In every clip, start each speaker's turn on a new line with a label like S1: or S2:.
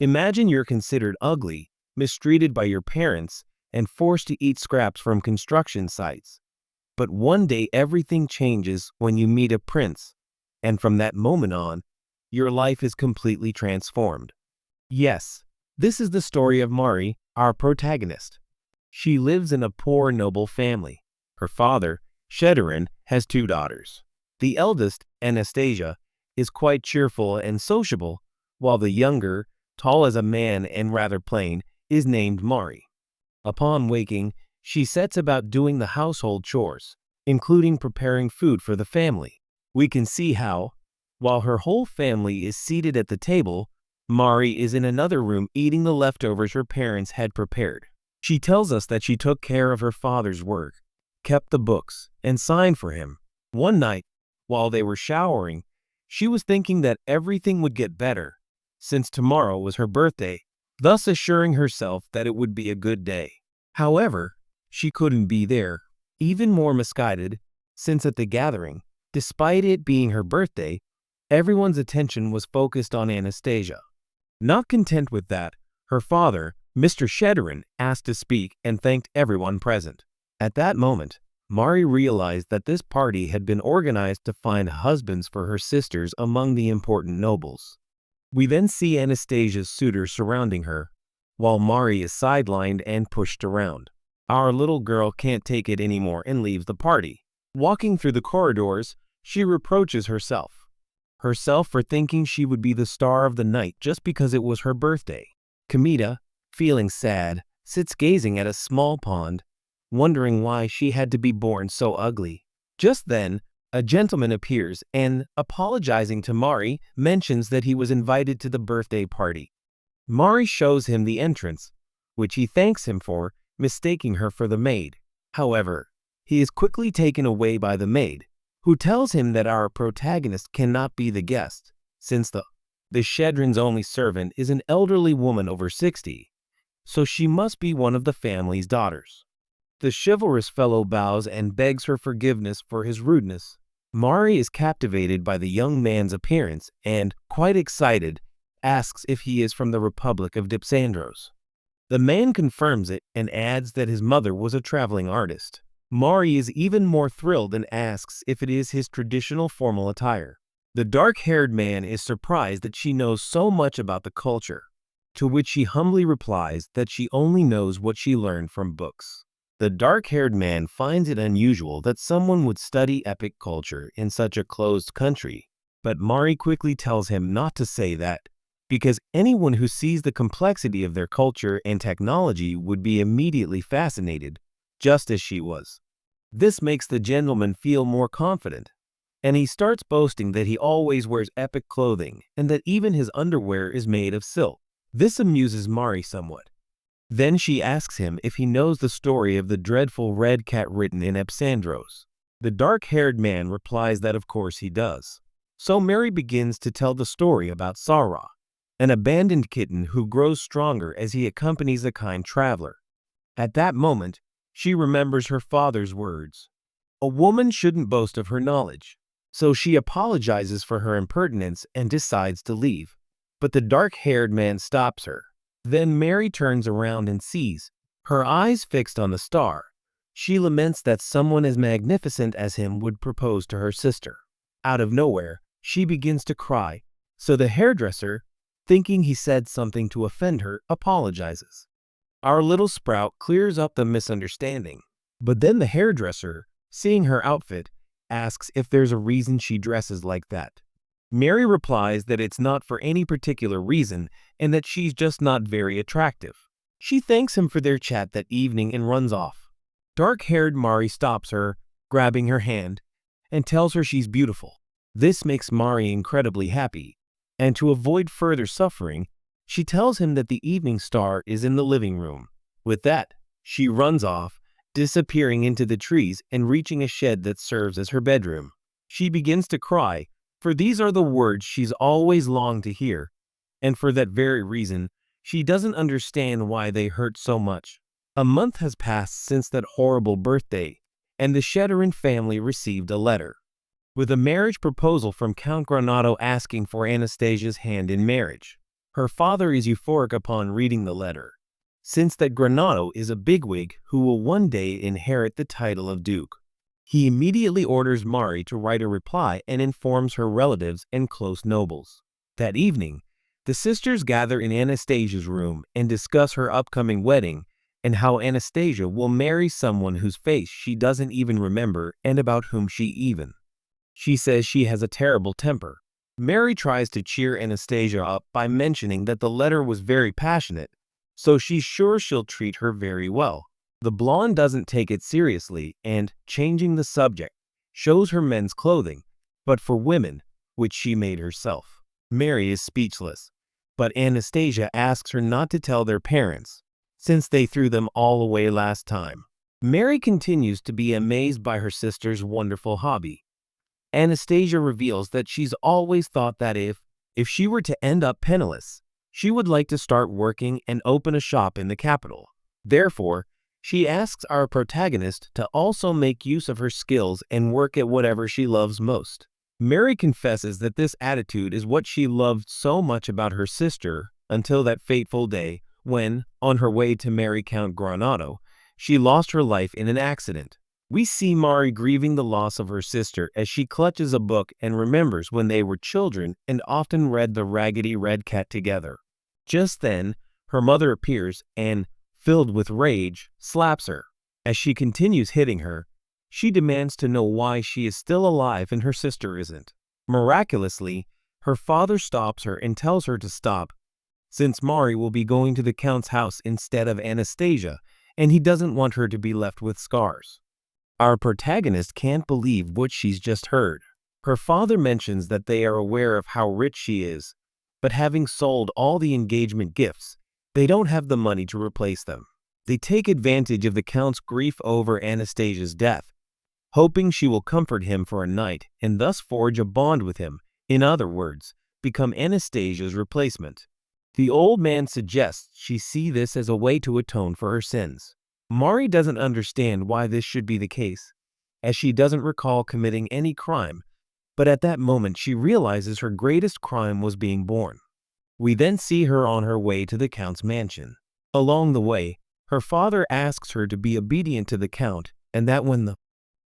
S1: Imagine you're considered ugly, mistreated by your parents, and forced to eat scraps from construction sites. But one day everything changes when you meet a prince, and from that moment on, your life is completely transformed. Yes, this is the story of Mari, our protagonist. She lives in a poor noble family. Her father, Shedrin, has two daughters. The eldest, Anastasia, is quite cheerful and sociable, while the younger, tall as a man and rather plain, is named Mari. Upon waking, she sets about doing the household chores, including preparing food for the family. We can see how, while her whole family is seated at the table, Mari is in another room eating the leftovers her parents had prepared. She tells us that she took care of her father's work, kept the books, and signed for him. One night, while they were showering, she was thinking that everything would get better, since tomorrow was her birthday, thus assuring herself that it would be a good day. However, she couldn't be there, even more misguided, since at the gathering, despite it being her birthday, everyone's attention was focused on Anastasia. Not content with that, her father, Mr. Shedrin, asked to speak and thanked everyone present. At that moment, Mari realized that this party had been organized to find husbands for her sisters among the important nobles. We then see Anastasia's suitors surrounding her, while Mari is sidelined and pushed around. Our little girl can't take it anymore and leaves the party. Walking through the corridors, she reproaches herself for thinking she would be the star of the night just because it was her birthday. Kamita, feeling sad, sits gazing at a small pond, wondering why she had to be born so ugly. Just then, a gentleman appears and, apologizing to Mari, mentions that he was invited to the birthday party. Mari shows him the entrance, which he thanks him for, mistaking her for the maid. However, he is quickly taken away by the maid, who tells him that our protagonist cannot be the guest, since the Shedrin's only servant is an elderly woman over 60, so she must be one of the family's daughters. The chivalrous fellow bows and begs her forgiveness for his rudeness. Mari is captivated by the young man's appearance and, quite excited, asks if he is from the Republic of Dipsandros. The man confirms it and adds that his mother was a traveling artist. Mari is even more thrilled and asks if it is his traditional formal attire. The dark-haired man is surprised that she knows so much about the culture, to which she humbly replies that she only knows what she learned from books. The dark-haired man finds it unusual that someone would study epic culture in such a closed country, but Mari quickly tells him not to say that, because anyone who sees the complexity of their culture and technology would be immediately fascinated, just as she was. This makes the gentleman feel more confident, and he starts boasting that he always wears epic clothing and that even his underwear is made of silk. This amuses Mari somewhat. Then she asks him if he knows the story of the dreadful red cat written in Epsandros. The dark-haired man replies that of course he does. So Mari begins to tell the story about Sarah, an abandoned kitten who grows stronger as he accompanies a kind traveler. At that moment, she remembers her father's words. A woman shouldn't boast of her knowledge, so she apologizes for her impertinence and decides to leave. But the dark-haired man stops her. Then Mari turns around and sees, her eyes fixed on the star. She laments that someone as magnificent as him would propose to her sister. Out of nowhere, she begins to cry, so the hairdresser, thinking he said something to offend her, apologizes. Our little sprout clears up the misunderstanding, but then the hairdresser, seeing her outfit, asks if there's a reason she dresses like that. Mari replies that it's not for any particular reason and that she's just not very attractive. She thanks him for their chat that evening and runs off. Dark-haired Mari stops her, grabbing her hand, and tells her she's beautiful. This makes Mari incredibly happy, and to avoid further suffering, she tells him that the evening star is in the living room. With that, she runs off, disappearing into the trees and reaching a shed that serves as her bedroom. She begins to cry, for these are the words she's always longed to hear, and for that very reason, she doesn't understand why they hurt so much. A month has passed since that horrible birthday, and the Shedrin family received a letter with a marriage proposal from Count Granado asking for Anastasia's hand in marriage. Her father is euphoric upon reading the letter, since that Granado is a bigwig who will one day inherit the title of Duke. He immediately orders Mari to write a reply and informs her relatives and close nobles. That evening, the sisters gather in Anastasia's room and discuss her upcoming wedding and how Anastasia will marry someone whose face she doesn't even remember and about whom she says she has a terrible temper. Mary tries to cheer Anastasia up by mentioning that the letter was very passionate, so she's sure she'll treat her very well. The blonde doesn't take it seriously and, changing the subject, shows her men's clothing, but for women, which she made herself. Mary is speechless, but Anastasia asks her not to tell their parents, since they threw them all away last time. Mary continues to be amazed by her sister's wonderful hobby. Anastasia reveals that she's always thought that if she were to end up penniless, she would like to start working and open a shop in the capital. Therefore, she asks our protagonist to also make use of her skills and work at whatever she loves most. Mary confesses that this attitude is what she loved so much about her sister until that fateful day when, on her way to marry Count Granado, she lost her life in an accident. We see Mari grieving the loss of her sister as she clutches a book and remembers when they were children and often read The Raggedy Red Cat together. Just then, her mother appears and, filled with rage, slaps her. As she continues hitting her, she demands to know why she is still alive and her sister isn't. Miraculously, her father stops her and tells her to stop, since Mari will be going to the Count's house instead of Anastasia, and he doesn't want her to be left with scars. Our protagonist can't believe what she's just heard. Her father mentions that they are aware of how rich she is, but having sold all the engagement gifts, they don't have the money to replace them. They take advantage of the Count's grief over Anastasia's death, hoping she will comfort him for a night and thus forge a bond with him, in other words, become Anastasia's replacement. The old man suggests she see this as a way to atone for her sins. Mari doesn't understand why this should be the case, as she doesn't recall committing any crime, but at that moment she realizes her greatest crime was being born. We then see her on her way to the Count's mansion. Along the way, her father asks her to be obedient to the Count and that when the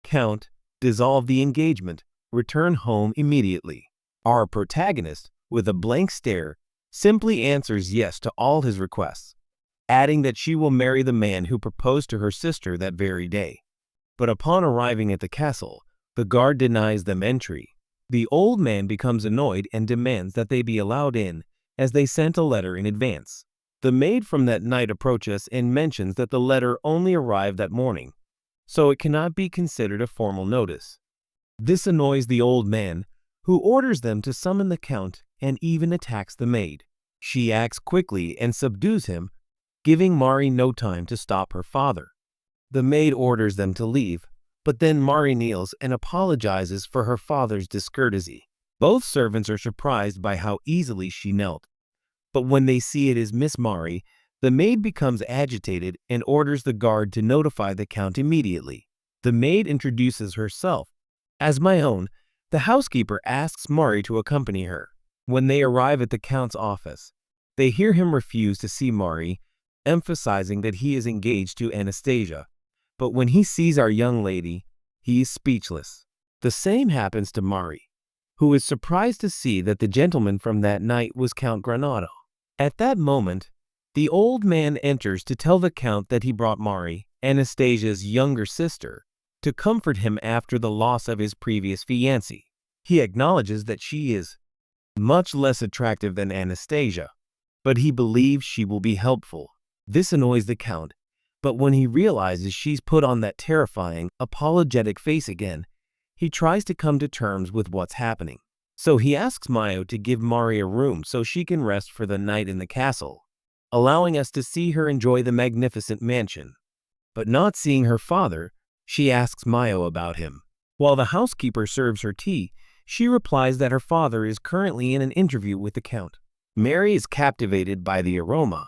S1: Count dissolved the engagement, return home immediately. Our protagonist, with a blank stare, simply answers yes to all his requests, adding that she will marry the man who proposed to her sister that very day. But upon arriving at the castle, the guard denies them entry. The old man becomes annoyed and demands that they be allowed in, as they sent a letter in advance. The maid from that night approaches and mentions that the letter only arrived that morning, so it cannot be considered a formal notice. This annoys the old man, who orders them to summon the Count and even attacks the maid. She acts quickly and subdues him, giving Mari no time to stop her father. The maid orders them to leave, but then Mari kneels and apologizes for her father's discourtesy. Both servants are surprised by how easily she knelt, but when they see it is Miss Mari, the maid becomes agitated and orders the guard to notify the Count immediately. The maid introduces herself as my own. The housekeeper asks Mari to accompany her. When they arrive at the Count's office, they hear him refuse to see Mari, emphasizing that he is engaged to Anastasia. But when he sees our young lady, he is speechless. The same happens to Mari, who is surprised to see that the gentleman from that night was Count Granado. At that moment, the old man enters to tell the Count that he brought Mari, Anastasia's younger sister, to comfort him after the loss of his previous fiancé. He acknowledges that she is much less attractive than Anastasia, but he believes she will be helpful. This annoys the Count, but when he realizes she's put on that terrifying, apologetic face again, he tries to come to terms with what's happening. So he asks Mayo to give Mari a room so she can rest for the night in the castle, allowing us to see her enjoy the magnificent mansion. But not seeing her father, she asks Mayo about him. While the housekeeper serves her tea, she replies that her father is currently in an interview with the Count. Mary is captivated by the aroma,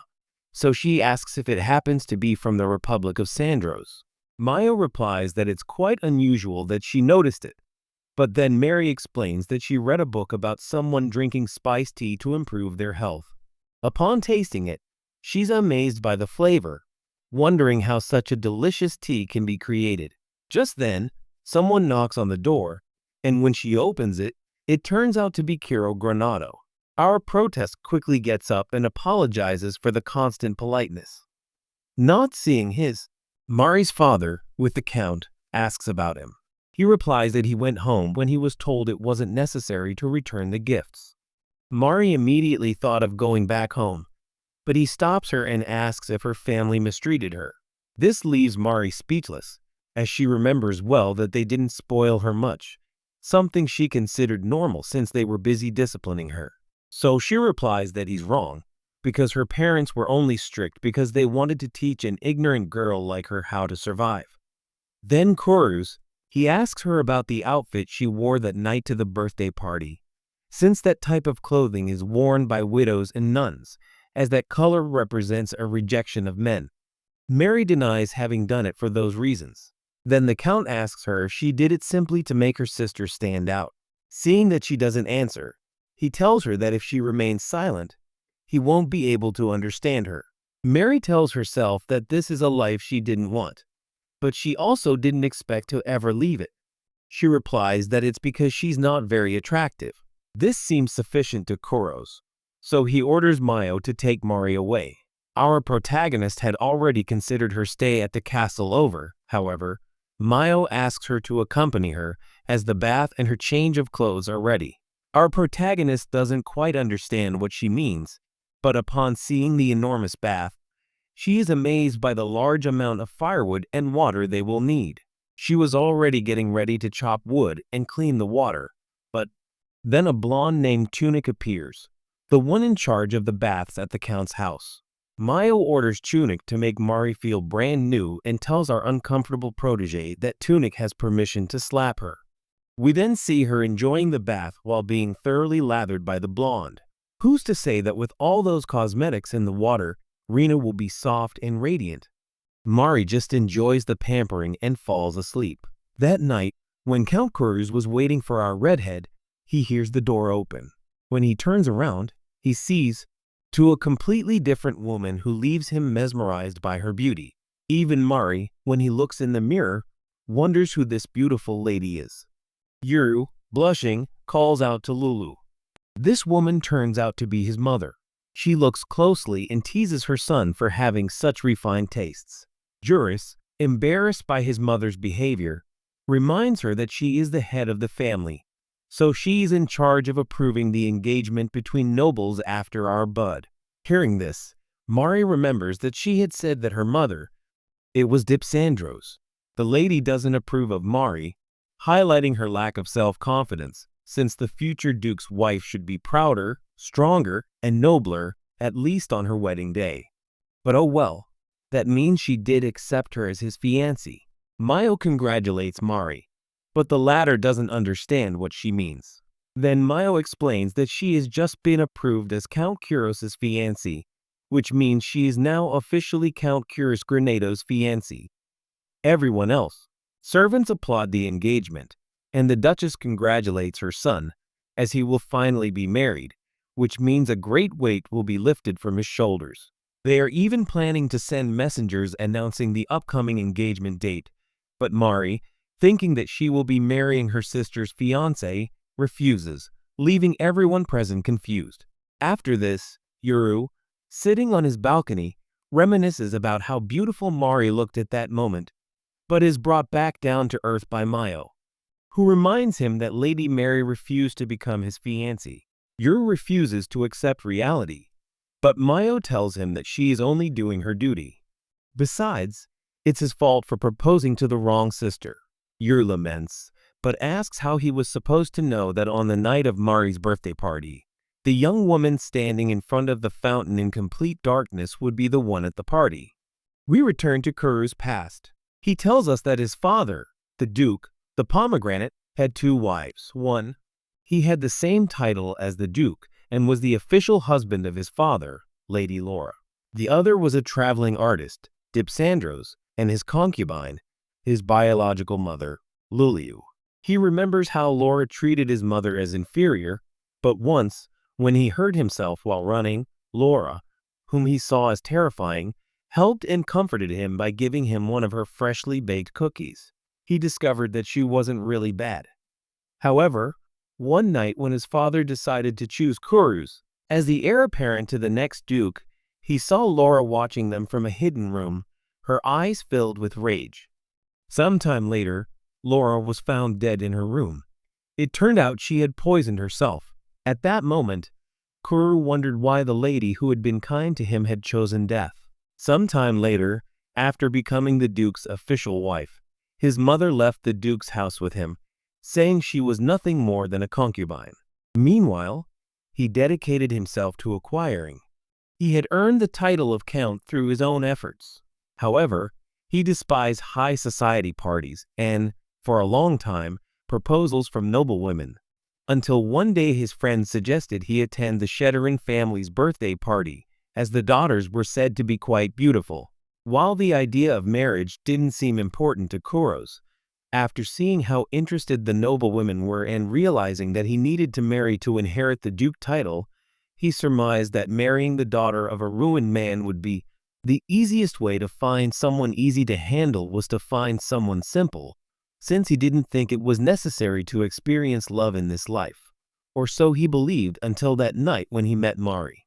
S1: so she asks if it happens to be from the Republic of Sandros. Mayo replies that it's quite unusual that she noticed it, but then Mary explains that she read a book about someone drinking spiced tea to improve their health. Upon tasting it, she's amazed by the flavor, wondering how such a delicious tea can be created. Just then, someone knocks on the door, and when she opens it, it turns out to be Kiro Granado. Our protest quickly gets up and apologizes for the constant politeness. Not seeing his, Mari's father, with the Count, asks about him. He replies that he went home when he was told it wasn't necessary to return the gifts. Mari immediately thought of going back home, but he stops her and asks if her family mistreated her. This leaves Mari speechless, as she remembers well that they didn't spoil her much, something she considered normal since they were busy disciplining her. So she replies that he's wrong, because her parents were only strict because they wanted to teach an ignorant girl like her how to survive. Then Kurus, he asks her about the outfit she wore that night to the birthday party, since that type of clothing is worn by widows and nuns, as that color represents a rejection of men. Mary denies having done it for those reasons. Then the Count asks her if she did it simply to make her sister stand out. Seeing that she doesn't answer, he tells her that if she remains silent, he won't be able to understand her. Mary tells herself that this is a life she didn't want, but she also didn't expect to ever leave it. She replies that it's because she's not very attractive. This seems sufficient to Kuros, so he orders Mayo to take Mari away. Our protagonist had already considered her stay at the castle over, however. Mayo asks her to accompany her as the bath and her change of clothes are ready. Our protagonist doesn't quite understand what she means, but upon seeing the enormous bath, she is amazed by the large amount of firewood and water they will need. She was already getting ready to chop wood and clean the water, but then a blonde named Tunic appears, the one in charge of the baths at the Count's house. Mayo orders Tunic to make Mari feel brand new and tells our uncomfortable protege that Tunic has permission to slap her. We then see her enjoying the bath while being thoroughly lathered by the blonde. Who's to say that with all those cosmetics in the water, Rena will be soft and radiant? Mari just enjoys the pampering and falls asleep. That night, when Count Kurus was waiting for our redhead, he hears the door open. When he turns around, he sees to a completely different woman who leaves him mesmerized by her beauty. Even Mari, when he looks in the mirror, wonders who this beautiful lady is. Yuru, blushing, calls out to Lulu. This woman turns out to be his mother. She looks closely and teases her son for having such refined tastes. Juris, embarrassed by his mother's behavior, reminds her that she is the head of the family, so she's in charge of approving the engagement between nobles after our bud. Hearing this, Mari remembers that she had said that her mother, it was Dipsandros. The lady doesn't approve of Mari, highlighting her lack of self-confidence, since the future duke's wife should be prouder, stronger, and nobler, at least on her wedding day. But oh well, that means she did accept her as his fiancé. Mayo congratulates Mari, but the latter doesn't understand what she means. Then Mayo explains that she has just been approved as Count Kuros' fiancée, which means she is now officially Count Kuros Granado's fiancée. Everyone else, servants applaud the engagement, and the Duchess congratulates her son, as he will finally be married, which means a great weight will be lifted from his shoulders. They are even planning to send messengers announcing the upcoming engagement date, but Mari, thinking that she will be marrying her sister's fiancé, refuses, leaving everyone present confused. After this, Yuru, sitting on his balcony, reminisces about how beautiful Mari looked at that moment, but is brought back down to earth by Mayo, who reminds him that Lady Mary refused to become his fiancée. Yuru refuses to accept reality, but Mayo tells him that she is only doing her duty. Besides, it's his fault for proposing to the wrong sister. Yuru laments, but asks how he was supposed to know that on the night of Mari's birthday party, the young woman standing in front of the fountain in complete darkness would be the one at the party. We return to Kuru's past. He tells us that his father, the Duke, the Pomegranate, had two wives. One, he had the same title as the Duke and was the official husband of his father, Lady Laura. The other was a traveling artist, Dipsandros, and his concubine, his biological mother, Luliu. He remembers how Laura treated his mother as inferior, but once, when he hurt himself while running, Laura, whom he saw as terrifying, helped and comforted him by giving him one of her freshly baked cookies. He discovered that she wasn't really bad. However, one night when his father decided to choose Kurus as the heir apparent to the next duke, he saw Laura watching them from a hidden room, her eyes filled with rage. Sometime later, Laura was found dead in her room. It turned out she had poisoned herself. At that moment, Kuru wondered why the lady who had been kind to him had chosen death. Sometime later, after becoming the duke's official wife, his mother left the duke's house with him, saying she was nothing more than a concubine. Meanwhile, he dedicated himself to acquiring. He had earned the title of count through his own efforts. However, he despised high society parties and, for a long time, proposals from noble women, until one day his friends suggested he attend the Sheddarin family's birthday party, as the daughters were said to be quite beautiful. While the idea of marriage didn't seem important to Kuros, after seeing how interested the noblewomen were and realizing that he needed to marry to inherit the duke title, he surmised that marrying the daughter of a ruined man would be the easiest way to find someone easy to handle was to find someone simple, since he didn't think it was necessary to experience love in this life. Or so he believed until that night when he met Mari.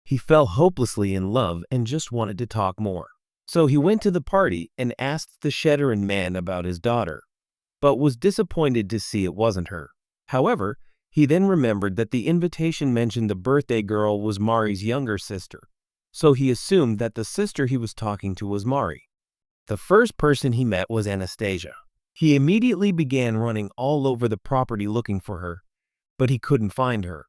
S1: He fell hopelessly in love and just wanted to talk more. So he went to the party and asked the Sheddarin man about his daughter, but was disappointed to see it wasn't her. However, he then remembered that the invitation mentioned the birthday girl was Mari's younger sister, so he assumed that the sister he was talking to was Mari. The first person he met was Anastasia. He immediately began running all over the property looking for her, but he couldn't find her.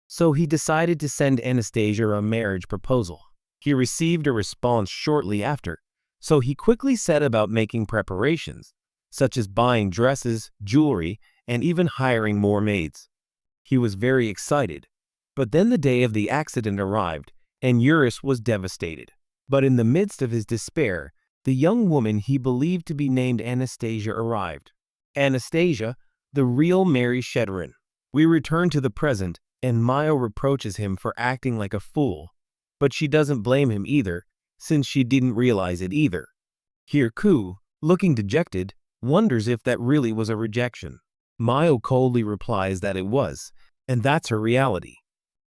S1: So he decided to send Anastasia a marriage proposal. He received a response shortly after, so he quickly set about making preparations, such as buying dresses, jewelry, and even hiring more maids. He was very excited, but then the day of the accident arrived, and Eurus was devastated. But in the midst of his despair, the young woman he believed to be named Anastasia arrived. Anastasia, the real Mary Sheddarin. We return to the present, and Mayo reproaches him for acting like a fool, but she doesn't blame him either, since she didn't realize it either. Here Ku, looking dejected, wonders if that really was a rejection. Mayo coldly replies that it was, and that's her reality.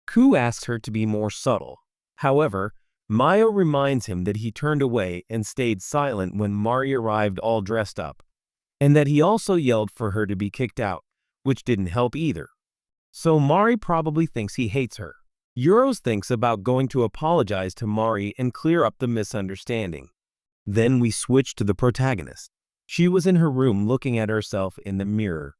S1: Ku asks her to be more subtle. However, Mayo reminds him that he turned away and stayed silent when Mari arrived all dressed up, and that he also yelled for her to be kicked out, which didn't help either. So Mari probably thinks he hates her. Euros thinks about going to apologize to Mari and clear up the misunderstanding. Then we switch to the protagonist. She was in her room looking at herself in the mirror,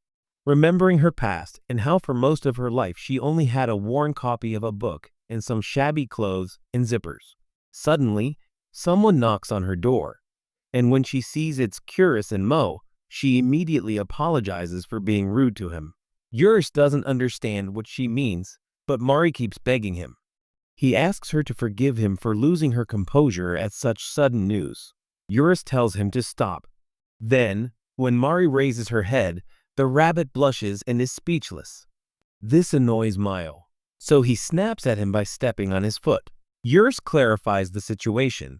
S1: remembering her past and how for most of her life she only had a worn copy of a book and some shabby clothes and zippers. Suddenly, someone knocks on her door, and when she sees it's Curious and Mo, she immediately apologizes for being rude to him. Eurus doesn't understand what she means, but Mari keeps begging him. He asks her to forgive him for losing her composure at such sudden news. Eurus tells him to stop. Then, when Mari raises her head, the rabbit blushes and is speechless. This annoys Mayo, so he snaps at him by stepping on his foot. Eurus clarifies the situation,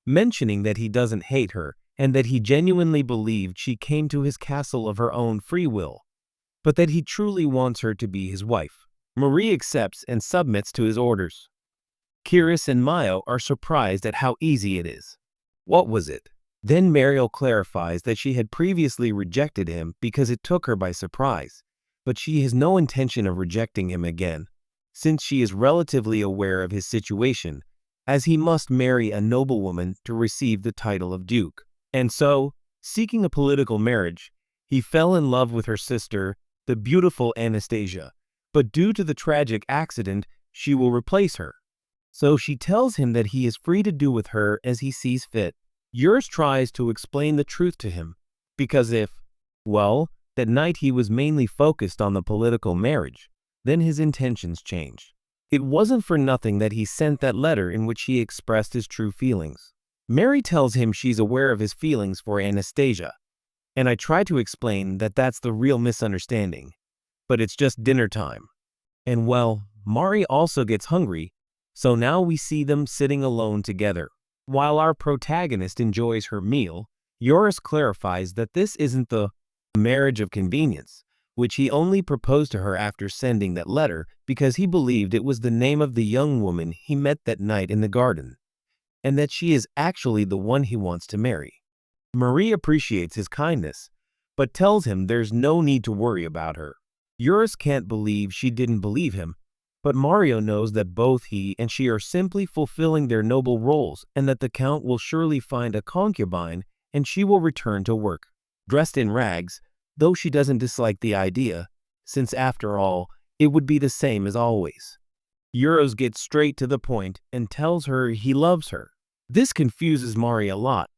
S1: mentioning that he doesn't hate her and that he genuinely believed she came to his castle of her own free will, but that he truly wants her to be his wife. Marie accepts and submits to his orders. Curious and Mayo are surprised at how easy it is. What was it? Then Mariel clarifies that she had previously rejected him because it took her by surprise, but she has no intention of rejecting him again, since she is relatively aware of his situation, as he must marry a noblewoman to receive the title of duke. And so, seeking a political marriage, he fell in love with her sister, the beautiful Anastasia, but due to the tragic accident, she will replace her. So she tells him that he is free to do with her as he sees fit. Eurus tries to explain the truth to him, because that night he was mainly focused on the political marriage, then his intentions changed. It wasn't for nothing that he sent that letter in which he expressed his true feelings. Mary tells him she's aware of his feelings for Anastasia, and I try to explain that that's the real misunderstanding, but it's just dinner time. And Mari also gets hungry, So now we see them sitting alone together. While our protagonist enjoys her meal, Yoris clarifies that this isn't the marriage of convenience, which he only proposed to her after sending that letter because he believed it was the name of the young woman he met that night in the garden, and that she is actually the one he wants to marry. Marie appreciates his kindness, but tells him there's no need to worry about her. Yoris can't believe she didn't believe him, but Mario knows that both he and she are simply fulfilling their noble roles and that the Count will surely find a concubine and she will return to work, dressed in rags, though she doesn't dislike the idea, since after all, it would be the same as always. Euros gets straight to the point and tells her he loves her. This confuses Mari a lot,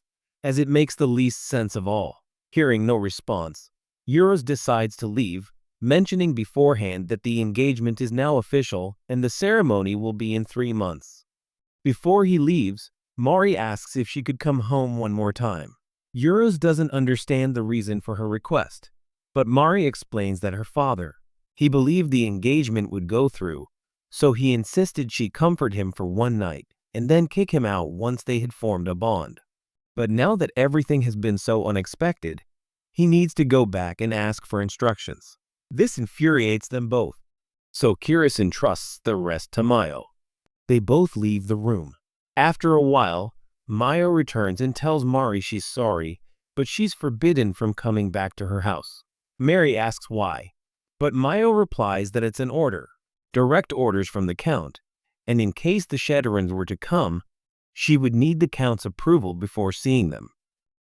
S1: as it makes the least sense of all. Hearing no response, Euros decides to leave, mentioning beforehand that the engagement is now official and the ceremony will be in 3 months. Before he leaves, Mari asks if she could come home one more time. Euros doesn't understand the reason for her request, but Mari explains that her father, he believed the engagement would go through, so he insisted she comfort him for one night and then kick him out once they had formed a bond. But now that everything has been so unexpected, he needs to go back and ask for instructions. This infuriates them both, so Kiris entrusts the rest to Mayo. They both leave the room. After a while, Mayo returns and tells Mari she's sorry, but she's forbidden from coming back to her house. Mary asks why, but Mayo replies that it's an order, direct orders from the Count, and in case the Shadowruns were to come, she would need the Count's approval before seeing them.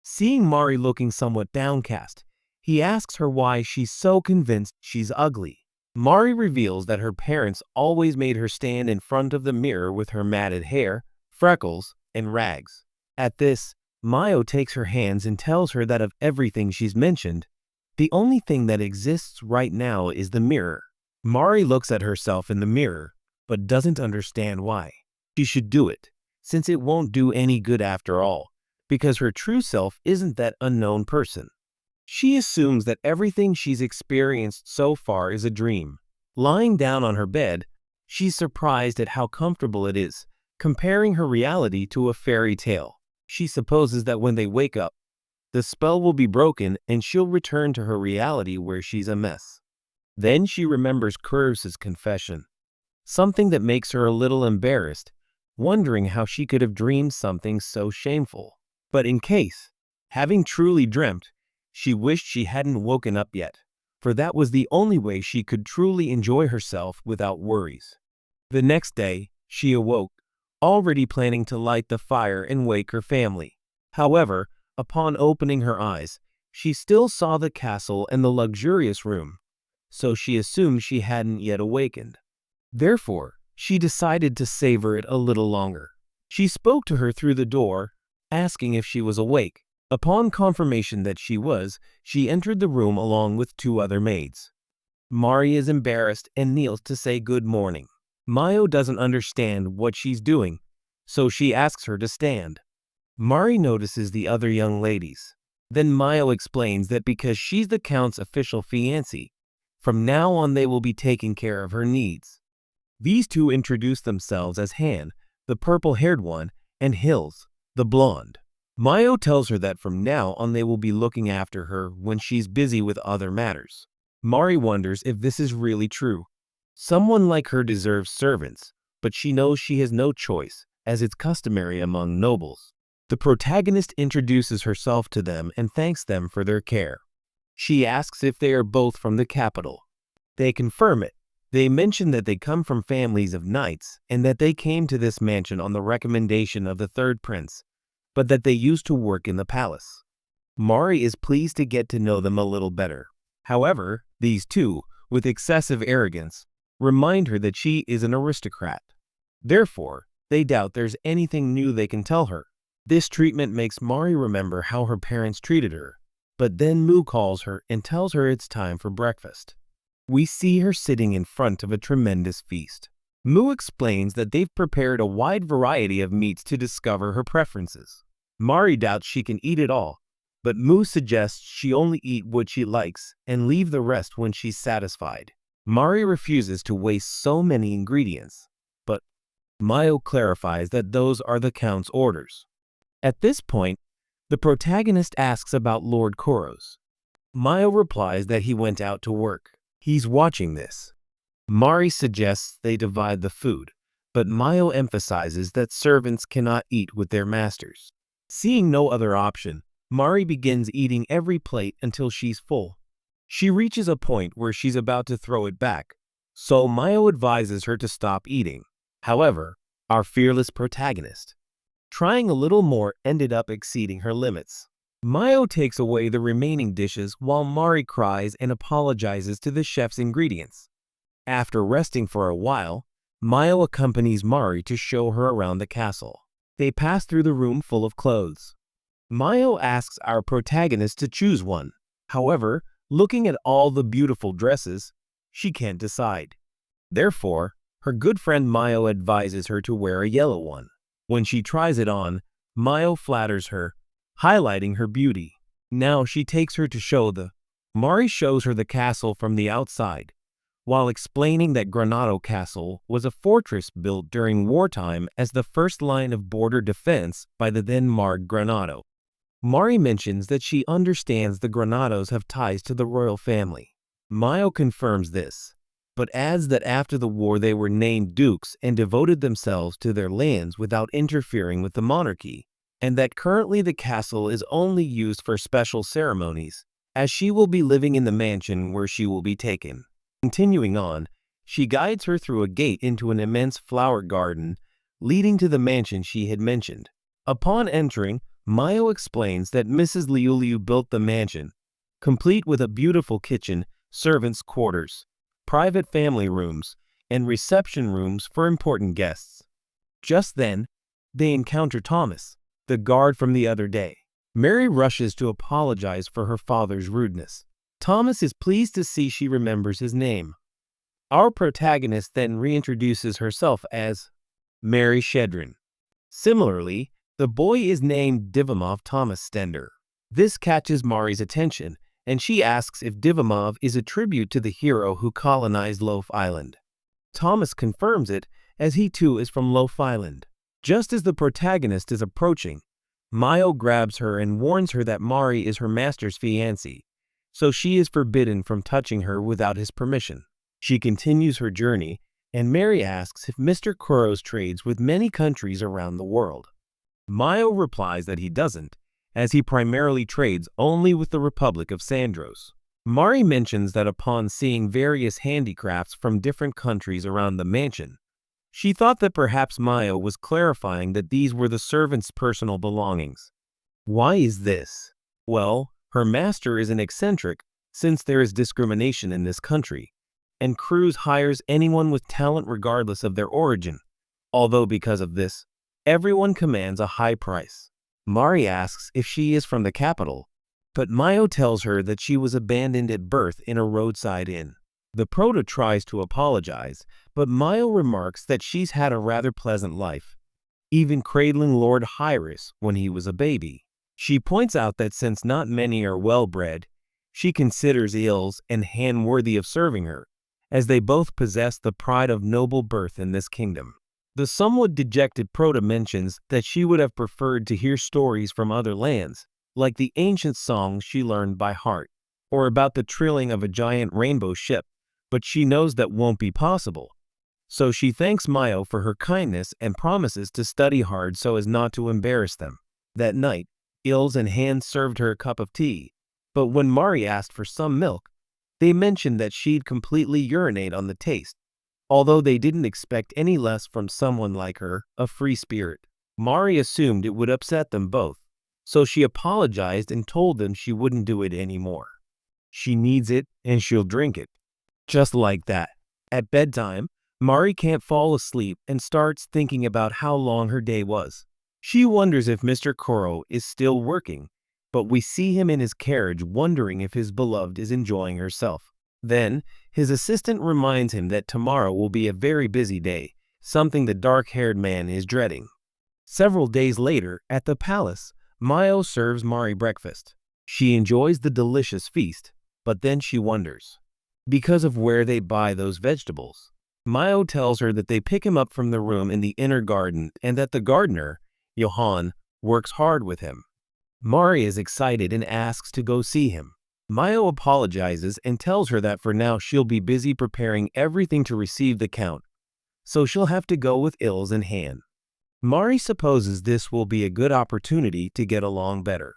S1: Seeing Mari looking somewhat downcast, he asks her why she's so convinced she's ugly. Mari reveals that her parents always made her stand in front of the mirror with her matted hair, freckles, and rags. At this, Mayo takes her hands and tells her that of everything she's mentioned, the only thing that exists right now is the mirror. Mari looks at herself in the mirror, but doesn't understand why. She should do it, since it won't do any good after all, because her true self isn't that unknown person. She assumes that everything she's experienced so far is a dream. Lying down on her bed, she's surprised at how comfortable it is, comparing her reality to a fairy tale. She supposes that when they wake up, the spell will be broken and she'll return to her reality where she's a mess. Then she remembers Kuros' confession, something that makes her a little embarrassed, wondering how she could have dreamed something so shameful. But in case, having truly dreamt, she wished she hadn't woken up yet, for that was the only way she could truly enjoy herself without worries. The next day, she awoke, already planning to light the fire and wake her family. However, upon opening her eyes, she still saw the castle and the luxurious room, so she assumed she hadn't yet awakened. Therefore, she decided to savor it a little longer. She spoke to her through the door, asking if she was awake. Upon confirmation that she was, she entered the room along with 2 other maids. Mari is embarrassed and kneels to say good morning. Mayo doesn't understand what she's doing, so she asks her to stand. Mari notices the other young ladies. Then Mayo explains that because she's the Count's official fiancé, from now on they will be taking care of her needs. These 2 introduce themselves as Han, the purple-haired one, and Hills, the blonde. Mayo tells her that from now on they will be looking after her when she's busy with other matters. Mari wonders if this is really true. Someone like her deserves servants, but she knows she has no choice, as it's customary among nobles. The protagonist introduces herself to them and thanks them for their care. She asks if they are both from the capital. They confirm it. They mention that they come from families of knights and that they came to this mansion on the recommendation of the 3rd prince, but that they used to work in the palace. Mari is pleased to get to know them a little better. However, these 2, with excessive arrogance, remind her that she is an aristocrat. Therefore, they doubt there's anything new they can tell her. This treatment makes Mari remember how her parents treated her, but then Mu calls her and tells her it's time for breakfast. We see her sitting in front of a tremendous feast. Mu explains that they've prepared a wide variety of meats to discover her preferences. Mari doubts she can eat it all, but Mu suggests she only eat what she likes and leave the rest when she's satisfied. Mari refuses to waste so many ingredients, but Mayo clarifies that those are the Count's orders. At this point, the protagonist asks about Lord Koros. Mayo replies that he went out to work. He's watching this. Marries suggests they divide the food, but Mayo emphasizes that servants cannot eat with their masters. Seeing no other option, Marries begins eating every plate until she's full. She reaches a point where she's about to throw it back, so Mayo advises her to stop eating. However, our fearless protagonist, trying a little more, ended up exceeding her limits. Mayo takes away the remaining dishes while Marries cries and apologizes to the chef's ingredients. After resting for a while, Mayo accompanies Marries to show her around the castle. They pass through the room full of clothes. Mayo asks our protagonist to choose one. However, looking at all the beautiful dresses, she can't decide. Therefore, her good friend Mayo advises her to wear a yellow one. When she tries it on, Mayo flatters her, highlighting her beauty. Now she takes her to show the. Marries shows her the castle from the outside, while explaining that Granado Castle was a fortress built during wartime as the first line of border defense by the then Marg Granado. Marries mentions that she understands the Granados have ties to the royal family. Mayo confirms this, but adds that after the war they were named dukes and devoted themselves to their lands without interfering with the monarchy, and that currently the castle is only used for special ceremonies, as she will be living in the mansion where she will be taken. Continuing on, she guides her through a gate into an immense flower garden leading to the mansion she had mentioned. Upon entering, Mayo explains that Mrs. Liuliu built the mansion, complete with a beautiful kitchen, servants' quarters, private family rooms, and reception rooms for important guests. Just then, they encounter Thomas, the guard from the other day. Mary rushes to apologize for her father's rudeness. Thomas is pleased to see she remembers his name. Our protagonist then reintroduces herself as Mary Shedrin. Similarly, the boy is named Divimov Thomas Stender. This catches Marries' attention, and she asks if Divimov is a tribute to the hero who colonized Loaf Island. Thomas confirms it, as he too is from Loaf Island. Just as the protagonist is approaching, Mayo grabs her and warns her that Marries is her master's fiancé, so she is forbidden from touching her without his permission. She continues her journey, and Marries asks if Mr. Koros trades with many countries around the world. Mayo replies that he doesn't, as he primarily trades only with the Republic of Sandros. Marries mentions that upon seeing various handicrafts from different countries around the mansion, she thought that perhaps Mayo was clarifying that these were the servants' personal belongings. Why is this? Well, her master is an eccentric, since there is discrimination in this country, and Cruz hires anyone with talent regardless of their origin, although because of this, everyone commands a high price. Marries asks if she is from the capital, but Mayo tells her that she was abandoned at birth in a roadside inn. The prota tries to apologize, but Mayo remarks that she's had a rather pleasant life, even cradling Lord Hyrus when he was a baby. She points out that since not many are well-bred, she considers Ills and Han worthy of serving her, as they both possess the pride of noble birth in this kingdom. The somewhat dejected prota mentions that she would have preferred to hear stories from other lands, like the ancient songs she learned by heart, or about the trilling of a giant rainbow ship, but she knows that won't be possible. So she thanks Mayo for her kindness and promises to study hard so as not to embarrass them. That night, Ills and Han served her a cup of tea, but when Marries asked for some milk, they mentioned that she'd completely urinate on the taste, although they didn't expect any less from someone like her, a free spirit. Marries assumed it would upset them both, so she apologized and told them she wouldn't do it anymore. She needs it and she'll drink it. Just like that. At bedtime, Marries can't fall asleep and starts thinking about how long her day was. She wonders if Mr. Koro is still working, but we see him in his carriage wondering if his beloved is enjoying herself. Then, his assistant reminds him that tomorrow will be a very busy day, something the dark-haired man is dreading. Several days later, at the palace, Mayo serves Marries breakfast. She enjoys the delicious feast, but then she wonders, because of where they buy those vegetables. Mayo tells her that they pick him up from the room in the inner garden and that the gardener, Johann, works hard with him. Mari is excited and asks to go see him. Mayo apologizes and tells her that for now she'll be busy preparing everything to receive the count, so she'll have to go with ills in hand. Mari supposes this will be a good opportunity to get along better.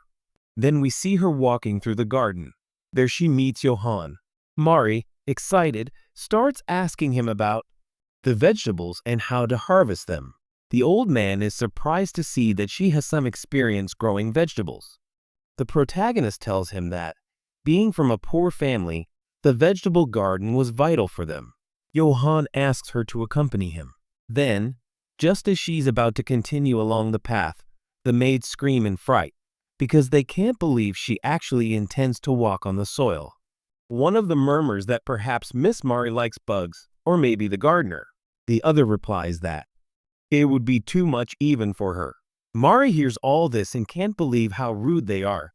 S1: Then we see her walking through the garden. There she meets Johann. Mari, excited, starts asking him about the vegetables and how to harvest them. The old man is surprised to see that she has some experience growing vegetables. The protagonist tells him that, being from a poor family, the vegetable garden was vital for them. Johann asks her to accompany him. Then, just as she's about to continue along the path, the maids scream in fright, because they can't believe she actually intends to walk on the soil. One of them murmurs that perhaps Miss Mari likes bugs, or maybe the gardener. The other replies that it would be too much even for her. Mari hears all this and can't believe how rude they are,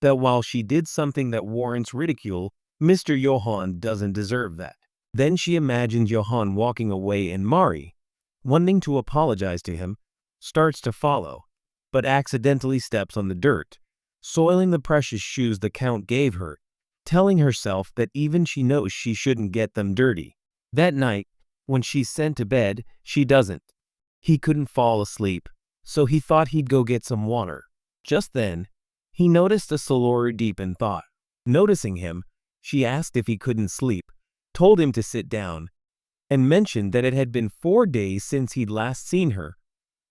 S1: that while she did something that warrants ridicule, Mr. Johann doesn't deserve that. Then she imagines Johann walking away and Mari, wanting to apologize to him, starts to follow, but accidentally steps on the dirt, soiling the precious shoes the Count gave her, telling herself that even she knows she shouldn't get them dirty. That night, when she's sent to bed, she doesn't. He couldn't fall asleep, so he thought he'd go get some water. Just then, he noticed a Solori deep in thought. Noticing him, she asked if he couldn't sleep, told him to sit down, and mentioned that it had been 4 days since he'd last seen her,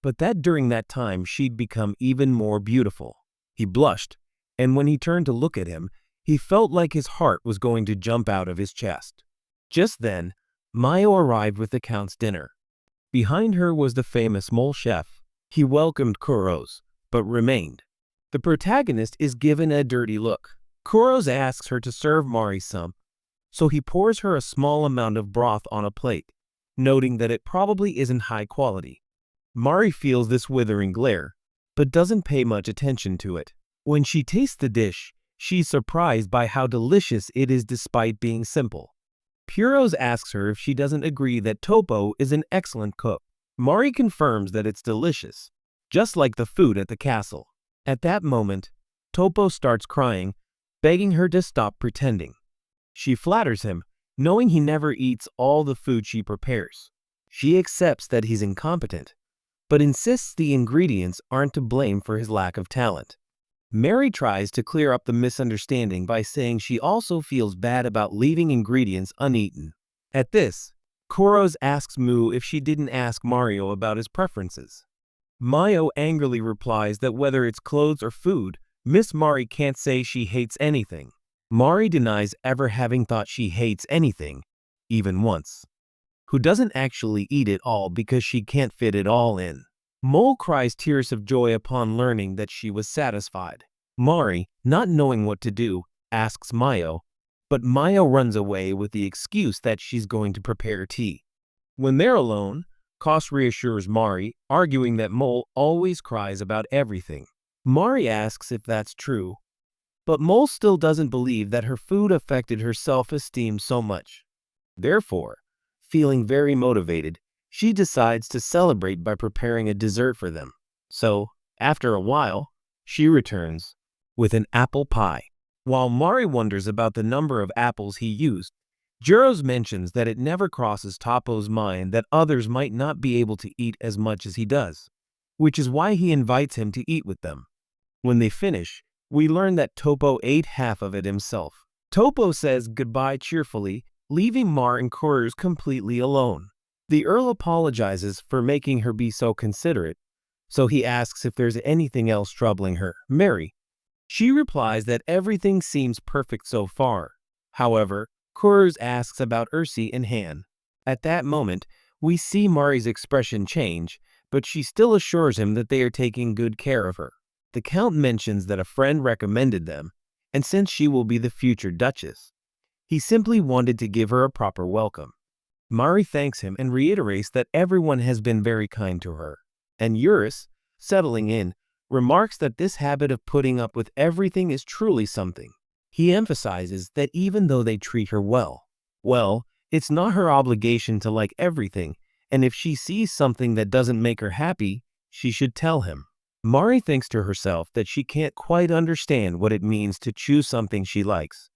S1: but that during that time she'd become even more beautiful. He blushed, and when he turned to look at him, he felt like his heart was going to jump out of his chest. Just then, Mayo arrived with the Count's dinner. Behind her was the famous mole chef. He welcomed Kuros, but remained. The protagonist is given a dirty look. Kuros asks her to serve Mari some, so he pours her a small amount of broth on a plate, noting that it probably isn't high quality. Mari feels this withering glare, but doesn't pay much attention to it. When she tastes the dish, she's surprised by how delicious it is despite being simple. Puros asks her if she doesn't agree that Topo is an excellent cook. Mari confirms that it's delicious, just like the food at the castle. At that moment, Topo starts crying, begging her to stop pretending. She flatters him, knowing he never eats all the food she prepares. She accepts that he's incompetent, but insists the ingredients aren't to blame for his lack of talent. Mary tries to clear up the misunderstanding by saying she also feels bad about leaving ingredients uneaten. At this, Kuros asks Mu if she didn't ask Mario about his preferences. Mayo angrily replies that whether it's clothes or food, Miss Mari can't say she hates anything. Mari denies ever having thought she hates anything, even once. Who doesn't actually eat it all because she can't fit it all in. Mole cries tears of joy upon learning that she was satisfied. Mari, not knowing what to do, asks Mayo, but Mayo runs away with the excuse that she's going to prepare tea. When they're alone, Kos reassures Mari, arguing that Mole always cries about everything. Mari asks if that's true, but Mole still doesn't believe that her food affected her self-esteem so much. Therefore, feeling very motivated, she decides to celebrate by preparing a dessert for them. So, after a while, she returns with an apple pie. While Mari wonders about the number of apples he used, Juros mentions that it never crosses Topo's mind that others might not be able to eat as much as he does, which is why he invites him to eat with them. When they finish, we learn that Topo ate half of it himself. Topo says goodbye cheerfully, leaving Mar and Kurus completely alone. The Earl apologizes for making her be so considerate, so he asks if there's anything else troubling her, Mary. She replies that everything seems perfect so far. However, Kurus asks about Ursi and Han. At that moment, we see Mari's expression change, but she still assures him that they are taking good care of her. The Count mentions that a friend recommended them, and since she will be the future Duchess, he simply wanted to give her a proper welcome. Mari thanks him and reiterates that everyone has been very kind to her, and Eurus, settling in, remarks that this habit of putting up with everything is truly something. He emphasizes that even though they treat her well, It's not her obligation to like everything, and if she sees something that doesn't make her happy, she should tell him. Mari thinks to herself that she can't quite understand what it means to choose something she likes,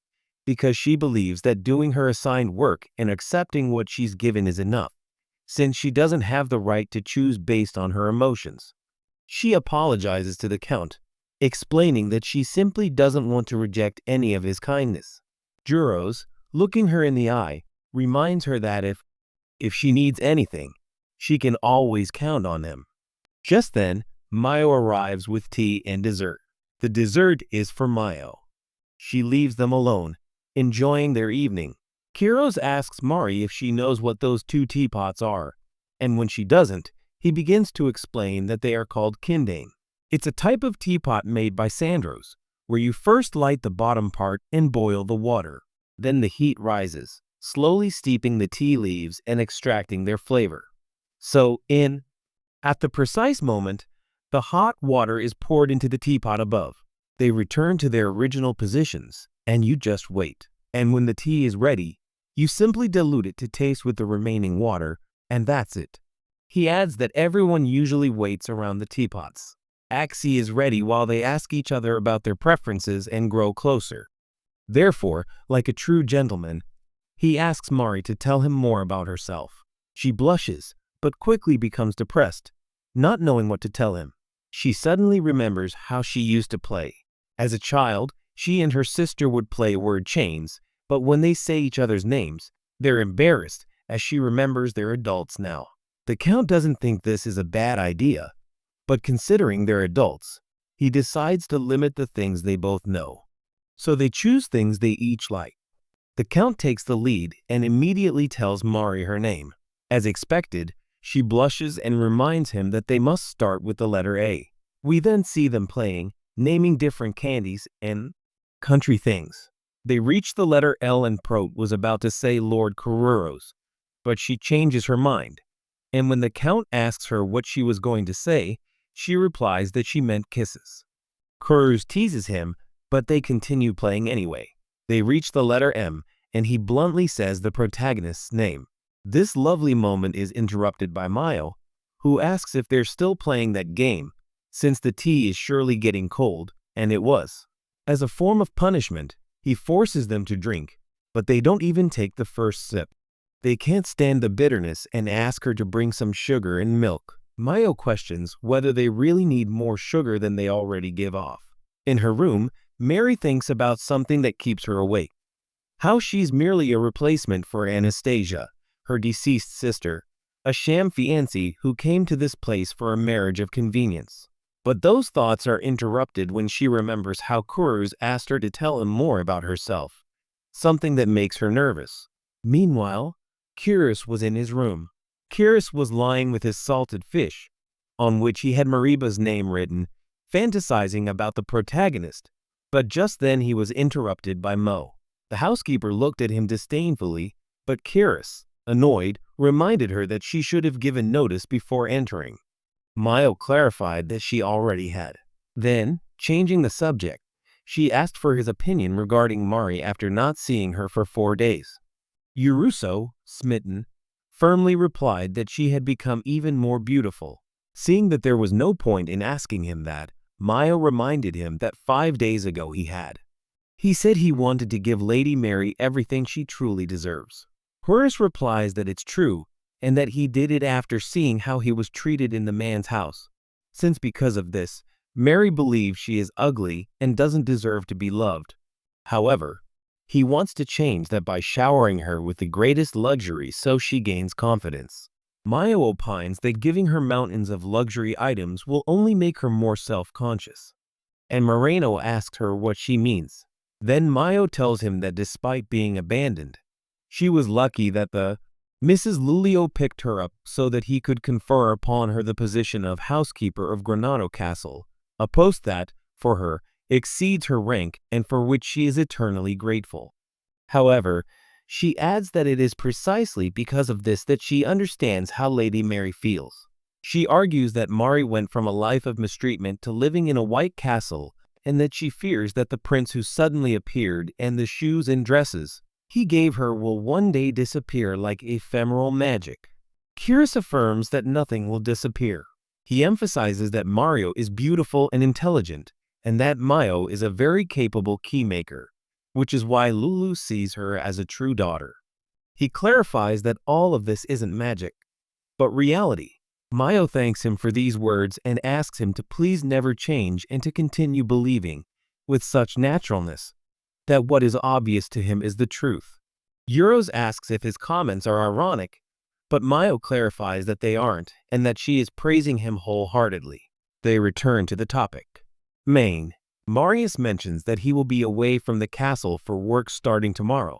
S1: because she believes that doing her assigned work and accepting what she's given is enough, since she doesn't have the right to choose based on her emotions. She apologizes to the Count, explaining that she simply doesn't want to reject any of his kindness. Juros, looking her in the eye, reminds her that if she needs anything, she can always count on him. Just then, Mayo arrives with tea and dessert. The dessert is for Mayo. She leaves them alone, enjoying their evening. Kiros asks Mari if she knows what those two teapots are, and when she doesn't, he begins to explain that they are called kindane. It's a type of teapot made by Sandros, where you first light the bottom part and boil the water. Then the heat rises, slowly steeping the tea leaves and extracting their flavor. At the precise moment, the hot water is poured into the teapot above. They return to their original positions, and you just wait. And when the tea is ready, you simply dilute it to taste with the remaining water, and that's it. He adds that everyone usually waits around the teapots. Axie is ready while they ask each other about their preferences and grow closer. Therefore, like a true gentleman, he asks Mari to tell him more about herself. She blushes, but quickly becomes depressed, not knowing what to tell him. She suddenly remembers how she used to play. As a child, she and her sister would play word chains, but when they say each other's names, they're embarrassed as she remembers they're adults now. The Count doesn't think this is a bad idea, but considering they're adults, he decides to limit the things they both know. So they choose things they each like. The Count takes the lead and immediately tells Mari her name. As expected, she blushes and reminds him that they must start with the letter A. We then see them playing, naming different candies and country things. They reach the letter L and Prot was about to say Lord Kururos, but she changes her mind. And when the Count asks her what she was going to say, she replies that she meant kisses. Kurus teases him, but they continue playing anyway. They reach the letter M, and he bluntly says the protagonist's name. This lovely moment is interrupted by Mayo, who asks if they're still playing that game, since the tea is surely getting cold, and it was. As a form of punishment, he forces them to drink, but they don't even take the first sip. They can't stand the bitterness and ask her to bring some sugar and milk. Mayo questions whether they really need more sugar than they already give off. In her room, Mary thinks about something that keeps her awake. How she's merely a replacement for Anastasia, her deceased sister, a sham fiancé who came to this place for a marriage of convenience. But those thoughts are interrupted when she remembers how Kurus asked her to tell him more about herself, something that makes her nervous. Meanwhile, Kiris was in his room. Kiris was lying with his salted fish, on which he had Mariba's name written, fantasizing about the protagonist. But just then he was interrupted by Mo. The housekeeper looked at him disdainfully, but Kiris, annoyed, reminded her that she should have given notice before entering. Mayo clarified that she already had. Then, changing the subject, she asked for his opinion regarding Mari after not seeing her for 4 days. Uruso, smitten, firmly replied that she had become even more beautiful. Seeing that there was no point in asking him that, Mayo reminded him that 5 days ago he had. He said he wanted to give Lady Mary everything she truly deserves. Horace replies that it's true, and that he did it after seeing how he was treated in the man's house, since because of this, Mary believes she is ugly and doesn't deserve to be loved. However, he wants to change that by showering her with the greatest luxury so she gains confidence. Mayo opines that giving her mountains of luxury items will only make her more self-conscious, and Moreno asks her what she means. Then Mayo tells him that despite being abandoned, she was lucky that the Mrs. Lulio picked her up so that he could confer upon her the position of housekeeper of Granado Castle, a post that, for her, exceeds her rank and for which she is eternally grateful. However, she adds that it is precisely because of this that she understands how Lady Mary feels. She argues that Mari went from a life of mistreatment to living in a white castle, and that she fears that the prince who suddenly appeared and the shoes and dresses he gave her will one day disappear like ephemeral magic. Cyrus affirms that nothing will disappear. He emphasizes that Mario is beautiful and intelligent, and that Mayo is a very capable keymaker, which is why Lulu sees her as a true daughter. He clarifies that all of this isn't magic, but reality. Mayo thanks him for these words and asks him to please never change and to continue believing, with such naturalness, that what is obvious to him is the truth. Euros asks if his comments are ironic, but Mayo clarifies that they aren't and that she is praising him wholeheartedly. They return to the topic. Maine. Marius mentions that he will be away from the castle for work starting tomorrow,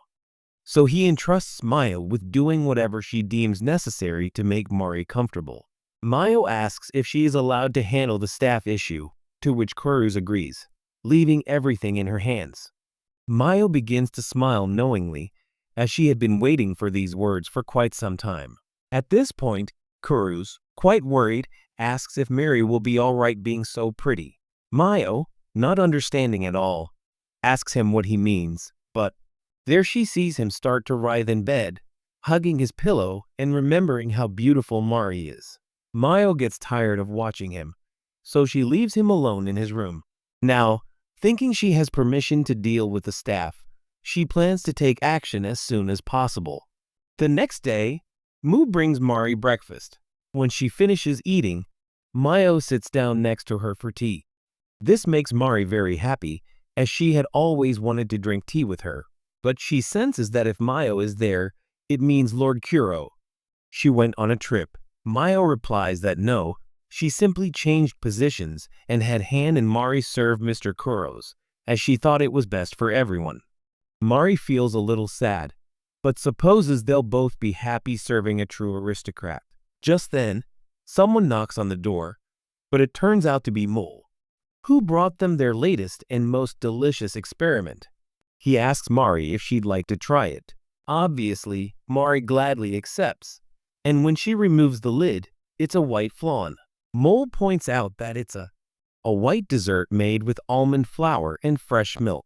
S1: so he entrusts Mayo with doing whatever she deems necessary to make Mari comfortable. Mayo asks if she is allowed to handle the staff issue, to which Kuruz agrees, leaving everything in her hands. Mayo begins to smile knowingly, as she had been waiting for these words for quite some time. At this point, Kuruz, quite worried, asks if Mary will be all right being so pretty. Mayo, not understanding at all, asks him what he means, but there she sees him start to writhe in bed, hugging his pillow and remembering how beautiful Mari is. Mayo gets tired of watching him, so she leaves him alone in his room. Now, thinking she has permission to deal with the staff, she plans to take action as soon as possible. The next day, Mu brings Mari breakfast. When she finishes eating, Mayo sits down next to her for tea. This makes Mari very happy, as she had always wanted to drink tea with her, but she senses that if Mayo is there, it means Lord Kuro. She went on a trip. Mayo replies that no, she simply changed positions and had Han and Mari serve Mr. Kuros, as she thought it was best for everyone. Mari feels a little sad, but supposes they'll both be happy serving a true aristocrat. Just then, someone knocks on the door, but it turns out to be Mole, who brought them their latest and most delicious experiment. He asks Mari if she'd like to try it. Obviously, Mari gladly accepts, and when she removes the lid, it's a white flan. Mole points out that it's a white dessert made with almond flour and fresh milk.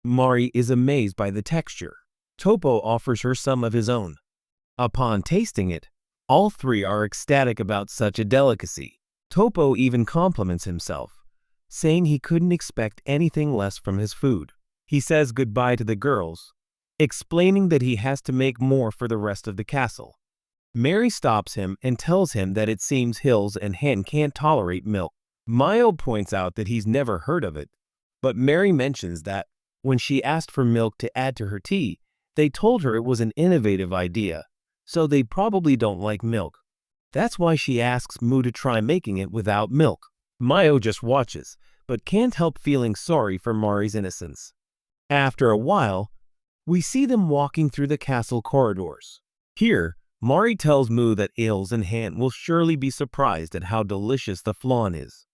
S1: Mari is amazed by the texture. Topo offers her some of his own. Upon tasting it, all three are ecstatic about such a delicacy. Topo even compliments himself, saying he couldn't expect anything less from his food. He says goodbye to the girls, explaining that he has to make more for the rest of the castle. Mary stops him and tells him that it seems Hills and Hen can't tolerate milk. Mayo points out that he's never heard of it, but Mary mentions that when she asked for milk to add to her tea, they told her it was an innovative idea, so they probably don't like milk. That's why she asks Mu to try making it without milk. Mayo just watches, but can't help feeling sorry for Mari's innocence. After a while, we see them walking through the castle corridors. Here, Mari tells Mu that Ills and Han will surely be surprised at how delicious the flan is.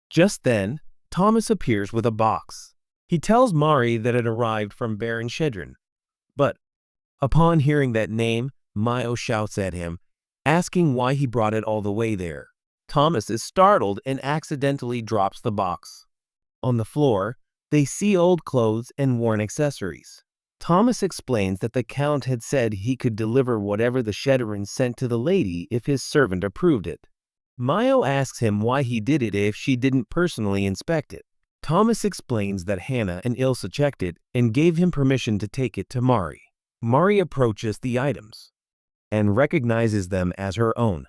S1: Just then, Thomas appears with a box. He tells Mari that it arrived from Baron Shedrin, but upon hearing that name, Mayo shouts at him, asking why he brought it all the way there. Thomas is startled and accidentally drops the box. On the floor, they see old clothes and worn accessories. Thomas explains that the Count had said he could deliver whatever the Shedderins sent to the lady if his servant approved it. Mayo asks him why he did it if she didn't personally inspect it. Thomas explains that Hannah and Ilsa checked it and gave him permission to take it to Mari. Mari approaches the items and recognizes them as her own.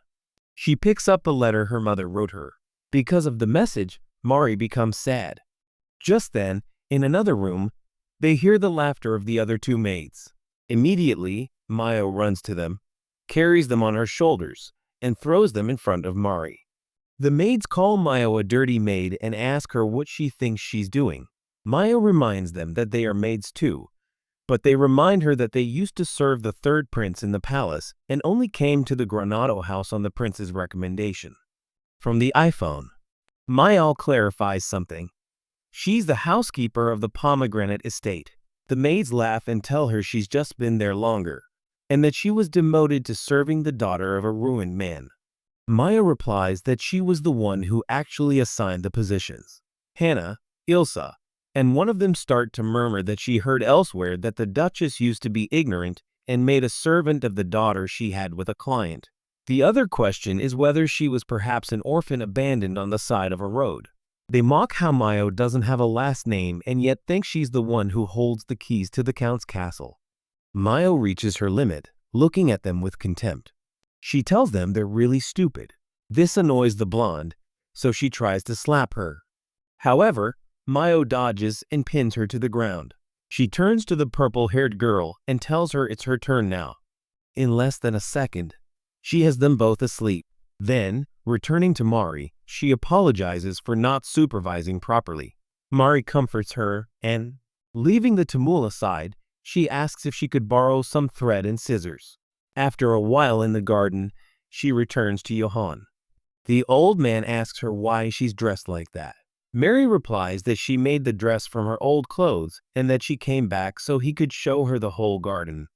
S1: She picks up the letter her mother wrote her. Because of the message, Mari becomes sad. Just then, in another room, they hear the laughter of the other two maids. Immediately, Mayo runs to them, carries them on her shoulders, and throws them in front of Mari. The maids call Mayo a dirty maid and ask her what she thinks she's doing. Mayo reminds them that they are maids too, but they remind her that they used to serve the third prince in the palace and only came to the Granado house on the prince's recommendation. From the iPhone, Mayo clarifies something. She's the housekeeper of the Pomegranate estate. The maids laugh and tell her she's just been there longer, and that she was demoted to serving the daughter of a ruined man. Maya replies that she was the one who actually assigned the positions. Hannah, Ilsa, and one of them start to murmur that she heard elsewhere that the Duchess used to be ignorant and made a servant of the daughter she had with a client. The other question is whether she was perhaps an orphan abandoned on the side of a road. They mock how Mayo doesn't have a last name and yet think she's the one who holds the keys to the Count's castle. Mayo reaches her limit, looking at them with contempt. She tells them they're really stupid. This annoys the blonde, so she tries to slap her. However, Mayo dodges and pins her to the ground. She turns to the purple-haired girl and tells her it's her turn now. In less than a second, she has them both asleep. Then, returning to Mari, she apologizes for not supervising properly. Mari comforts her and, leaving the tumult aside, she asks if she could borrow some thread and scissors. After a while in the garden, she returns to Johann. The old man asks her why she's dressed like that. Mary replies that she made the dress from her old clothes and that she came back so he could show her the whole garden.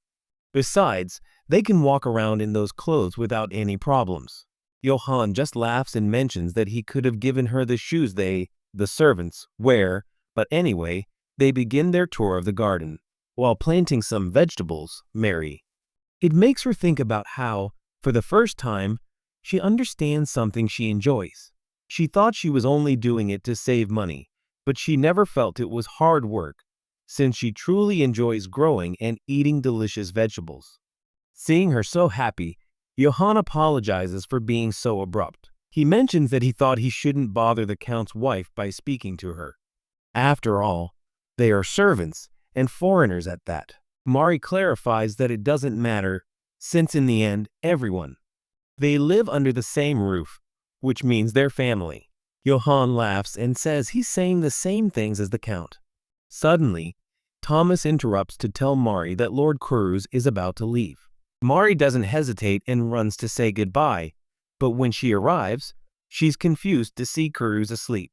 S1: Besides, they can walk around in those clothes without any problems. Johann just laughs and mentions that he could have given her the shoes the servants, wear, but anyway, they begin their tour of the garden. While planting some vegetables, it makes her think about how, for the first time, she understands something she enjoys. She thought she was only doing it to save money, but she never felt it was hard work, since she truly enjoys growing and eating delicious vegetables. Seeing her so happy, Johann apologizes for being so abrupt. He mentions that he thought he shouldn't bother the Count's wife by speaking to her. After all, they are servants, and foreigners at that. Mari clarifies that it doesn't matter, since in the end, they live under the same roof, which means they're family. Johann laughs and says he's saying the same things as the Count. Suddenly, Thomas interrupts to tell Mari that Lord Cruz is about to leave. Mari doesn't hesitate and runs to say goodbye, but when she arrives, she's confused to see Cruz asleep.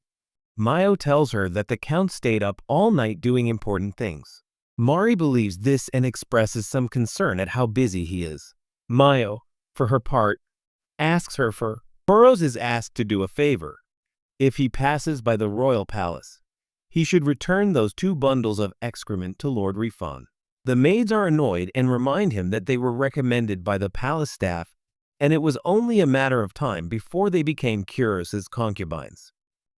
S1: Mayo tells her that the Count stayed up all night doing important things. Mari believes this and expresses some concern at how busy he is. Mayo, for her part, asks her for Burroughs is asked to do a favor. If he passes by the royal palace, he should return those 2 bundles of excrement to Lord Refon. The maids are annoyed and remind him that they were recommended by the palace staff, and it was only a matter of time before they became Curos's concubines.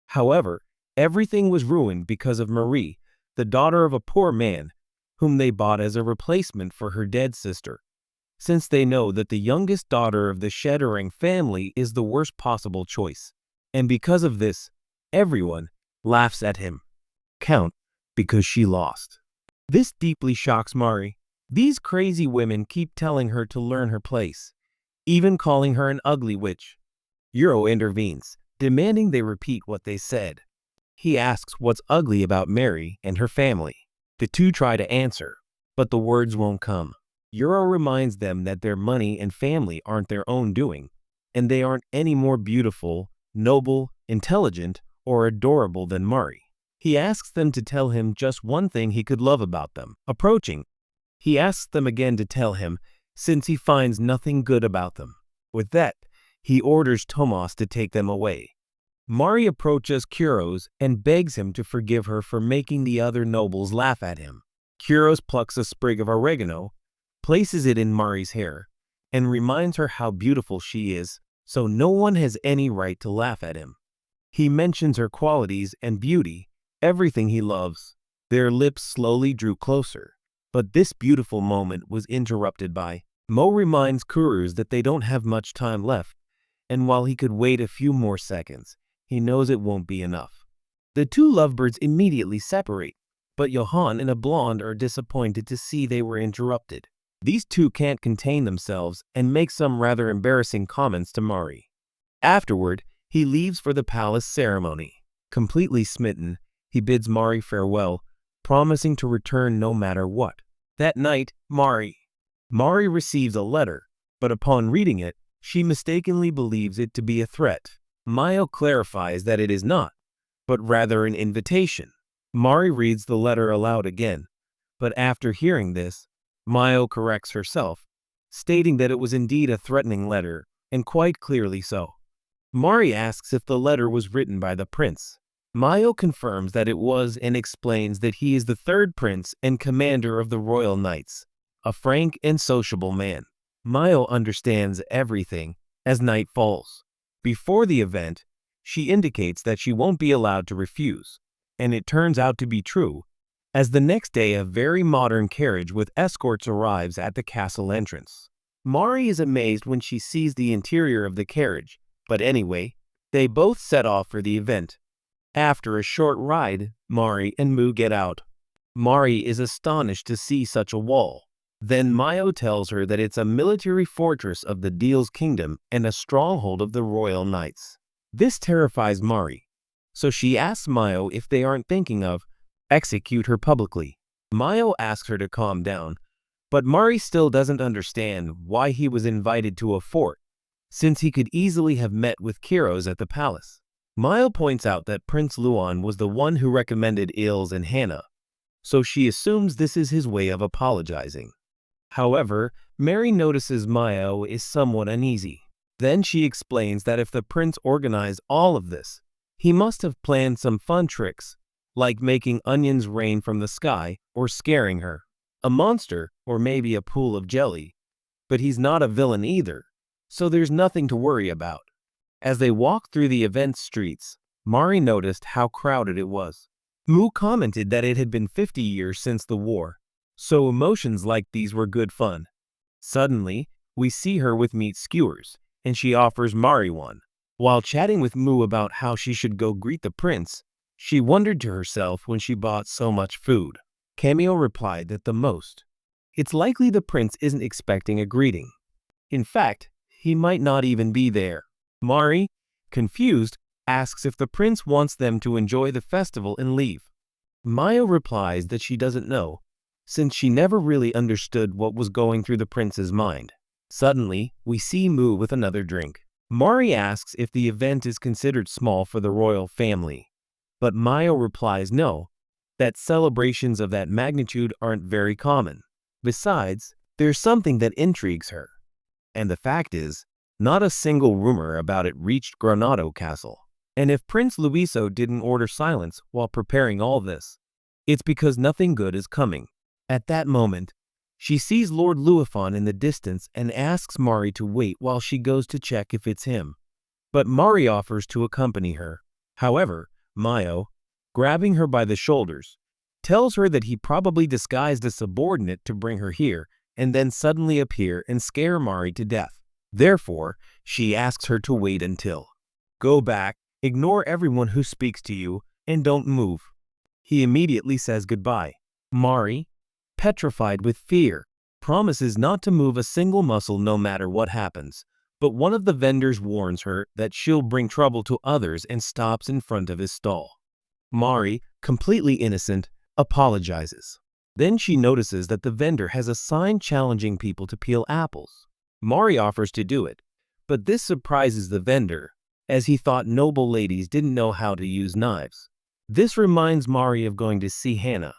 S1: However, everything was ruined because of Marie, the daughter of a poor man, whom they bought as a replacement for her dead sister, since they know that the youngest daughter of the Shettering family is the worst possible choice. And because of this, everyone laughs at him. Count, because she lost. This deeply shocks Mari. These crazy women keep telling her to learn her place, even calling her an ugly witch. Euro intervenes, demanding they repeat what they said. He asks what's ugly about Mary and her family. The 2 try to answer, but the words won't come. Euro reminds them that their money and family aren't their own doing, and they aren't any more beautiful, noble, intelligent, or adorable than Mari. He asks them to tell him just one thing he could love about them. Approaching, he asks them again to tell him, since he finds nothing good about them. With that, he orders Tomas to take them away. Mari approaches Kuros and begs him to forgive her for making the other nobles laugh at him. Kuros plucks a sprig of oregano, places it in Mari's hair, and reminds her how beautiful she is, so no one has any right to laugh at him. He mentions her qualities and beauty, everything he loves. Their lips slowly drew closer, but this beautiful moment was interrupted by Mo reminds Kurus that they don't have much time left, and while he could wait a few more seconds, he knows it won't be enough. The 2 lovebirds immediately separate, but Johann and a blonde are disappointed to see they were interrupted. These 2 can't contain themselves and make some rather embarrassing comments to Mari. Afterward, he leaves for the palace ceremony. Completely smitten, he bids Mari farewell, promising to return no matter what. That night, Mari receives a letter, but upon reading it, she mistakenly believes it to be a threat. Mayo clarifies that it is not, but rather an invitation. Mari reads the letter aloud again, but after hearing this, Mayo corrects herself, stating that it was indeed a threatening letter, and quite clearly so. Mari asks if the letter was written by the prince. Mayo confirms that it was and explains that he is the third prince and commander of the royal knights, a frank and sociable man. Mayo understands everything as night falls. Before the event, she indicates that she won't be allowed to refuse, and it turns out to be true, as the next day a very modern carriage with escorts arrives at the castle entrance. Mari is amazed when she sees the interior of the carriage, but anyway, they both set off for the event. After a short ride, Mari and Mu get out. Mari is astonished to see such a wall. Then Mayo tells her that it's a military fortress of the Deal's kingdom and a stronghold of the royal knights. This terrifies Mari, so she asks Mayo if they aren't thinking of execute her publicly. Mayo asks her to calm down, but Mari still doesn't understand why he was invited to a fort, since he could easily have met with Kiros at the palace. Mayo points out that Prince Luan was the one who recommended Ilse and Hannah, so she assumes this is his way of apologizing. However, Mary notices Mayo is somewhat uneasy. Then she explains that if the prince organized all of this, he must have planned some fun tricks, like making onions rain from the sky or scaring her. A monster, or maybe a pool of jelly. But he's not a villain either, so there's nothing to worry about. As they walked through the event streets, Mari noticed how crowded it was. Mu commented that it had been 50 years since the war, so emotions like these were good fun. Suddenly, we see her with meat skewers, and she offers Mari one. While chatting with Mu about how she should go greet the prince, she wondered to herself when she bought so much food. Cameo replied that the most. It's likely the prince isn't expecting a greeting. In fact, he might not even be there. Mari, confused, asks if the prince wants them to enjoy the festival and leave. Mayo replies that she doesn't know, since she never really understood what was going through the prince's mind. Suddenly, we see Mu with another drink. Mari asks if the event is considered small for the royal family, but Mayo replies no, that celebrations of that magnitude aren't very common. Besides, there's something that intrigues her. And the fact is, not a single rumor about it reached Granado Castle. And if Prince Luiso didn't order silence while preparing all this, it's because nothing good is coming. At that moment, she sees Lord Luifon in the distance and asks Mari to wait while she goes to check if it's him. But Mari offers to accompany her. However, Mayo, grabbing her by the shoulders, tells her that he probably disguised a subordinate to bring her here and then suddenly appear and scare Mari to death. Therefore, she asks her to wait until. Go back, ignore everyone who speaks to you, and don't move. He immediately says goodbye. Mari, petrified with fear, promises not to move a single muscle no matter what happens, but one of the vendors warns her that she'll bring trouble to others and stops in front of his stall. Mari, completely innocent, apologizes. Then she notices that the vendor has a sign challenging people to peel apples. Mari offers to do it, but this surprises the vendor, as he thought noble ladies didn't know how to use knives. This reminds Mari of going to see Hannah,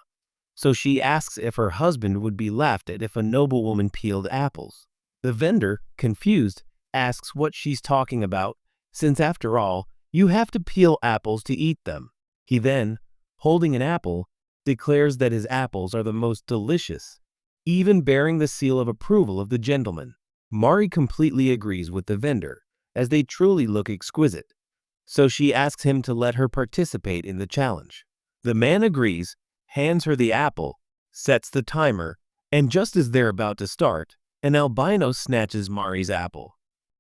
S1: so she asks if her husband would be laughed at if a noblewoman peeled apples. The vendor, confused, asks what she's talking about, since after all, you have to peel apples to eat them. He then, holding an apple, declares that his apples are the most delicious, even bearing the seal of approval of the gentleman. Mari completely agrees with the vendor, as they truly look exquisite, so she asks him to let her participate in the challenge. The man agrees, hands her the apple, sets the timer, and just as they're about to start, an albino snatches Mari's apple.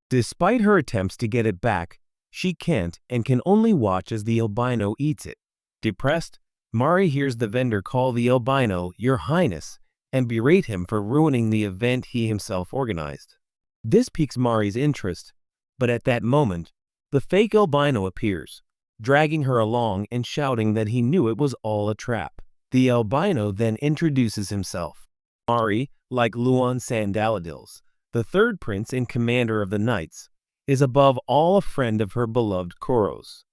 S1: Despite her attempts to get it back, she can't and can only watch as the albino eats it. Depressed, Mari hears the vendor call the albino "Your Highness" and berate him for ruining the event he himself organized. This piques Mari's interest, but at that moment, the fake albino appears, dragging her along and shouting that he knew it was all a trap. The albino then introduces himself. Mari, like Luan Sandaladils, the third prince and commander of the knights, is above all a friend of her beloved Koros.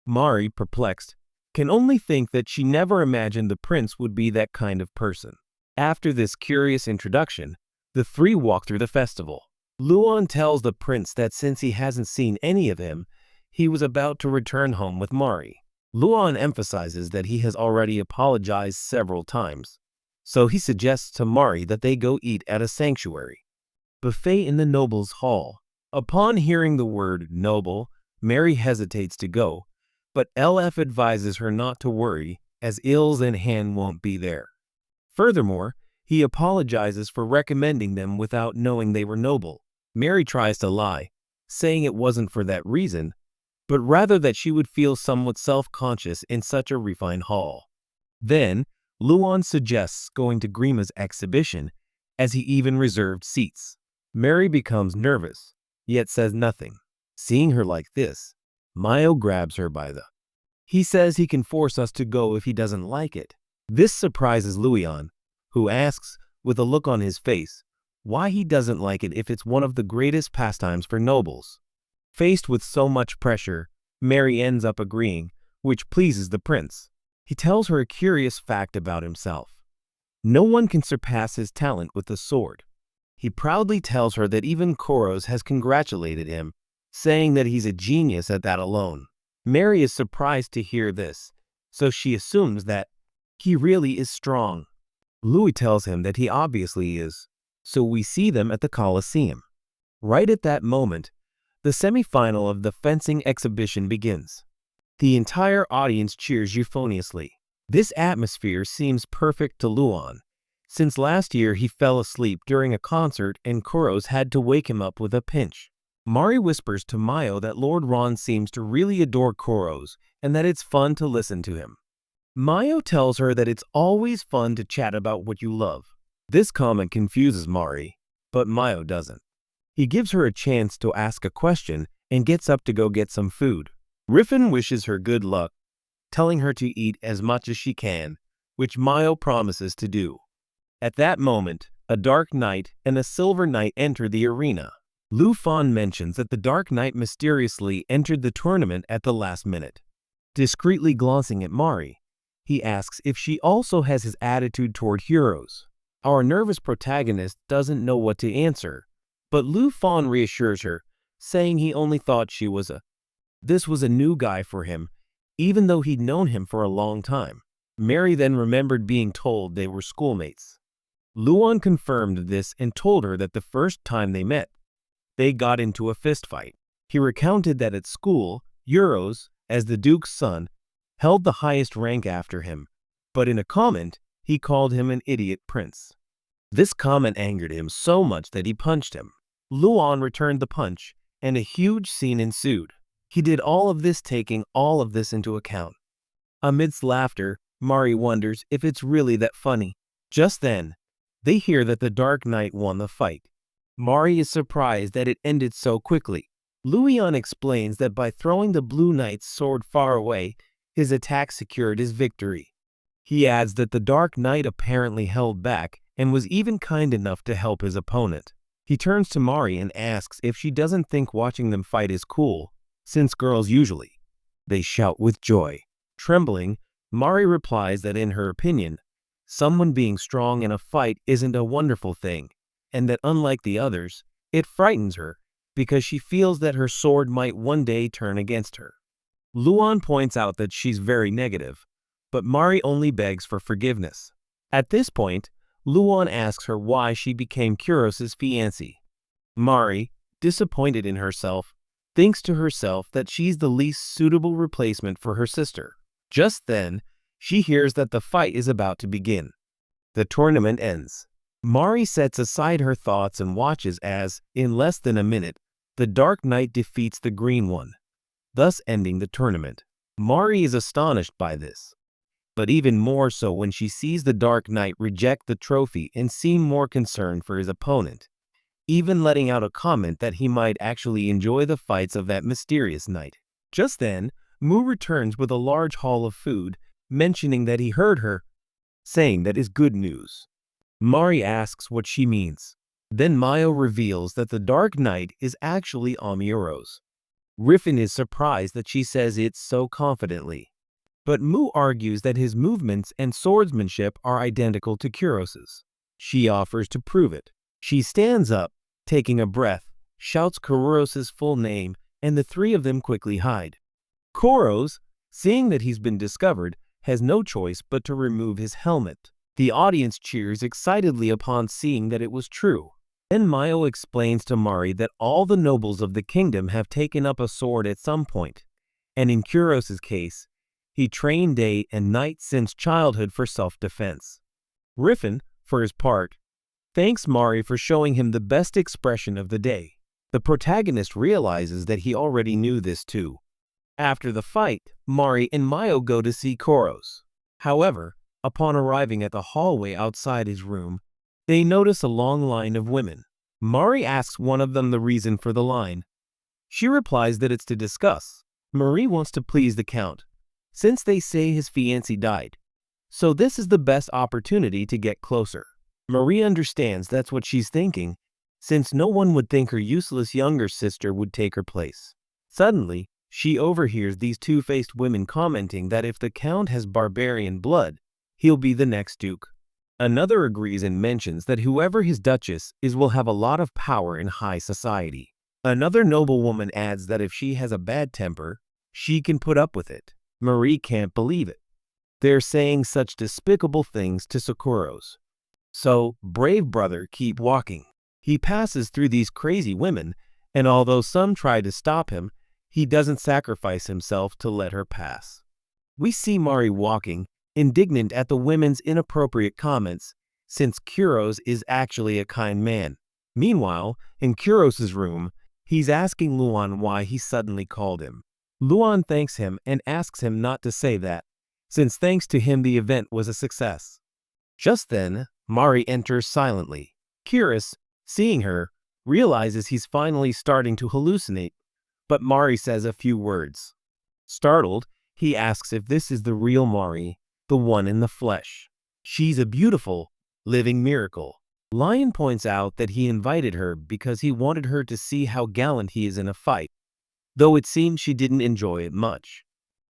S1: Mari, perplexed, can only think that she never imagined the prince would be that kind of person. After this curious introduction, the three walk through the festival. Luan tells the prince that since he hasn't seen any of him, he was about to return home with Mari. Luan emphasizes that he has already apologized several times, so he suggests to Mari that they go eat at a sanctuary buffet in the noble's hall. Upon hearing the word noble, Mary hesitates to go, but LF advises her not to worry, as Ills and Han won't be there. Furthermore, he apologizes for recommending them without knowing they were noble. Mary tries to lie, saying it wasn't for that reason, but rather that she would feel somewhat self-conscious in such a refined hall. Then, Luan suggests going to Grima's exhibition, as he even reserved seats. Mary becomes nervous, yet says nothing. Seeing her like this, Mayo grabs her by the. He says he can force us to go if he doesn't like it. This surprises Luan, who asks, with a look on his face, why he doesn't like it if it's one of the greatest pastimes for nobles. Faced with so much pressure, Mary ends up agreeing, which pleases the prince. He tells her a curious fact about himself. No one can surpass his talent with the sword. He proudly tells her that even Koros has congratulated him, saying that he's a genius at that alone. Mary is surprised to hear this, so she assumes that he really is strong. Louis tells him that he obviously is, so we see them at the Colosseum. Right at that moment, the semi-final of the fencing exhibition begins. The entire audience cheers euphoniously. This atmosphere seems perfect to Luan, since last year he fell asleep during a concert and Koros had to wake him up with a pinch. Mari whispers to Mayo that Lord Ron seems to really adore Koros and that it's fun to listen to him. Mayo tells her that it's always fun to chat about what you love. This comment confuses Mari, but Mayo doesn't. He gives her a chance to ask a question and gets up to go get some food. Riffin wishes her good luck, telling her to eat as much as she can, which Mayo promises to do. At that moment, a Dark Knight and a Silver Knight enter the arena. Lu Fan mentions that the Dark Knight mysteriously entered the tournament at the last minute. Discreetly glancing at Mari, he asks if she also has his attitude toward heroes. Our nervous protagonist doesn't know what to answer, but Lu Fan reassures her, saying he only thought she was This was a new guy for him, even though he'd known him for a long time. Mary then remembered being told they were schoolmates. Luan confirmed this and told her that the first time they met, they got into a fistfight. He recounted that at school, Euros, as the Duke's son, held the highest rank after him, but in a comment, he called him an idiot prince. This comment angered him so much that he punched him. Luan returned the punch, and a huge scene ensued. He did all of this taking all of this into account. Amidst laughter, Mari wonders if it's really that funny. Just then, they hear that the Dark Knight won the fight. Mari is surprised that it ended so quickly. Luan explains that by throwing the Blue Knight's sword far away, his attack secured his victory. He adds that the Dark Knight apparently held back and was even kind enough to help his opponent. He turns to Mari and asks if she doesn't think watching them fight is cool, since girls usually. They shout with joy. Trembling, Mari replies that in her opinion, someone being strong in a fight isn't a wonderful thing, and that unlike the others, it frightens her because she feels that her sword might one day turn against her. Luan points out that she's very negative, but Mari only begs for forgiveness. At this point, Luan asks her why she became Kuros's fiancé. Mari, disappointed in herself, thinks to herself that she's the least suitable replacement for her sister. Just then, she hears that the fight is about to begin. The tournament ends. Mari sets aside her thoughts and watches as, in less than a minute, the Dark Knight defeats the Green One, thus ending the tournament. Mari is astonished by this, but even more so when she sees the Dark Knight reject the trophy and seem more concerned for his opponent, even letting out a comment that he might actually enjoy the fights of that mysterious night. Just then, Mu returns with a large haul of food, mentioning that he heard her, saying that is good news. Mari asks what she means. Then Mayo reveals that the Dark Knight is actually Amuros. Riffin is surprised that she says it so confidently, but Mu argues that his movements and swordsmanship are identical to Kuros's. She offers to prove it. She stands up, taking a breath, shouts Kuros's full name, and the three of them quickly hide. Koros, seeing that he's been discovered, has no choice but to remove his helmet. The audience cheers excitedly upon seeing that it was true. Then Maio explains to Mari that all the nobles of the kingdom have taken up a sword at some point, and in Kuros's case, he trained day and night since childhood for self-defense. Riffin, for his part, thanks Mari for showing him the best expression of the day. The protagonist realizes that he already knew this too. After the fight, Mari and Maio go to see Kuros. However, upon arriving at the hallway outside his room, they notice a long line of women. Mari asks one of them the reason for the line. She replies that it's to discuss. Marie wants to please the count, since they say his fiancé died. So this is the best opportunity to get closer. Marie understands that's what she's thinking, since no one would think her useless younger sister would take her place. Suddenly, she overhears these two-faced women commenting that if the count has barbarian blood, he'll be the next duke. Another agrees and mentions that whoever his duchess is will have a lot of power in high society. Another noblewoman adds that if she has a bad temper, she can put up with it. Marie can't believe it. They're saying such despicable things to Sakuros. So, brave brother, keep walking. He passes through these crazy women, and although some try to stop him, he doesn't sacrifice himself to let her pass. We see Mari walking, indignant at the women's inappropriate comments, since Kuros is actually a kind man. Meanwhile, in Kuros's room, he's asking Luan why he suddenly called him. Luan thanks him and asks him not to say that, since thanks to him the event was a success. Just then, Mari enters silently. Kuros, seeing her, realizes he's finally starting to hallucinate, but Mari says a few words. Startled, he asks if this is the real Mari, the one in the flesh. She's a beautiful, living miracle. Lion points out that he invited her because he wanted her to see how gallant he is in a fight, though it seems she didn't enjoy it much.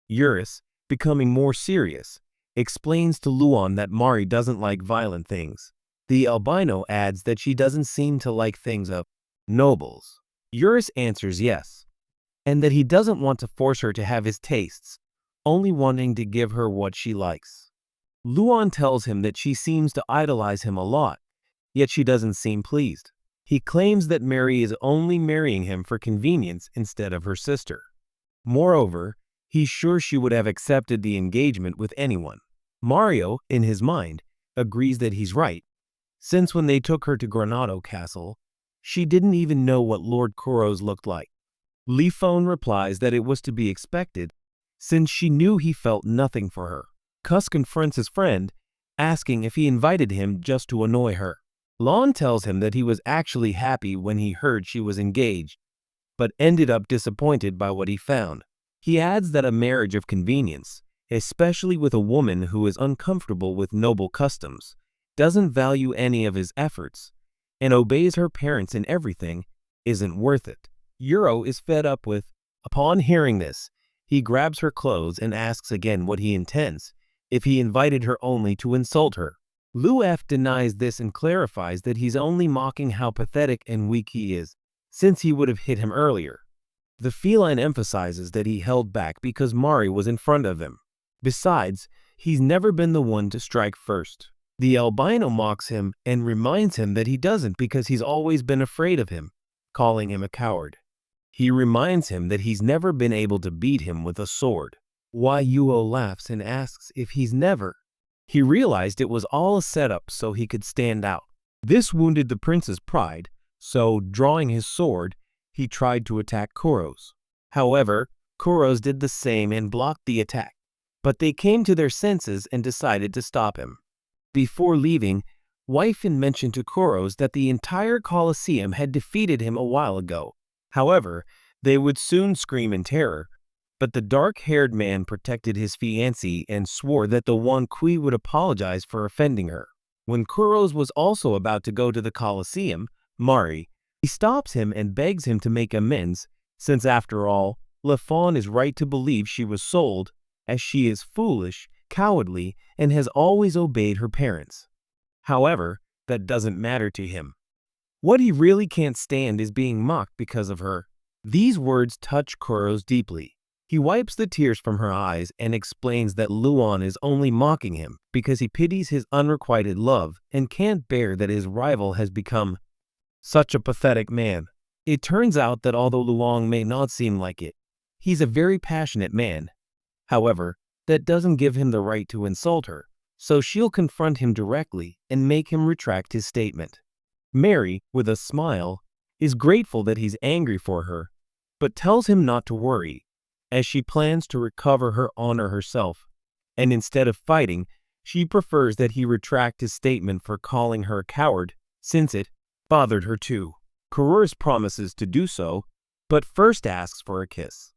S1: Eurus, becoming more serious, explains to Luan that Mari doesn't like violent things. The albino adds that she doesn't seem to like things of nobles. Eurus answers yes, and that he doesn't want to force her to have his tastes, only wanting to give her what she likes. Luan tells him that she seems to idolize him a lot, yet she doesn't seem pleased. He claims that Mary is only marrying him for convenience instead of her sister. Moreover, he's sure she would have accepted the engagement with anyone. Mario, in his mind, agrees that he's right, since when they took her to Granado Castle, she didn't even know what Lord Kuros looked like. Lifone replies that it was to be expected, since she knew he felt nothing for her. Cuss confronts his friend, asking if he invited him just to annoy her. Lon tells him that he was actually happy when he heard she was engaged, but ended up disappointed by what he found. He adds that a marriage of convenience, especially with a woman who is uncomfortable with noble customs, doesn't value any of his efforts, and obeys her parents in everything, isn't worth it. Euro is fed up with. Upon hearing this, he grabs her clothes and asks again what he intends, if he invited her only to insult her. Lu F denies this and clarifies that he's only mocking how pathetic and weak he is, since he would have hit him earlier. The feline emphasizes that he held back because Mari was in front of him. Besides, he's never been the one to strike first. The albino mocks him and reminds him that he doesn't because he's always been afraid of him, calling him a coward. He reminds him that he's never been able to beat him with a sword. Yuo laughs and asks if he's never. He realized it was all a setup so he could stand out. This wounded the prince's pride, so, drawing his sword, he tried to attack Kuros. However, Kuros did the same and blocked the attack, but they came to their senses and decided to stop him. Before leaving, Wyfin mentioned to Kuros that the entire Colosseum had defeated him a while ago. However, they would soon scream in terror, but the dark-haired man protected his fiancée and swore that the Wan Kui would apologize for offending her. When Kuros was also about to go to the Colosseum, Mari, he stops him and begs him to make amends, since after all, Le Fawn is right to believe she was sold, as she is foolish, cowardly, and has always obeyed her parents. However, that doesn't matter to him. What he really can't stand is being mocked because of her. These words touch Kuros deeply. He wipes the tears from her eyes and explains that Luan is only mocking him because he pities his unrequited love and can't bear that his rival has become such a pathetic man. It turns out that although Luan may not seem like it, he's a very passionate man. However, that doesn't give him the right to insult her, so she'll confront him directly and make him retract his statement. Mary, with a smile, is grateful that he's angry for her, but tells him not to worry, as she plans to recover her honor herself, and instead of fighting, she prefers that he retract his statement for calling her a coward, since it bothered her too. Carurus promises to do so, but first asks for a kiss.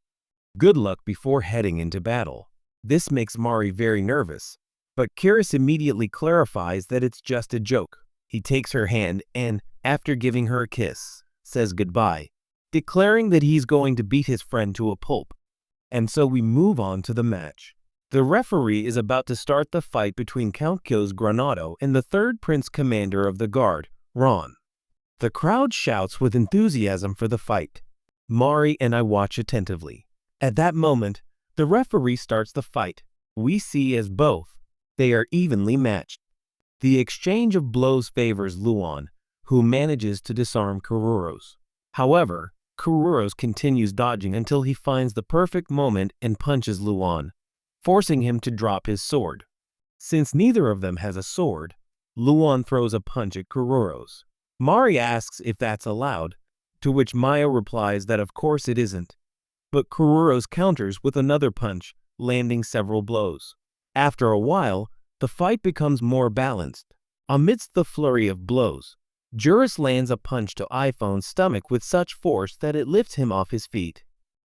S1: Good luck before heading into battle. This makes Mari very nervous, but Carus immediately clarifies that it's just a joke. He takes her hand and, after giving her a kiss, says goodbye, declaring that he's going to beat his friend to a pulp. And so we move on to the match. The referee is about to start the fight between Count Kyo's Granado and the third Prince Commander of the Guard, Ron. The crowd shouts with enthusiasm for the fight. Mari and I watch attentively. At that moment, the referee starts the fight. We see as both. They are evenly matched. The exchange of blows favors Luan, who manages to disarm Carurus. However, Carurus continues dodging until he finds the perfect moment and punches Luan, forcing him to drop his sword. Since neither of them has a sword, Luan throws a punch at Carurus. Mari asks if that's allowed, to which Maya replies that of course it isn't. But Carurus counters with another punch, landing several blows. After a while, the fight becomes more balanced. Amidst the flurry of blows, Juris lands a punch to iPhone's stomach with such force that it lifts him off his feet.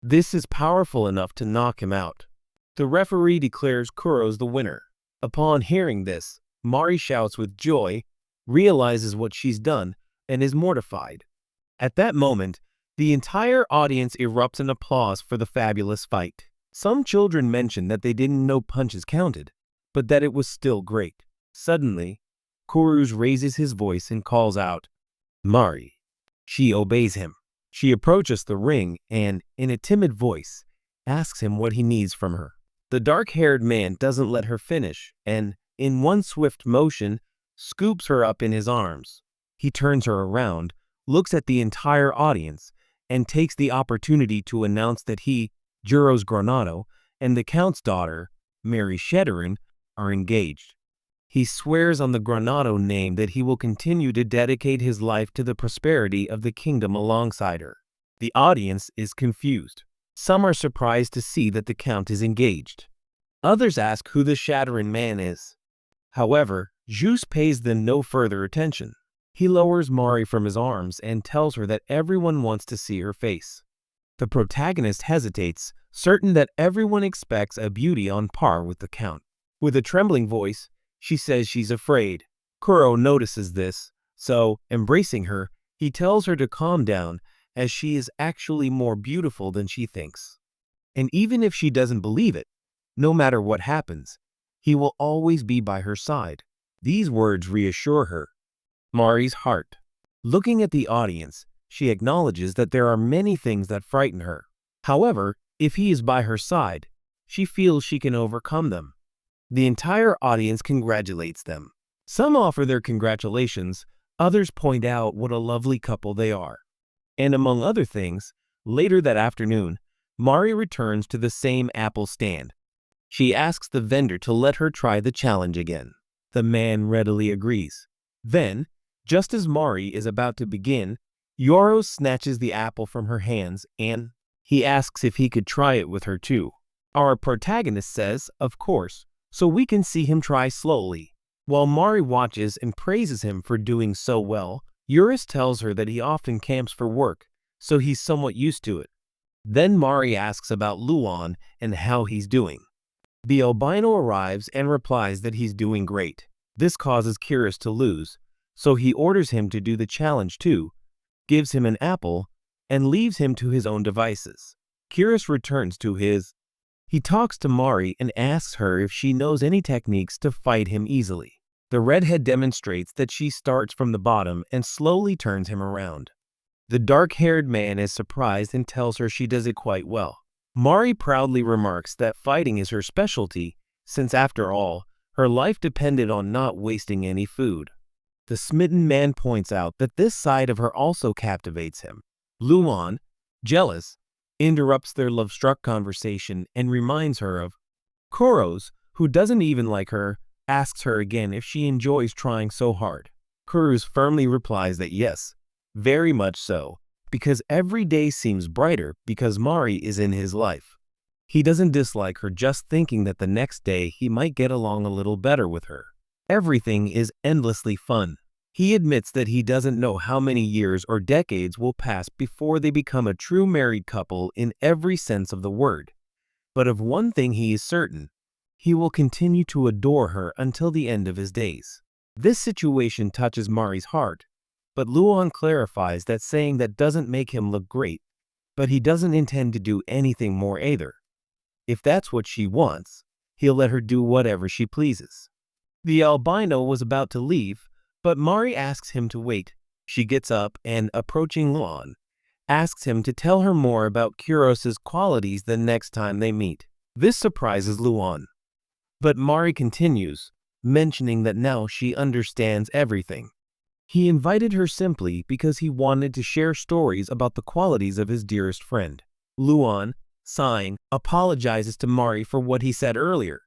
S1: This is powerful enough to knock him out. The referee declares Kuros the winner. Upon hearing this, Mari shouts with joy, realizes what she's done, and is mortified. At that moment, the entire audience erupts in applause for the fabulous fight. Some children mention that they didn't know punches counted, but that it was still great. Suddenly, Kurus raises his voice and calls out, "Mari." She obeys him. She approaches the ring and, in a timid voice, asks him what he needs from her. The dark-haired man doesn't let her finish and, in one swift motion, scoops her up in his arms. He turns her around, looks at the entire audience, and takes the opportunity to announce that he, Juros Granado, and the Count's daughter, Mary Shedderin, are engaged. He swears on the Granado name that he will continue to dedicate his life to the prosperity of the kingdom alongside her. The audience is confused. Some are surprised to see that the Count is engaged. Others ask who the Shadowin man is. However, Jus pays them no further attention. He lowers Mari from his arms and tells her that everyone wants to see her face. The protagonist hesitates, certain that everyone expects a beauty on par with the Count. With a trembling voice, she says she's afraid. Kuro notices this, so, embracing her, he tells her to calm down as she is actually more beautiful than she thinks. And even if she doesn't believe it, no matter what happens, he will always be by her side. These words reassure her. Mari's heart. Looking at the audience, she acknowledges that there are many things that frighten her. However, if he is by her side, she feels she can overcome them. The entire audience congratulates them. Some offer their congratulations, others point out what a lovely couple they are. And among other things, later that afternoon, Mari returns to the same apple stand. She asks the vendor to let her try the challenge again. The man readily agrees. Then, just as Mari is about to begin, Yoros snatches the apple from her hands and he asks if he could try it with her too. Our protagonist says, of course, so we can see him try slowly. While Mari watches and praises him for doing so well, Eurus tells her that he often camps for work, so he's somewhat used to it. Then Mari asks about Luan and how he's doing. The albino arrives and replies that he's doing great. This causes Kyrus to lose, so he orders him to do the challenge too, gives him an apple, and leaves him to his own devices. Kyrus returns to his. He talks to Mari and asks her if she knows any techniques to fight him easily. The redhead demonstrates that she starts from the bottom and slowly turns him around. The dark-haired man is surprised and tells her she does it quite well. Mari proudly remarks that fighting is her specialty, since after all, her life depended on not wasting any food. The smitten man points out that this side of her also captivates him. Luan, jealous, interrupts their love-struck conversation and reminds her of Kuros, who doesn't even like her, asks her again if she enjoys trying so hard. Kuros firmly replies that yes, very much so, because every day seems brighter because Mari is in his life. He doesn't dislike her, just thinking that the next day he might get along a little better with her. Everything is endlessly fun. He admits that he doesn't know how many years or decades will pass before they become a true married couple in every sense of the word. But of one thing he is certain: he will continue to adore her until the end of his days. This situation touches Mari's heart, but Luan clarifies that saying that doesn't make him look great, but he doesn't intend to do anything more either. If that's what she wants, he'll let her do whatever she pleases. The albino was about to leave, but Mari asks him to wait. She gets up and, approaching Luan, asks him to tell her more about Kuros's qualities the next time they meet. This surprises Luan, but Mari continues, mentioning that now she understands everything. He invited her simply because he wanted to share stories about the qualities of his dearest friend. Luan, sighing, apologizes to Mari for what he said earlier.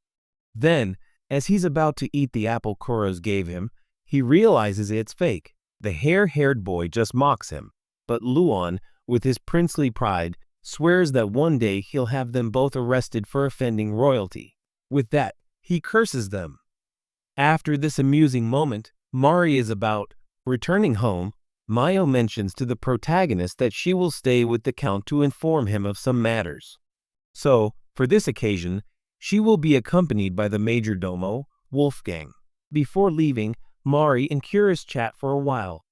S1: Then, as he's about to eat the apple Kuros gave him, he realizes it's fake. The hair-haired boy just mocks him, but Luan, with his princely pride, swears that one day he'll have them both arrested for offending royalty. With that, he curses them. After this amusing moment, Mari is about returning home. Mayo mentions to the protagonist that she will stay with the Count to inform him of some matters. So, for this occasion, she will be accompanied by the majordomo, Wolfgang. Before leaving, Mari and Kuros chat for a while.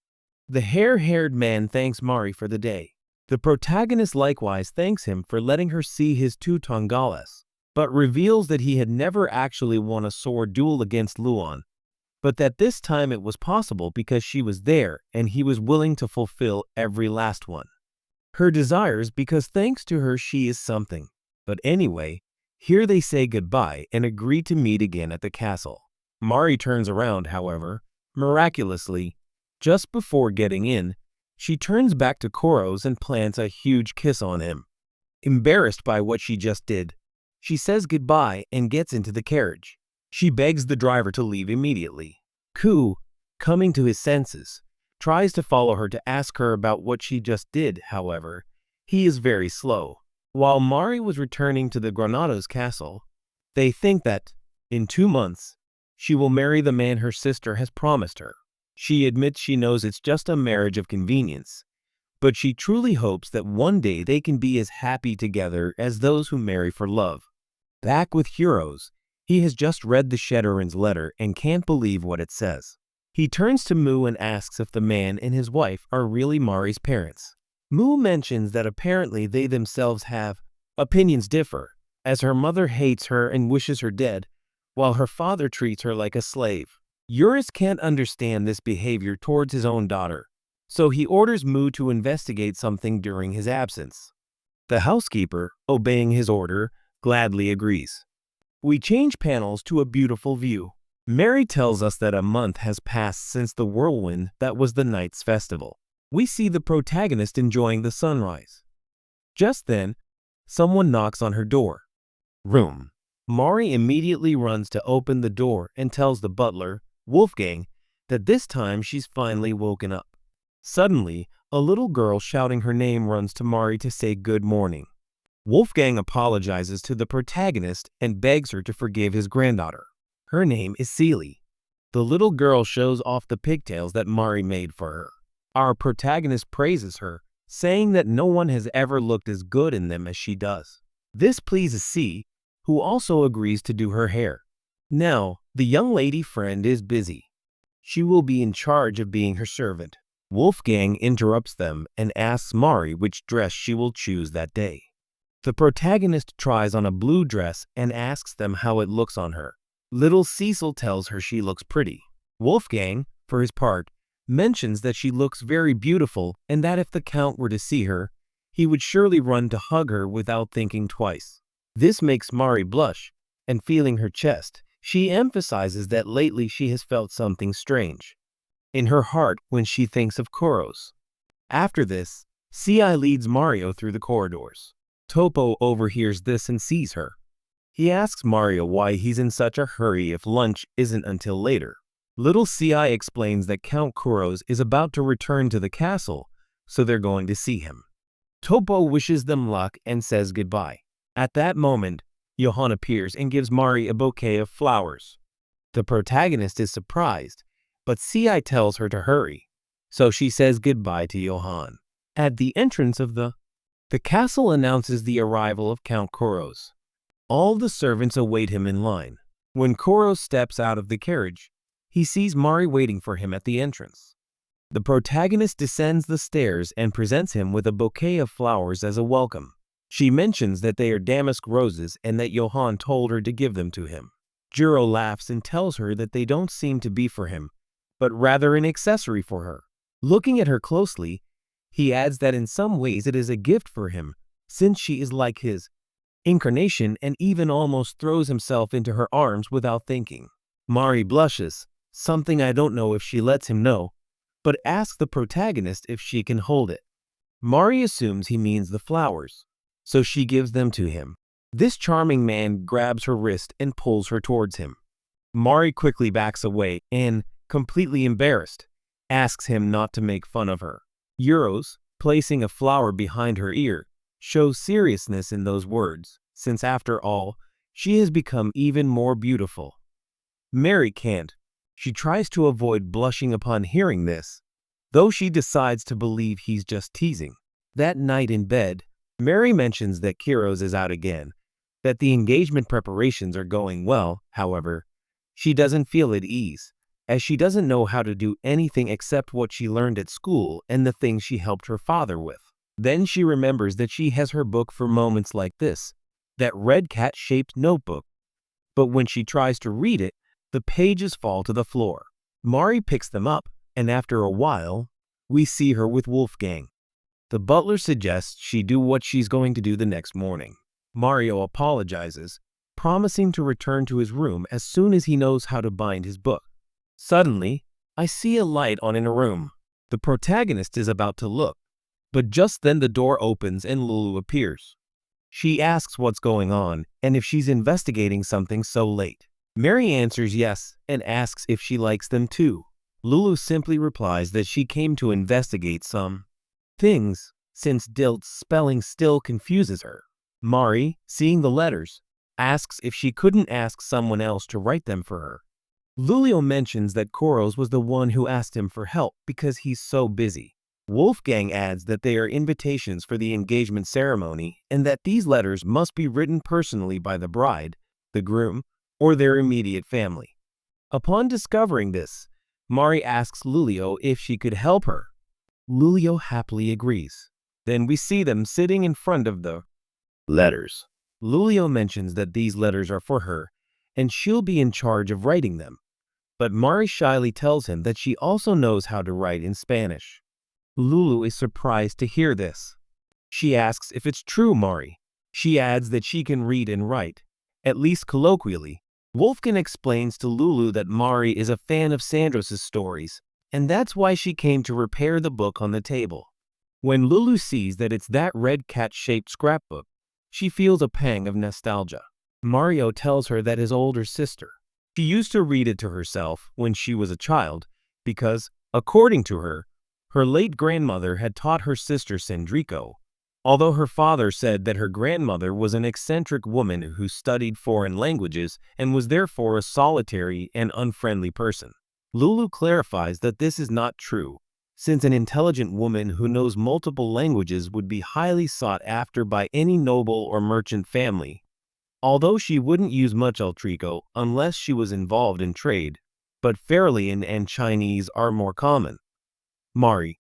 S1: The hair-haired man thanks Mari for the day. The protagonist likewise thanks him for letting her see his two Tongalas, but reveals that he had never actually won a sword duel against Luan, but that this time it was possible because she was there and he was willing to fulfill every last one. Her desires because thanks to her she is something. But anyway, here they say goodbye and agree to meet again at the castle. Mari turns around, however, miraculously. Just before getting in, she turns back to Kuros and plants a huge kiss on him. Embarrassed by what she just did, she says goodbye and gets into the carriage. She begs the driver to leave immediately. Ku, coming to his senses, tries to follow her to ask her about what she just did. However, he is very slow. While Mari was returning to the Granados castle, they think that, in 2 months, she will marry the man her sister has promised her. She admits she knows it's just a marriage of convenience, but she truly hopes that one day they can be as happy together as those who marry for love. Back with Kuros, he has just read the Sheddarin's letter and can't believe what it says. He turns to Mu and asks if the man and his wife are really Mari's parents. Mu mentions that apparently they themselves have opinions differ, as her mother hates her and wishes her dead, while her father treats her like a slave. Eurus can't understand this behavior towards his own daughter, so he orders Mu to investigate something during his absence. The housekeeper, obeying his order, gladly agrees. We change panels to a beautiful view. Mary tells us that a month has passed since the whirlwind that was the night's festival. We see the protagonist enjoying the sunrise. Just then, someone knocks on her door. Room. Mari immediately runs to open the door and tells the butler, Wolfgang, that this time she's finally woken up. Suddenly, a little girl shouting her name runs to Mari to say good morning. Wolfgang apologizes to the protagonist and begs her to forgive his granddaughter. Her name is Celie. The little girl shows off the pigtails that Mari made for her. Our protagonist praises her, saying that no one has ever looked as good in them as she does. This pleases C, who also agrees to do her hair. Now, the young lady friend is busy. She will be in charge of being her servant. Wolfgang interrupts them and asks Mari which dress she will choose that day. The protagonist tries on a blue dress and asks them how it looks on her. Little Cecil tells her she looks pretty. Wolfgang, for his part, mentions that she looks very beautiful and that if the Count were to see her, he would surely run to hug her without thinking twice. This makes Mari blush, and feeling her chest, she emphasizes that lately she has felt something strange in her heart when she thinks of Kuros. After this, Ci leads Mario through the corridors. Topo overhears this and sees her. He asks Mario why he's in such a hurry if lunch isn't until later. Little Ci explains that Count Kuros is about to return to the castle, so they're going to see him. Topo wishes them luck and says goodbye. At that moment, Johann appears and gives Mari a bouquet of flowers. The protagonist is surprised, but Ci tells her to hurry, so she says goodbye to Johann. At the entrance of the castle announces the arrival of Count Kuros. All the servants await him in line. When Kuros steps out of the carriage, he sees Mari waiting for him at the entrance. The protagonist descends the stairs and presents him with a bouquet of flowers as a welcome. She mentions that they are damask roses and that Johann told her to give them to him. Jiro laughs and tells her that they don't seem to be for him, but rather an accessory for her. Looking at her closely, he adds that in some ways it is a gift for him, since she is like his incarnation, and even almost throws himself into her arms without thinking. Mari blushes, something I don't know if she lets him know, but asks the protagonist if she can hold it. Mari assumes he means the flowers, so she gives them to him. This charming man grabs her wrist and pulls her towards him. Mari quickly backs away and, completely embarrassed, asks him not to make fun of her. Euros, placing a flower behind her ear, shows seriousness in those words, since after all, she has become even more beautiful. Mary can't. She tries to avoid blushing upon hearing this, though she decides to believe he's just teasing. That night in bed, Mary mentions that Kuros is out again, that the engagement preparations are going well. However, she doesn't feel at ease, as she doesn't know how to do anything except what she learned at school and the things she helped her father with. Then she remembers that she has her book for moments like this, that red cat-shaped notebook. But when she tries to read it, the pages fall to the floor. Mari picks them up, and after a while, we see her with Wolfgang. The butler suggests she do what she's going to do the next morning. Mario apologizes, promising to return to his room as soon as he knows how to bind his book. Suddenly, I see a light on in a room. The protagonist is about to look, but just then the door opens and Lulu appears. She asks what's going on and if she's investigating something so late. Mary answers yes and asks if she likes them too. Lulu simply replies that she came to investigate some things, since Dilt's spelling still confuses her. Mari, seeing the letters, asks if she couldn't ask someone else to write them for her. Lulio mentions that Kuros was the one who asked him for help because he's so busy. Wolfgang adds that they are invitations for the engagement ceremony and that these letters must be written personally by the bride, the groom, or their immediate family. Upon discovering this, Mari asks Lulio if she could help her. Lulio happily agrees. Then we see them sitting in front of the letters. Lulio mentions that these letters are for her and she'll be in charge of writing them. But Mari shyly tells him that she also knows how to write in Spanish. Lulu is surprised to hear this. She asks if it's true, Mari. She adds that she can read and write, at least colloquially. Wolfgang explains to Lulu that Mari is a fan of Sandros' stories, and that's why she came to repair the book on the table. When Lulu sees that it's that red cat-shaped scrapbook, she feels a pang of nostalgia. Mario tells her that his older sister. She used to read it to herself when she was a child because, according to her, her late grandmother had taught her sister Sandrico, although her father said that her grandmother was an eccentric woman who studied foreign languages and was therefore a solitary and unfriendly person. Lulu clarifies that this is not true, since an intelligent woman who knows multiple languages would be highly sought after by any noble or merchant family, although she wouldn't use much Altrico unless she was involved in trade, but Fairlian and Chinese are more common. Mari.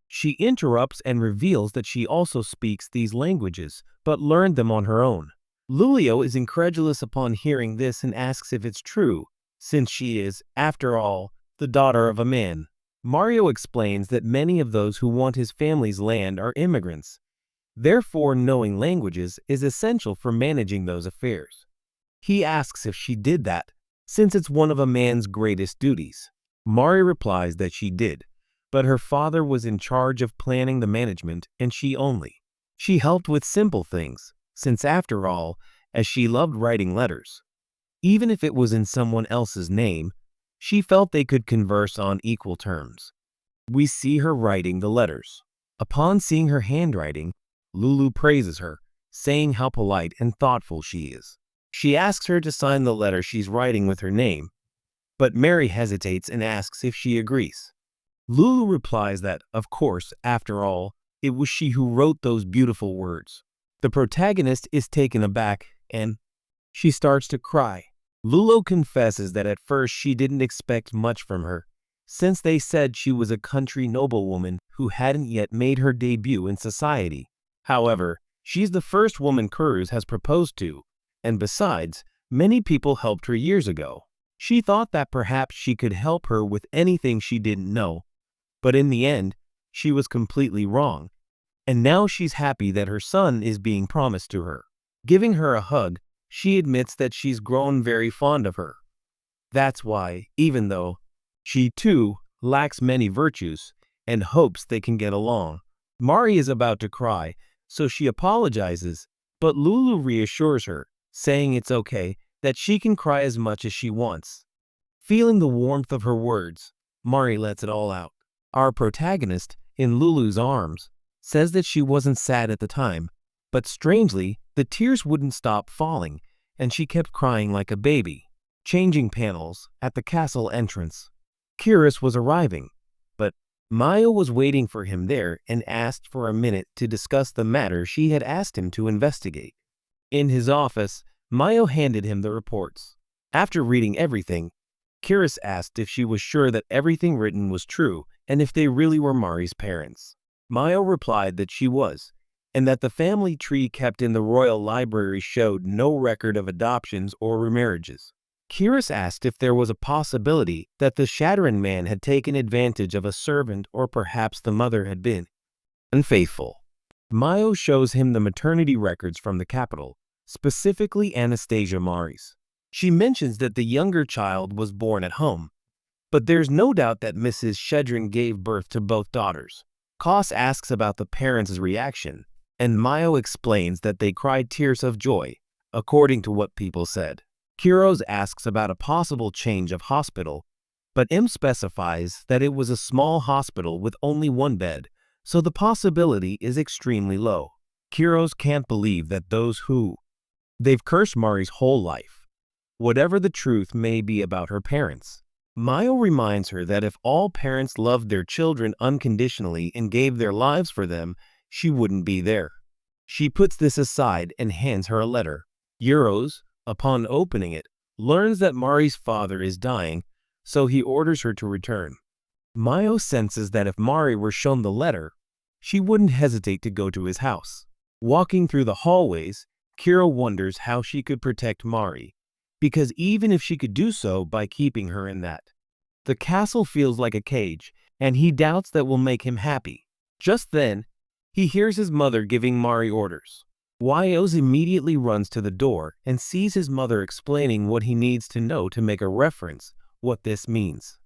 S1: She interrupts and reveals that she also speaks these languages, but learned them on her own. Lulio is incredulous upon hearing this and asks if it's true, since she is, after all, the daughter of a man. Mario explains that many of those who want his family's land are immigrants, Therefore, knowing languages is essential for managing those affairs. He asks if she did that, since it's one of a man's greatest duties. Mari replies that she did, but her father was in charge of planning the management and she only. She helped with simple things, since after all, as she loved writing letters. Even if it was in someone else's name, she felt they could converse on equal terms. We see her writing the letters. Upon seeing her handwriting, Lulu praises her, saying how polite and thoughtful she is. She asks her to sign the letter she's writing with her name, but Mary hesitates and asks if she agrees. Lulu replies that, of course, after all, it was she who wrote those beautiful words. The protagonist is taken aback and she starts to cry. Lulu confesses that at first she didn't expect much from her, since they said she was a country noblewoman who hadn't yet made her debut in society. However, she's the first woman Cruz has proposed to, and besides, many people helped her years ago. She thought that perhaps she could help her with anything she didn't know, but in the end, she was completely wrong, and now she's happy that her son is being promised to her. Giving her a hug, she admits that she's grown very fond of her. That's why, even though she too lacks many virtues and hopes they can get along, Mari is about to cry, so she apologizes, but Lulu reassures her, saying it's okay, that she can cry as much as she wants. Feeling the warmth of her words, Mari lets it all out. Our protagonist, in Lulu's arms, says that she wasn't sad at the time, but strangely, the tears wouldn't stop falling, and she kept crying like a baby. Changing panels at the castle entrance. Kiris was arriving, but Mayo was waiting for him there and asked for a minute to discuss the matter she had asked him to investigate. In his office, Mayo handed him the reports. After reading everything, Kiris asked if she was sure that everything written was true and if they really were Mari's parents. Mayo replied that she was, and that the family tree kept in the royal library showed no record of adoptions or remarriages. Kiris asked if there was a possibility that the Shadran man had taken advantage of a servant or perhaps the mother had been unfaithful. Mayo shows him the maternity records from the capital, specifically Anastasia Marries. She mentions that the younger child was born at home, but there's no doubt that Mrs. Shedrin gave birth to both daughters. Koss asks about the parents' reaction, and Mayo explains that they cried tears of joy, according to what people said. Kuros asks about a possible change of hospital, but M specifies that it was a small hospital with only one bed, so the possibility is extremely low. Kuros can't believe that they've cursed Mari's whole life, whatever the truth may be about her parents. Mayo reminds her that if all parents loved their children unconditionally and gave their lives for them, she wouldn't be there. She puts this aside and hands her a letter. Euros, upon opening it, learns that Mari's father is dying, so he orders her to return. Mayo senses that if Mari were shown the letter, she wouldn't hesitate to go to his house. Walking through the hallways, Kira wonders how she could protect Mari, because even if she could do so by keeping her in the castle feels like a cage, and he doubts that will make him happy. Just then, he hears his mother giving Mari orders. Wyos immediately runs to the door and sees his mother explaining what he needs to know to make a reference, what this means.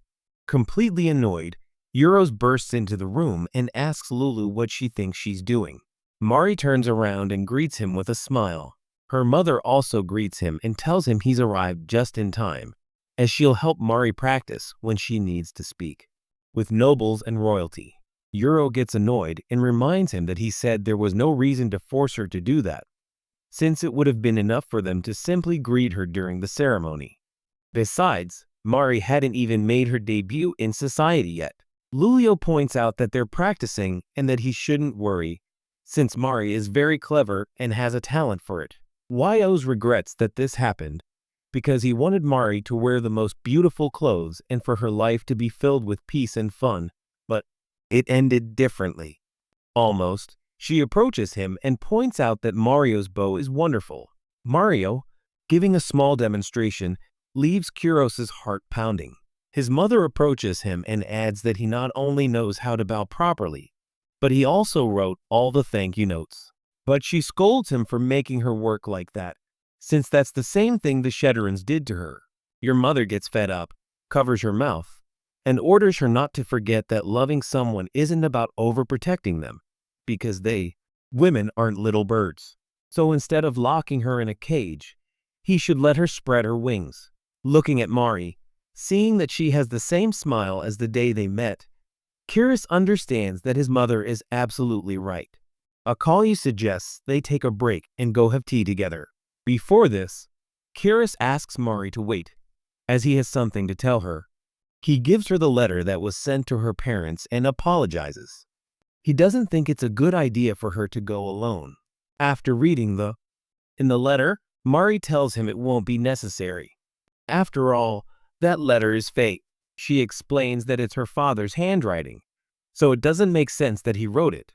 S1: Completely annoyed, Euros bursts into the room and asks Lulu what she thinks she's doing. Mari turns around and greets him with a smile. Her mother also greets him and tells him he's arrived just in time, as she'll help Mari practice when she needs to speak with nobles and royalty. Euro gets annoyed and reminds him that he said there was no reason to force her to do that, since it would have been enough for them to simply greet her during the ceremony. Besides, Mari hadn't even made her debut in society yet. Lulio points out that they're practicing and that he shouldn't worry, since Mari is very clever and has a talent for it. Wyos regrets that this happened, because he wanted Mari to wear the most beautiful clothes and for her life to be filled with peace and fun, but it ended differently. Almost, she approaches him and points out that Mario's bow is wonderful. Mario, giving a small demonstration, leaves Kuros's heart pounding. His mother approaches him and adds that he not only knows how to bow properly, but he also wrote all the thank you notes. But she scolds him for making her work like that, since that's the same thing the Shedderans did to her. Your mother gets fed up, covers her mouth, and orders her not to forget that loving someone isn't about overprotecting them, because women aren't little birds. So instead of locking her in a cage, he should let her spread her wings. Looking at Mari, seeing that she has the same smile as the day they met, Cyrus understands that his mother is absolutely right. Akali suggests they take a break and go have tea together. Before this, Cyrus asks Mari to wait, as he has something to tell her. He gives her the letter that was sent to her parents and apologizes. He doesn't think it's a good idea for her to go alone. After reading in the letter, Mari tells him it won't be necessary. After all, that letter is fake. She explains that it's her father's handwriting, so it doesn't make sense that he wrote it.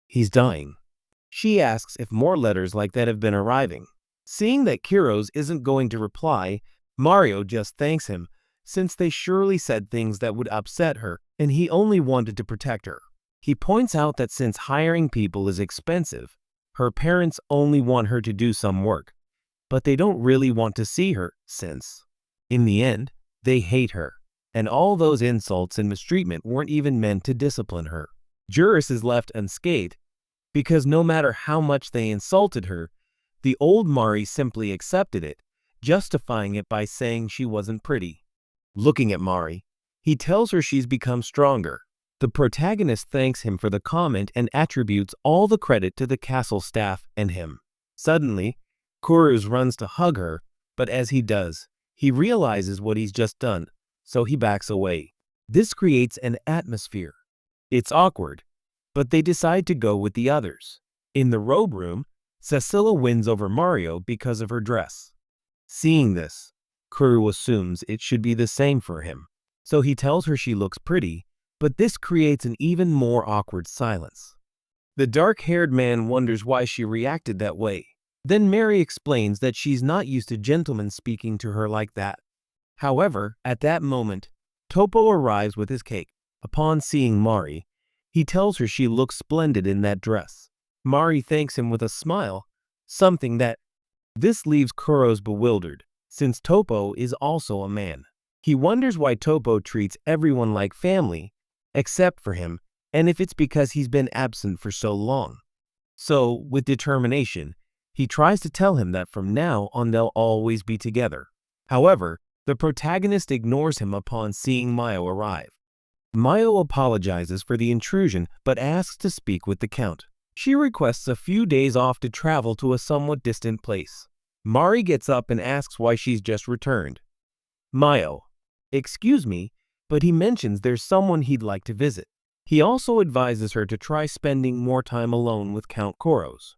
S1: He's dying. She asks if more letters like that have been arriving. Seeing that Kiros isn't going to reply, Mario just thanks him, since they surely said things that would upset her, and he only wanted to protect her. He points out that since hiring people is expensive, her parents only want her to do some work, but they don't really want to see her since, in the end, they hate her, and all those insults and mistreatment weren't even meant to discipline her. Juris is left unscathed because no matter how much they insulted her, the old Mari simply accepted it, justifying it by saying she wasn't pretty. Looking at Mari, he tells her she's become stronger. The protagonist thanks him for the comment and attributes all the credit to the castle staff and him. Suddenly, Kuruz runs to hug her, but as he does, he realizes what he's just done, so he backs away. This creates an atmosphere. It's awkward, but they decide to go with the others. In the robe room, Cecilia wins over Mario because of her dress. Seeing this, Kuru assumes it should be the same for him, so he tells her she looks pretty, but this creates an even more awkward silence. The dark-haired man wonders why she reacted that way. Then Mary explains that she's not used to gentlemen speaking to her like that. However, at that moment, Topo arrives with his cake. Upon seeing Mari, he tells her she looks splendid in that dress. Mari thanks him with a smile, something that this leaves Kuros bewildered, since Topo is also a man. He wonders why Topo treats everyone like family, except for him, and if it's because he's been absent for so long. So, with determination, he tries to tell him that from now on they'll always be together. However, the protagonist ignores him upon seeing Mayo arrive. Mayo apologizes for the intrusion but asks to speak with the Count. She requests a few days off to travel to a somewhat distant place. Mari gets up and asks why she's just returned. Mayo, excuse me, but he mentions there's someone he'd like to visit. He also advises her to try spending more time alone with Count Koros.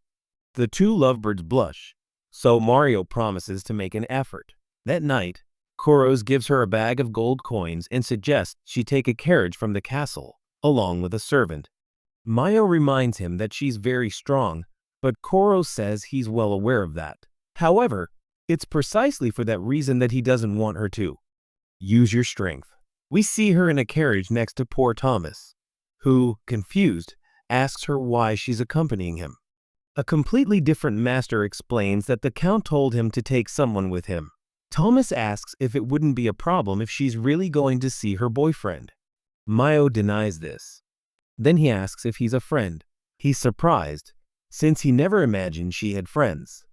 S1: The two lovebirds blush, so Mario promises to make an effort. That night, Koros gives her a bag of gold coins and suggests she take a carriage from the castle, along with a servant. Mayo reminds him that she's very strong, but Koros says he's well aware of that. However, it's precisely for that reason that he doesn't want her to use your strength. We see her in a carriage next to poor Thomas, who, confused, asks her why she's accompanying him. A completely different master explains that the Count told him to take someone with him. Thomas asks if it wouldn't be a problem if she's really going to see her boyfriend. Mayo denies this. Then he asks if he's a friend. He's surprised, since he never imagined she had friends.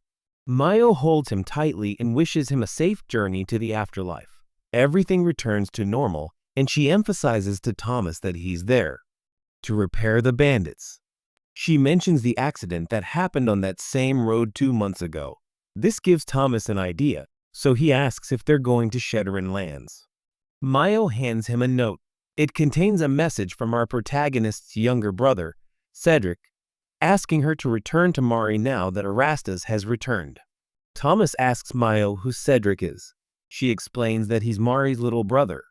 S1: Mayo holds him tightly and wishes him a safe journey to the afterlife. Everything returns to normal, and she emphasizes to Thomas that he's there to repair the bandits. She mentions the accident that happened on that same road 2 months ago. This gives Thomas an idea, so he asks if they're going to Shedderan lands. Mayo hands him a note. It contains a message from our protagonist's younger brother, Cedric, asking her to return to Mari now that Erastus has returned. Thomas asks Mayo who Cedric is. She explains that he's Mari's little brother,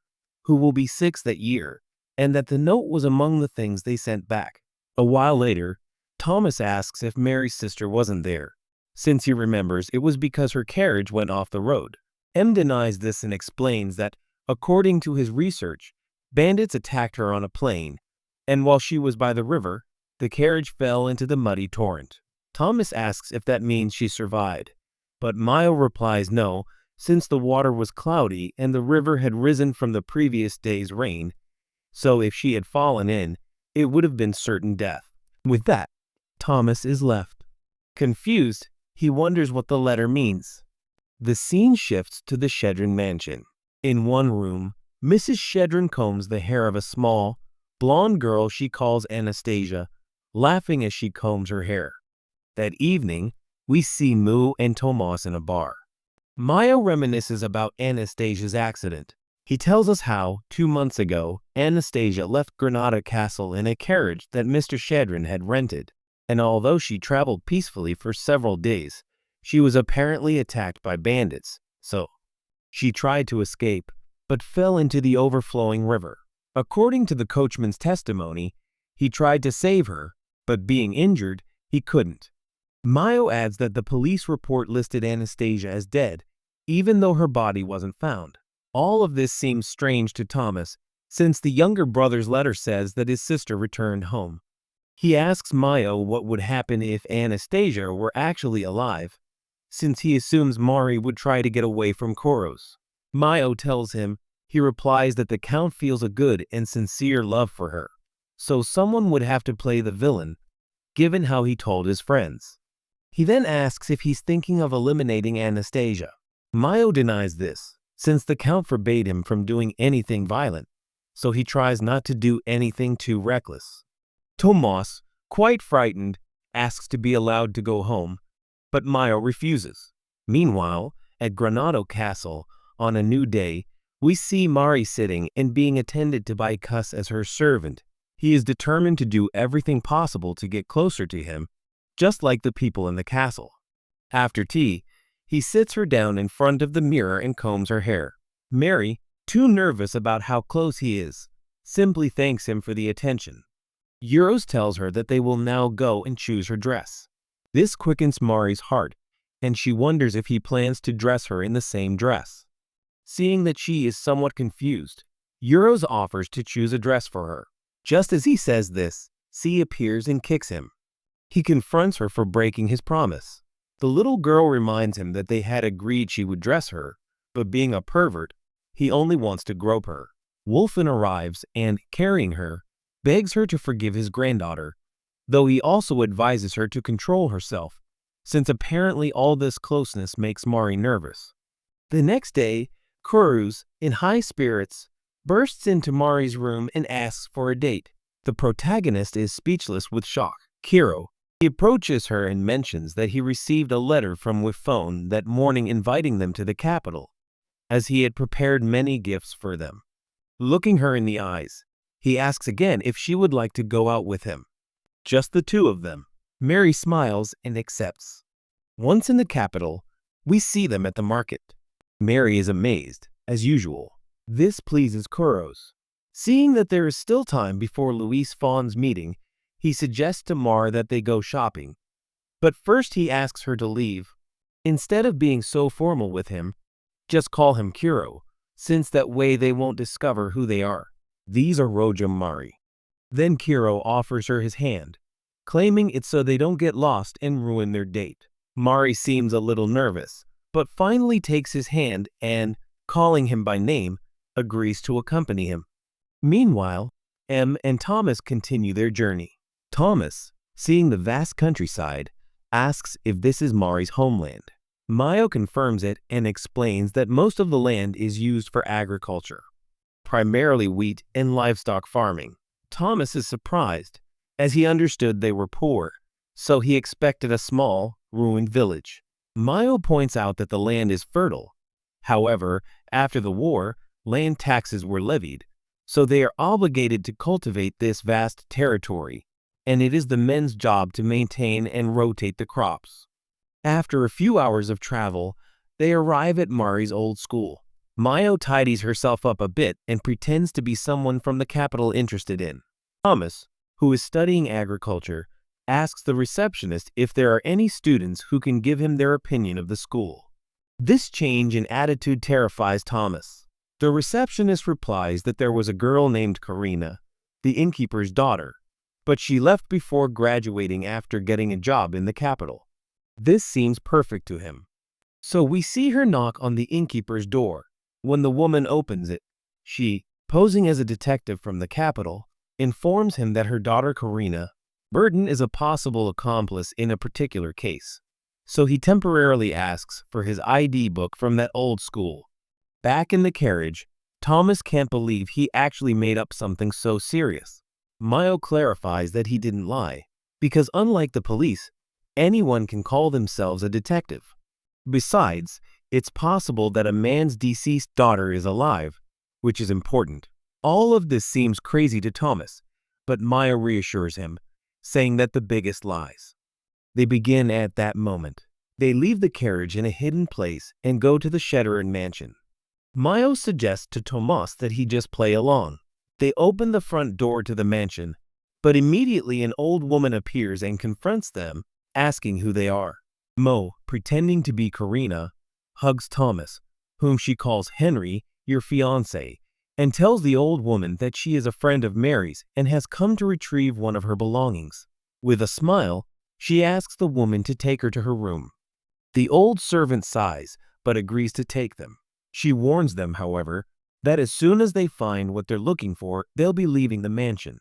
S1: who will be 6 that year, and that the note was among the things they sent back. A while later, Thomas asks if Mary's sister wasn't there, since he remembers it was because her carriage went off the road. M denies this and explains that, according to his research, bandits attacked her on a plain, and while she was by the river, the carriage fell into the muddy torrent. Thomas asks if that means she survived, but Mayo replies no, since the water was cloudy and the river had risen from the previous day's rain, so if she had fallen in, it would have been certain death. With that, Thomas is left. Confused, he wonders what the letter means. The scene shifts to the Shedrin mansion. In one room, Mrs. Shedrin combs the hair of a small, blonde girl she calls Anastasia, laughing as she combs her hair. That evening, we see Moo and Tomas in a bar. Mayo reminisces about Anastasia's accident. He tells us how, 2 months ago, Anastasia left Granada Castle in a carriage that Mr. Shedrin had rented, and although she traveled peacefully for several days, she was apparently attacked by bandits, so she tried to escape, but fell into the overflowing river. According to the coachman's testimony, he tried to save her, but being injured, he couldn't. Mayo adds that the police report listed Anastasia as dead, even though her body wasn't found. All of this seems strange to Thomas, since the younger brother's letter says that his sister returned home. He asks Mayo what would happen if Anastasia were actually alive, since he assumes Mari would try to get away from Koros. Mayo tells him he replies that the Count feels a good and sincere love for her, so someone would have to play the villain, given how he told his friends. He then asks if he's thinking of eliminating Anastasia. Mayo denies this, since the Count forbade him from doing anything violent, so he tries not to do anything too reckless. Tomas, quite frightened, asks to be allowed to go home, but Mayo refuses. Meanwhile, at Granada Castle, on a new day, we see Mari sitting and being attended to by Cuss as her servant. He is determined to do everything possible to get closer to him, just like the people in the castle. After tea, he sits her down in front of the mirror and combs her hair. Mary, too nervous about how close he is, simply thanks him for the attention. Euros tells her that they will now go and choose her dress. This quickens Mari's heart, and she wonders if he plans to dress her in the same dress. Seeing that she is somewhat confused, Euros offers to choose a dress for her. Just as he says this, C appears and kicks him. He confronts her for breaking his promise. The little girl reminds him that they had agreed she would dress her, but being a pervert, he only wants to grope her. Wolfen arrives and, carrying her, begs her to forgive his granddaughter, though he also advises her to control herself, since apparently all this closeness makes Mari nervous. The next day, Kuruz, in high spirits, bursts into Mari's room and asks for a date. The protagonist is speechless with shock. Kiro. He approaches her and mentions that he received a letter from Wifone that morning inviting them to the capital, as he had prepared many gifts for them. Looking her in the eyes, he asks again if she would like to go out with him. Just the two of them. Mary smiles and accepts. Once in the capital, we see them at the market. Mary is amazed, as usual. This pleases Kuros. Seeing that there is still time before Luis Fawn's meeting, he suggests to Mar that they go shopping. But first he asks her to leave. Instead of being so formal with him, just call him Kuro, since that way they won't discover who they are. These are Roja Mari. Then Kuro offers her his hand, claiming it's so they don't get lost and ruin their date. Mari seems a little nervous, but finally takes his hand and, calling him by name, agrees to accompany him. Meanwhile, M and Thomas continue their journey. Thomas, seeing the vast countryside, asks if this is Mari's homeland. Mayo confirms it and explains that most of the land is used for agriculture, primarily wheat and livestock farming. Thomas is surprised, as he understood they were poor, so he expected a small, ruined village. Mayo points out that the land is fertile. However, after the war, land taxes were levied, so they are obligated to cultivate this vast territory, and it is the men's job to maintain and rotate the crops. After a few hours of travel, they arrive at Mari's old school. Mayo tidies herself up a bit and pretends to be someone from the capital interested in. Thomas, who is studying agriculture, asks the receptionist if there are any students who can give him their opinion of the school. This change in attitude terrifies Thomas. The receptionist replies that there was a girl named Karina, the innkeeper's daughter, but she left before graduating after getting a job in the capital. This seems perfect to him. So we see her knock on the innkeeper's door. When the woman opens it, she, posing as a detective from the capital, informs him that her daughter Karina Burton is a possible accomplice in a particular case. So he temporarily asks for his ID book from that old school. Back in the carriage, Thomas can't believe he actually made up something so serious. Mayo clarifies that he didn't lie, because unlike the police, anyone can call themselves a detective. Besides, it's possible that a man's deceased daughter is alive, which is important. All of this seems crazy to Thomas, but Mayo reassures him, saying that the biggest lies. They begin at that moment. They leave the carriage in a hidden place and go to the Shedderin mansion. Mayo suggests to Thomas that he just play along. They open the front door to the mansion, but immediately an old woman appears and confronts them, asking who they are. Mo, pretending to be Karina, hugs Thomas, whom she calls Henry, your fiancé, and tells the old woman that she is a friend of Marries and has come to retrieve one of her belongings. With a smile, she asks the woman to take her to her room. The old servant sighs, but agrees to take them. She warns them, however, that as soon as they find what they're looking for, they'll be leaving the mansion.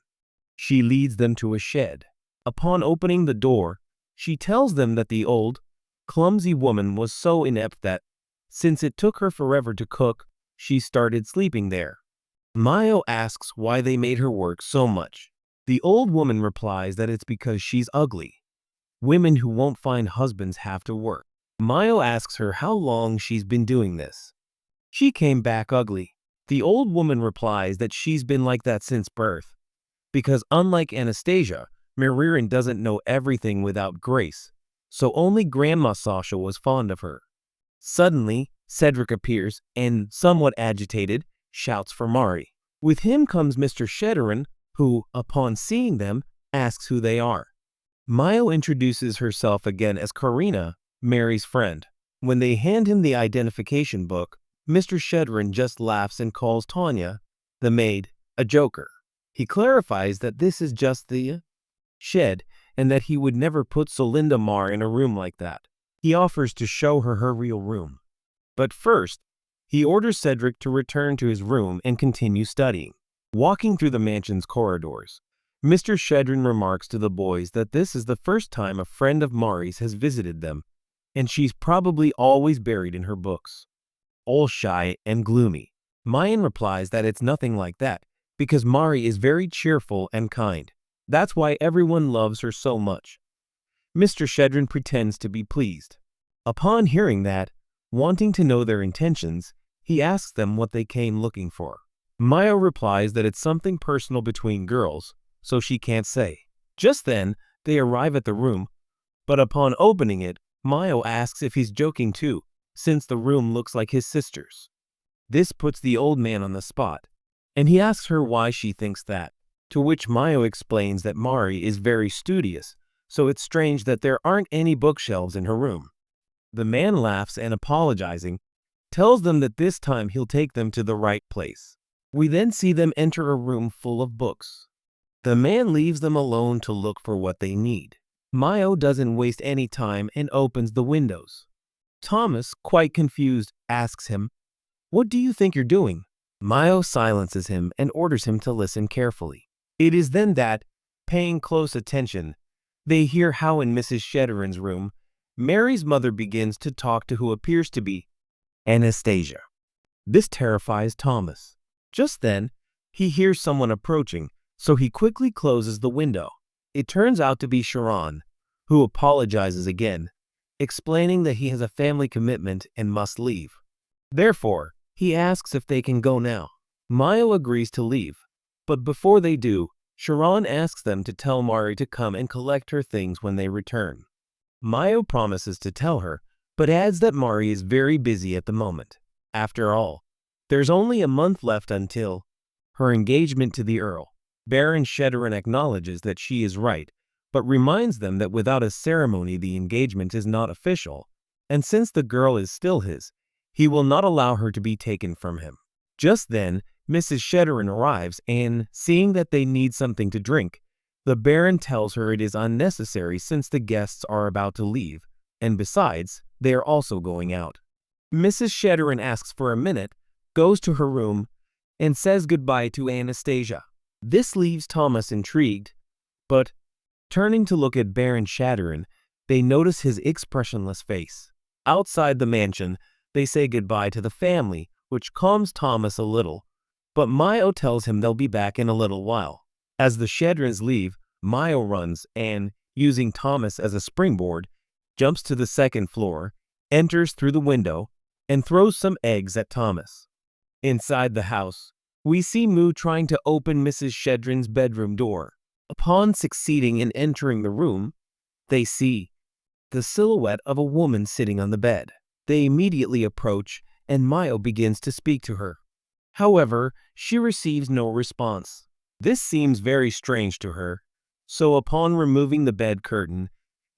S1: She leads them to a shed. Upon opening the door, she tells them that the old, clumsy woman was so inept that, since it took her forever to cook, she started sleeping there. Mayo asks why they made her work so much. The old woman replies that it's because she's ugly. Women who won't find husbands have to work. Mayo asks her how long she's been doing this. She came back ugly. The old woman replies that she's been like that since birth, because unlike Anastasia, Maririn doesn't know everything without grace, so only Grandma Sasha was fond of her. Suddenly, Cedric appears and, somewhat agitated, shouts for Mari. With him comes Mr. Shedderin, who, upon seeing them, asks who they are. Mayo introduces herself again as Karina, Mary's friend. When they hand him the identification book, Mr. Shedderin just laughs and calls Tanya, the maid, a joker. He clarifies that this is just the shed and that he would never put Solinda Mar in a room like that. He offers to show her her real room. But first, he orders Cedric to return to his room and continue studying. Walking through the mansion's corridors, Mr. Shedderin remarks to the boys that this is the first time a friend of Mari's has visited them, and she's probably always buried in her books. All shy and gloomy. Mayan replies that it's nothing like that, because Mari is very cheerful and kind. That's why everyone loves her so much. Mr. Shedderin pretends to be pleased. Upon hearing that, wanting to know their intentions, he asks them what they came looking for. Mayo replies that it's something personal between girls, so she can't say. Just then, they arrive at the room, but upon opening it, Mayo asks if he's joking too, since the room looks like his sister's. This puts the old man on the spot, and he asks her why she thinks that, to which Mayo explains that Mari is very studious, so it's strange that there aren't any bookshelves in her room. The man laughs and, apologizing, tells them that this time he'll take them to the right place. We then see them enter a room full of books. The man leaves them alone to look for what they need. Mayo doesn't waste any time and opens the windows. Thomas, quite confused, asks him, "What do you think you're doing?" Mayo silences him and orders him to listen carefully. It is then that, paying close attention, they hear how in Mrs. Shedderin's room, Mary's mother begins to talk to who appears to be Anastasia. This terrifies Thomas. Just then, he hears someone approaching, so he quickly closes the window. It turns out to be Sharon, who apologizes again, explaining that he has a family commitment and must leave. Therefore, he asks if they can go now. Mayo agrees to leave, but before they do, Sharon asks them to tell Mari to come and collect her things when they return. Mayo promises to tell her, but adds that Mari is very busy at the moment. After all, there's only a month left until her engagement to the Earl. Baron Shedderin acknowledges that she is right, but reminds them that without a ceremony the engagement is not official, and since the girl is still his, he will not allow her to be taken from him. Just then, Mrs. Shedderin arrives and, seeing that they need something to drink, The Baron tells her it is unnecessary since the guests are about to leave, and besides, they are also going out. Mrs. Shedderin asks for a minute, goes to her room, and says goodbye to Anastasia. This leaves Thomas intrigued, but turning to look at Baron Shedderin, they notice his expressionless face. Outside the mansion, they say goodbye to the family, which calms Thomas a little, but Mayo tells him they'll be back in a little while. As the Shedderins leave, Mayo runs and, using Thomas as a springboard, jumps to the second floor, enters through the window, and throws some eggs at Thomas. Inside the house, we see Moo trying to open Mrs. Shedrin's bedroom door. Upon succeeding in entering the room, they see the silhouette of a woman sitting on the bed. They immediately approach, and Mayo begins to speak to her. However, she receives no response. This seems very strange to her, so upon removing the bed curtain,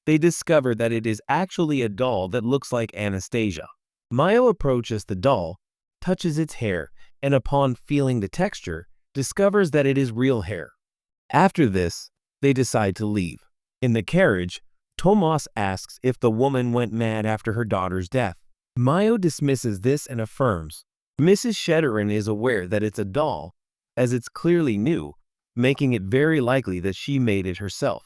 S1: they discover that it is actually a doll that looks like Anastasia. Mayo approaches the doll, touches its hair, and upon feeling the texture, discovers that it is real hair. After this, they decide to leave. In the carriage, Tomas asks if the woman went mad after her daughter's death. Mayo dismisses this and affirms Mrs. Shedderin is aware that it's a doll, as it's clearly new, making it very likely that she made it herself.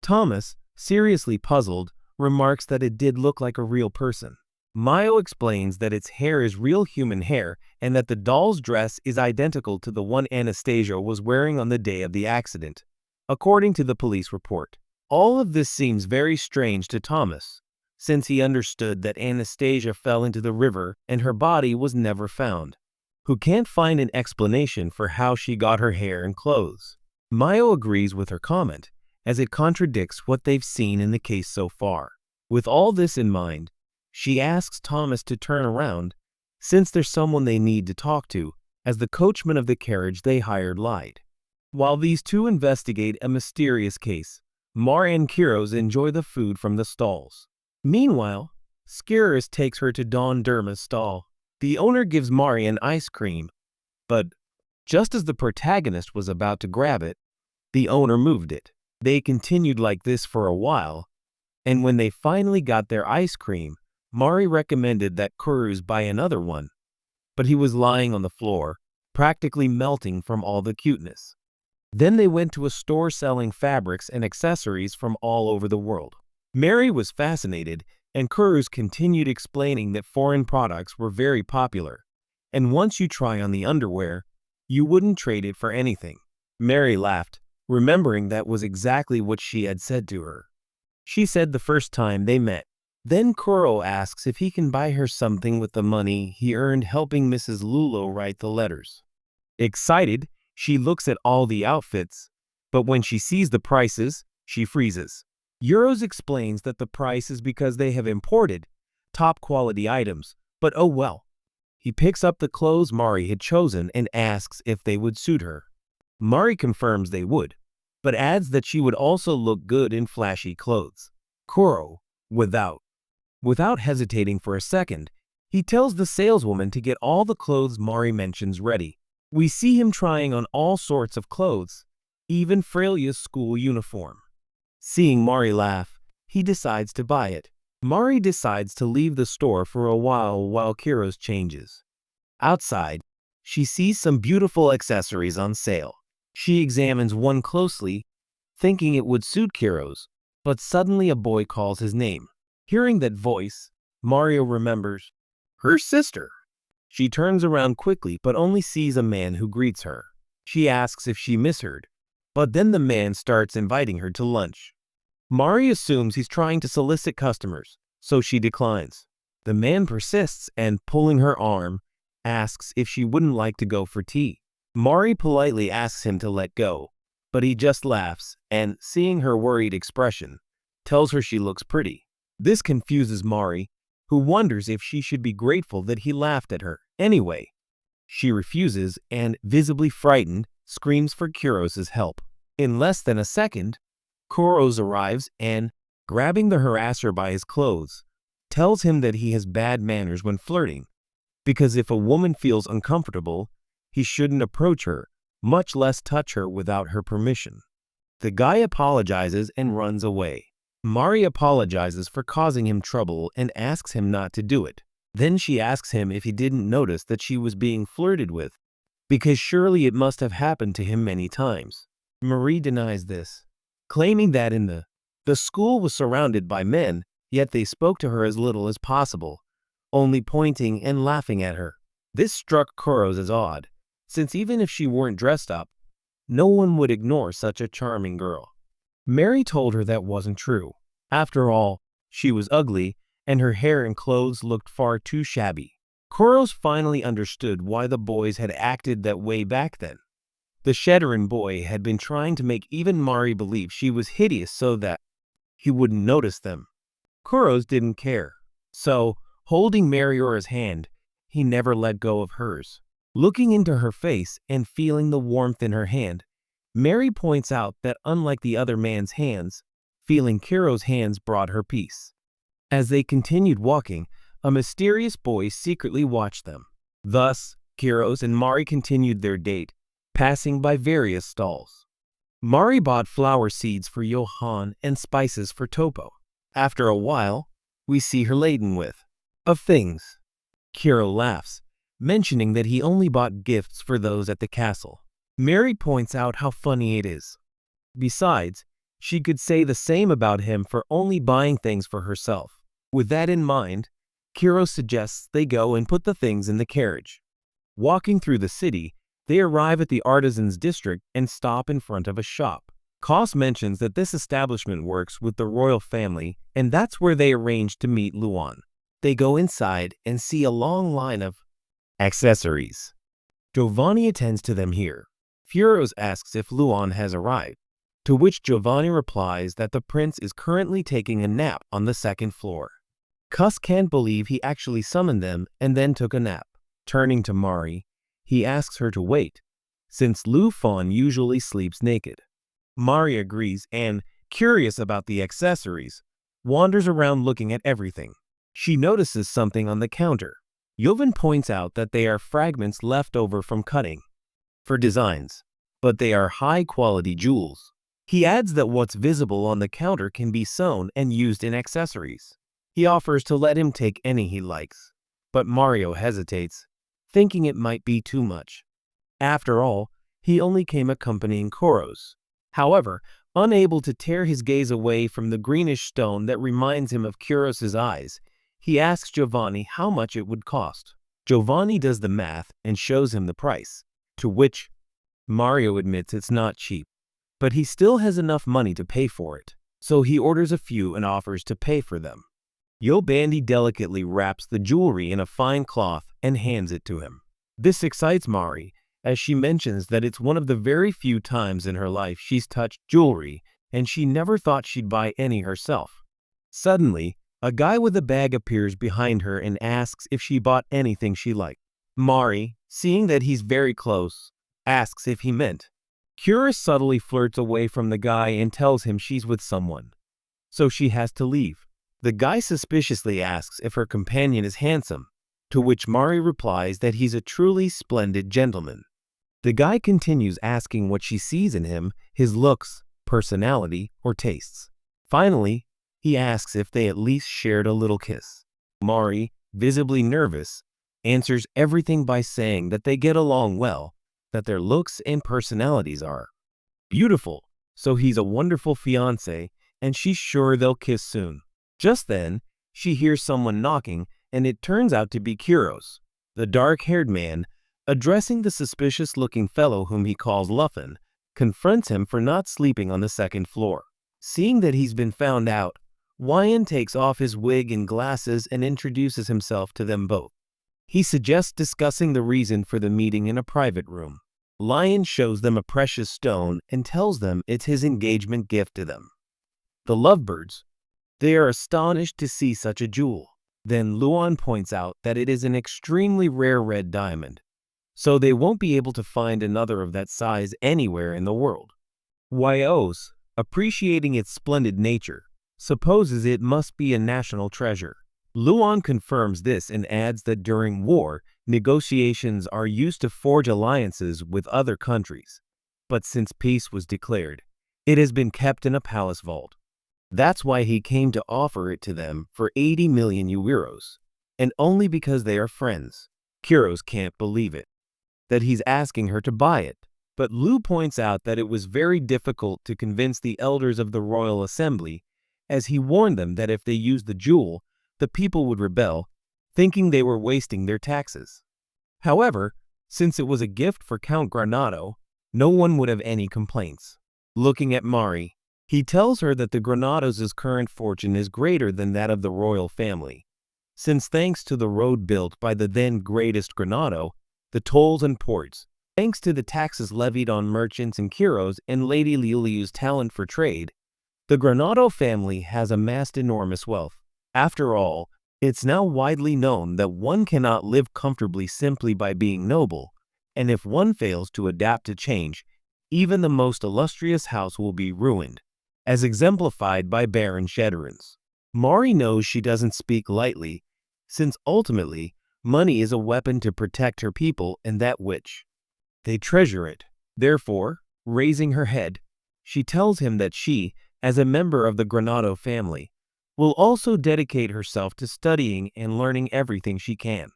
S1: Thomas, seriously puzzled, remarks that it did look like a real person. Mayo explains that its hair is real human hair and that the doll's dress is identical to the one Anastasia was wearing on the day of the accident, according to the police report. All of this seems very strange to Thomas, since he understood that Anastasia fell into the river and her body was never found, who can't find an explanation for how she got her hair and clothes. Mayo agrees with her comment, as it contradicts what they've seen in the case so far. With all this in mind, she asks Thomas to turn around, since there's someone they need to talk to, as the coachman of the carriage they hired lied. While these two investigate a mysterious case, Mar and Kiros enjoy the food from the stalls. Meanwhile, Skiris takes her to Don Derma's stall. The owner gives Mari an ice cream, but just as the protagonist was about to grab it, the owner moved it. They continued like this for a while, and when they finally got their ice cream, Mari recommended that Kuruz buy another one, but he was lying on the floor, practically melting from all the cuteness. Then they went to a store selling fabrics and accessories from all over the world. Mary was fascinated, and Kuruz continued explaining that foreign products were very popular, and once you try on the underwear, you wouldn't trade it for anything. Mary laughed, remembering that was exactly what she had said to her. She said the first time they met. Then Kuro asks if he can buy her something with the money he earned helping Mrs. Lulo write the letters. Excited, she looks at all the outfits, but when she sees the prices, she freezes. Euros explains that the price is because they have imported top quality items, but oh well. He picks up the clothes Mari had chosen and asks if they would suit her. Mari confirms they would, but adds that she would also look good in flashy clothes. Kuro, without hesitating for a second, he tells the saleswoman to get all the clothes Mari mentions ready. We see him trying on all sorts of clothes, even Frelia's school uniform. Seeing Mari laugh, he decides to buy it. Mari decides to leave the store for a while Kiros changes. Outside, she sees some beautiful accessories on sale. She examines one closely, thinking it would suit Kiros, but suddenly a boy calls his name. Hearing that voice, Mario remembers her sister. She turns around quickly but only sees a man who greets her. She asks if she misheard, but then the man starts inviting her to lunch. Mari assumes he's trying to solicit customers, so she declines. The man persists and, pulling her arm, asks if she wouldn't like to go for tea. Mari politely asks him to let go, but he just laughs and, seeing her worried expression, tells her she looks pretty. This confuses Mari, who wonders if she should be grateful that he laughed at her. Anyway, she refuses and, visibly frightened, screams for Kuros's help. In less than a second, Kuros arrives and, grabbing the harasser by his clothes, tells him that he has bad manners when flirting, because if a woman feels uncomfortable, he shouldn't approach her, much less touch her without her permission. The guy apologizes and runs away. Mari apologizes for causing him trouble and asks him not to do it. Then she asks him if he didn't notice that she was being flirted with, because surely it must have happened to him many times. Marie denies this, claiming that in the school was surrounded by men, yet they spoke to her as little as possible, only pointing and laughing at her. This struck Kuros as odd, since even if she weren't dressed up, no one would ignore such a charming girl. Mary told her that wasn't true. After all, she was ugly, and her hair and clothes looked far too shabby. Kuros finally understood why the boys had acted that way back then. The Shedderan boy had been trying to make even Mari believe she was hideous so that he wouldn't notice them. Kuros didn't care, so, holding Mariora's hand, he never let go of hers. Looking into her face and feeling the warmth in her hand, Mary points out that unlike the other man's hands, feeling Kuros' hands brought her peace. As they continued walking, a mysterious boy secretly watched them. Thus, Kuros and Mari continued their date, passing by various stalls. Mari bought flower seeds for Johan and spices for Topo. After a while, we see her laden with of things. Kiro laughs, mentioning that he only bought gifts for those at the castle. Mary points out how funny it is. Besides, she could say the same about him for only buying things for herself. With that in mind, Kiro suggests they go and put the things in the carriage. Walking through the city, they arrive at the artisans' district and stop in front of a shop. Kos mentions that this establishment works with the royal family, and that's where they arrange to meet Luan. They go inside and see a long line of accessories. Giovanni attends to them here. Furos asks if Luan has arrived, to which Giovanni replies that the prince is currently taking a nap on the second floor. Kus can't believe he actually summoned them and then took a nap. Turning to Mari, he asks her to wait, since Lu Fan usually sleeps naked. Mari agrees and, curious about the accessories, wanders around looking at everything. She notices something on the counter. Jovan points out that they are fragments left over from cutting for designs, but they are high-quality jewels. He adds that what's visible on the counter can be sewn and used in accessories. He offers to let him take any he likes, but Mario hesitates, thinking it might be too much. After all, he only came accompanying Kuros. However, unable to tear his gaze away from the greenish stone that reminds him of Kuros' eyes, he asks Giovanni how much it would cost. Giovanni does the math and shows him the price, to which Mario admits it's not cheap, but he still has enough money to pay for it, so he orders a few and offers to pay for them. Yobandi delicately wraps the jewelry in a fine cloth and hands it to him. This excites Mari, as she mentions that it's one of the very few times in her life she's touched jewelry, and she never thought she'd buy any herself. Suddenly, a guy with a bag appears behind her and asks if she bought anything she liked. Mari, seeing that he's very close, asks if he meant. Kuros subtly flirts away from the guy and tells him she's with someone, so she has to leave. The guy suspiciously asks if her companion is handsome, to which Mari replies that he's a truly splendid gentleman. The guy continues asking what she sees in him, his looks, personality, or tastes. Finally, he asks if they at least shared a little kiss. Mari, visibly nervous, answers everything by saying that they get along well, that their looks and personalities are beautiful, so he's a wonderful fiancé, and she's sure they'll kiss soon. Just then, she hears someone knocking, and it turns out to be Kuros, the dark-haired man, addressing the suspicious-looking fellow whom he calls Luffin, confronts him for not sleeping on the second floor. Seeing that he's been found out, Wyan takes off his wig and glasses and introduces himself to them both. He suggests discussing the reason for the meeting in a private room. Lion shows them a precious stone and tells them it's his engagement gift to them. The lovebirds, they are astonished to see such a jewel. Then Luan points out that it is an extremely rare red diamond, so they won't be able to find another of that size anywhere in the world. Wyos, appreciating its splendid nature, supposes it must be a national treasure. Luan confirms this and adds that during war, negotiations are used to forge alliances with other countries. But since peace was declared, It has been kept in a palace vault. That's why he came to offer it to them for 80 million euros. And only because they are friends. Kuros can't believe it, that he's asking her to buy it. But Lu points out that it was very difficult to convince the elders of the royal assembly, as he warned them that if they used the jewel, the people would rebel, thinking they were wasting their taxes. However, since it was a gift for Count Granado, no one would have any complaints. Looking at Mari, he tells her that the Granados' current fortune is greater than that of the royal family, since thanks to the road built by the then greatest Granado, the tolls and ports, thanks to the taxes levied on merchants and Kuros and Lady Liliu's talent for trade, the Granado family has amassed enormous wealth. After all, it's now widely known that one cannot live comfortably simply by being noble, and if one fails to adapt to change, even the most illustrious house will be ruined, as exemplified by Baron Shedderins. Mari knows she doesn't speak lightly, since ultimately, money is a weapon to protect her people and that which they treasure it. Therefore, raising her head, she tells him that she, as a member of the Granado family, will also dedicate herself to studying and learning everything she can.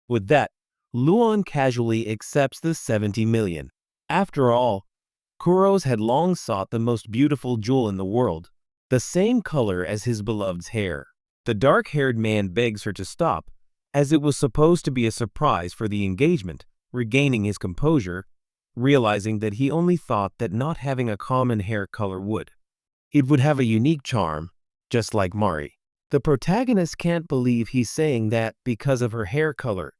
S1: With that, Luan casually accepts the 70 million. After all, Kuros had long sought the most beautiful jewel in the world, the same color as his beloved's hair. The dark-haired man begs her to stop, as it was supposed to be a surprise for the engagement. Regaining his composure, realizing that he only thought that not having a common hair color would. It would have a unique charm, just like Mari. The protagonist can't believe he's saying that because of her hair color,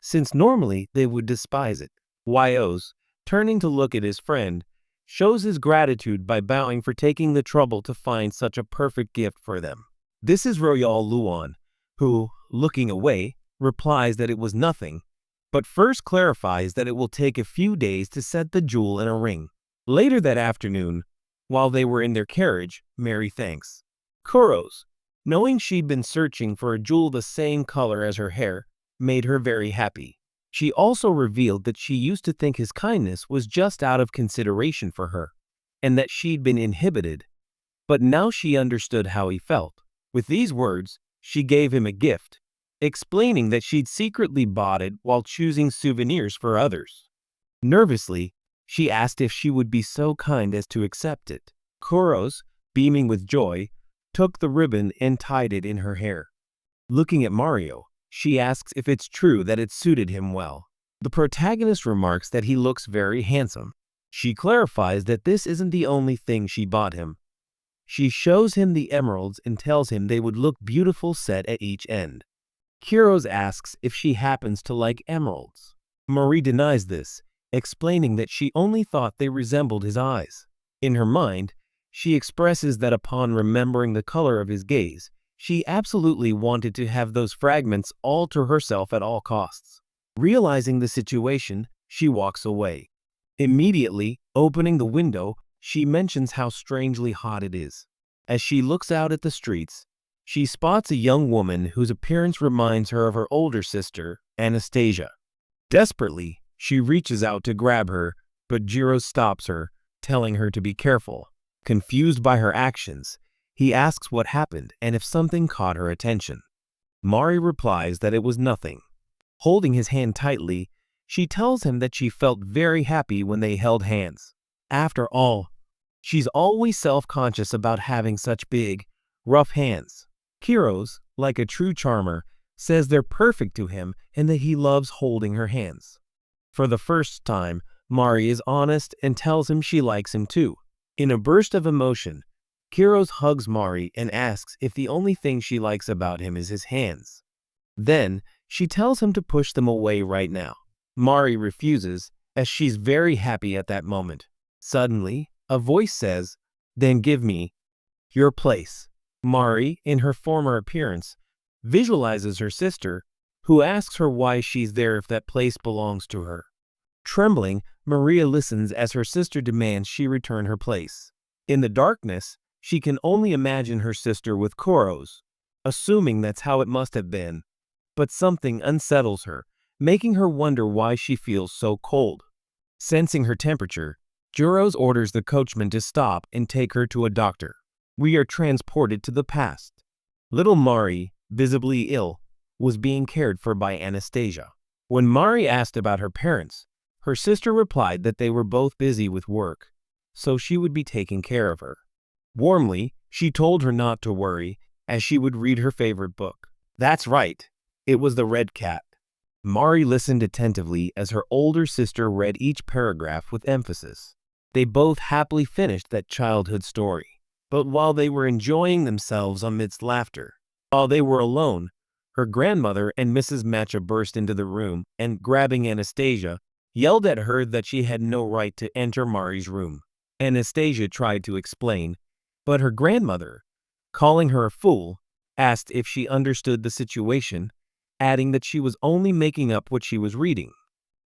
S1: since normally they would despise it. Yos, turning to look at his friend, shows his gratitude by bowing for taking the trouble to find such a perfect gift for them. This is Royal Luan, who, looking away, replies that it was nothing, but first clarifies that it will take a few days to set the jewel in a ring. Later that afternoon, while they were in their carriage, Mary thanks Kuros, knowing she'd been searching for a jewel the same color as her hair, made her very happy. She also revealed that she used to think his kindness was just out of consideration for her, and that she'd been inhibited, but now she understood how he felt. With these words, she gave him a gift, explaining that she'd secretly bought it while choosing souvenirs for others. Nervously, she asked if she would be so kind as to accept it. Kuros, beaming with joy, took the ribbon and tied it in her hair. Looking at Mario, she asks if it's true that it suited him well. The protagonist remarks that he looks very handsome. She clarifies that this isn't the only thing she bought him. She shows him the emeralds and tells him they would look beautiful set at each end. Kuros asks if she happens to like emeralds. Marie denies this, explaining that she only thought they resembled his eyes. In her mind, she expresses that upon remembering the color of his gaze, she absolutely wanted to have those fragments all to herself at all costs. Realizing the situation, she walks away. Immediately, opening the window, she mentions how strangely hot it is. As she looks out at the streets, she spots a young woman whose appearance reminds her of her older sister, Anastasia. Desperately, she reaches out to grab her, but Jiro stops her, telling her to be careful. Confused by her actions, he asks what happened and if something caught her attention. Mari replies that it was nothing. Holding his hand tightly, she tells him that she felt very happy when they held hands. After all, she's always self-conscious about having such big, rough hands. Kuros, like a true charmer, says they're perfect to him and that he loves holding her hands. For the first time, Mari is honest and tells him she likes him too. In a burst of emotion, Kuros hugs Mari and asks if the only thing she likes about him is his hands. Then, she tells him to push them away right now. Mari refuses, as she's very happy at that moment. Suddenly, a voice says, "Then give me your place." Mari, in her former appearance, visualizes her sister, who asks her why she's there if that place belongs to her. Trembling, Maria listens as her sister demands she return her place. In the darkness, she can only imagine her sister with Kuros, assuming that's how it must have been. But something unsettles her, making her wonder why she feels so cold. Sensing her temperature, Juros orders the coachman to stop and take her to a doctor. We are transported to the past. Little Mari, visibly ill, was being cared for by Anastasia. When Mari asked about her parents, her sister replied that they were both busy with work, so she would be taking care of her. Warmly, she told her not to worry, as she would read her favorite book. That's right, it was The Red Cat. Mari listened attentively as her older sister read each paragraph with emphasis. They both happily finished that childhood story. But while they were enjoying themselves amidst laughter, while they were alone, her grandmother and Mrs. Matcha burst into the room and, grabbing Anastasia, yelled at her that she had no right to enter Mari's room. Anastasia tried to explain, but her grandmother, calling her a fool, asked if she understood the situation, adding that she was only making up what she was reading.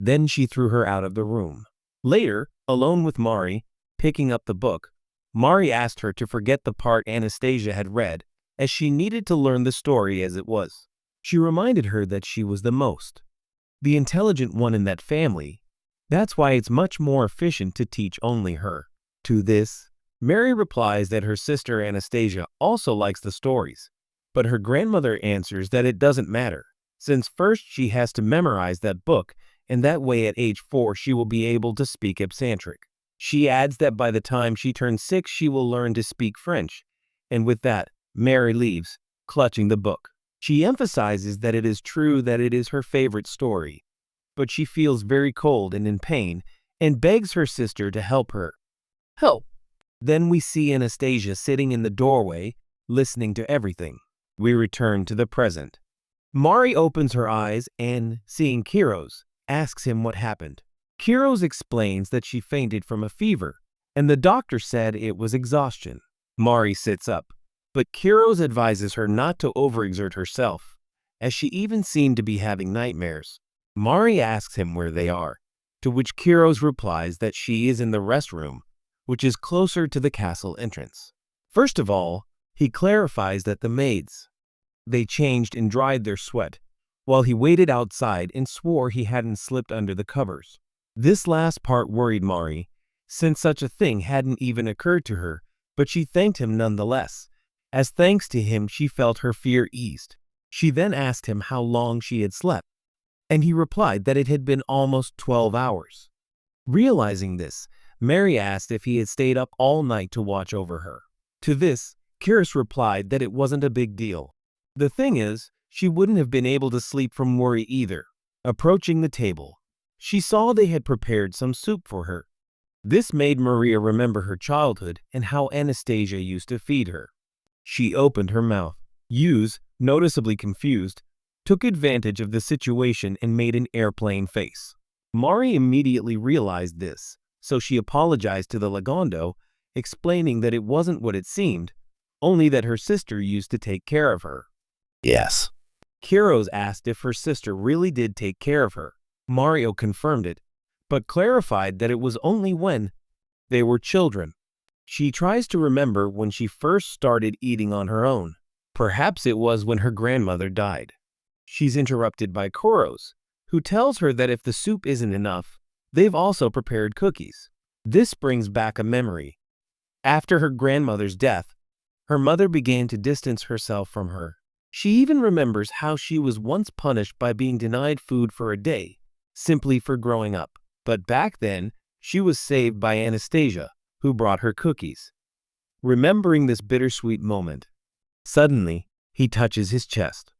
S1: Then she threw her out of the room. Later, alone with Mari, picking up the book, Mari asked her to forget the part Anastasia had read, as she needed to learn the story as it was. She reminded her that she was the intelligent one in that family. That's why it's much more efficient to teach only her. To this, Mary replies that her sister Anastasia also likes the stories, but her grandmother answers that it doesn't matter, since first she has to memorize that book, and that way at age 4 she will be able to speak Epsantric. She adds that by the time she turns 6 she will learn to speak French, and with that, Mary leaves, clutching the book. She emphasizes that it is true that it is her favorite story, but she feels very cold and in pain and begs her sister to help her. Help! Then we see Anastasia sitting in the doorway, listening to everything. We return to the present. Mari opens her eyes and, seeing Kiros, asks him what happened. Kiros explains that she fainted from a fever, and the doctor said it was exhaustion. Mari sits up, but Kiros advises her not to overexert herself, as she even seemed to be having nightmares. Mari asks him where they are, to which Kiros replies that she is in the restroom, which is closer to the castle entrance. First of all, he clarifies that the maids, they changed and dried their sweat, while he waited outside and swore he hadn't slipped under the covers. This last part worried Mari, since such a thing hadn't even occurred to her, but she thanked him nonetheless, as thanks to him she felt her fear eased. She then asked him how long she had slept, and he replied that it had been almost 12 hours. Realizing this, Mary asked if he had stayed up all night to watch over her. To this, Kiros replied that it wasn't a big deal. The thing is, she wouldn't have been able to sleep from worry either. Approaching the table, she saw they had prepared some soup for her. This made Maria remember her childhood and how Anastasia used to feed her. She opened her mouth. Yuz, noticeably confused, took advantage of the situation and made an airplane face. Mari immediately realized this, so she apologized to the Lagondo, explaining that it wasn't what it seemed, only that her sister used to take care of her.
S2: Yes.
S1: Kiros asked if her sister really did take care of her. Mario confirmed it, but clarified that it was only when they were children. She tries to remember when she first started eating on her own. Perhaps it was when her grandmother died. She's interrupted by Koros, who tells her that if the soup isn't enough, they've also prepared cookies. This brings back a memory. After her grandmother's death, her mother began to distance herself from her. She even remembers how she was once punished by being denied food for a day, simply for growing up. But back then, she was saved by Anastasia, who brought her cookies. Remembering this bittersweet moment, suddenly, he touches his chest.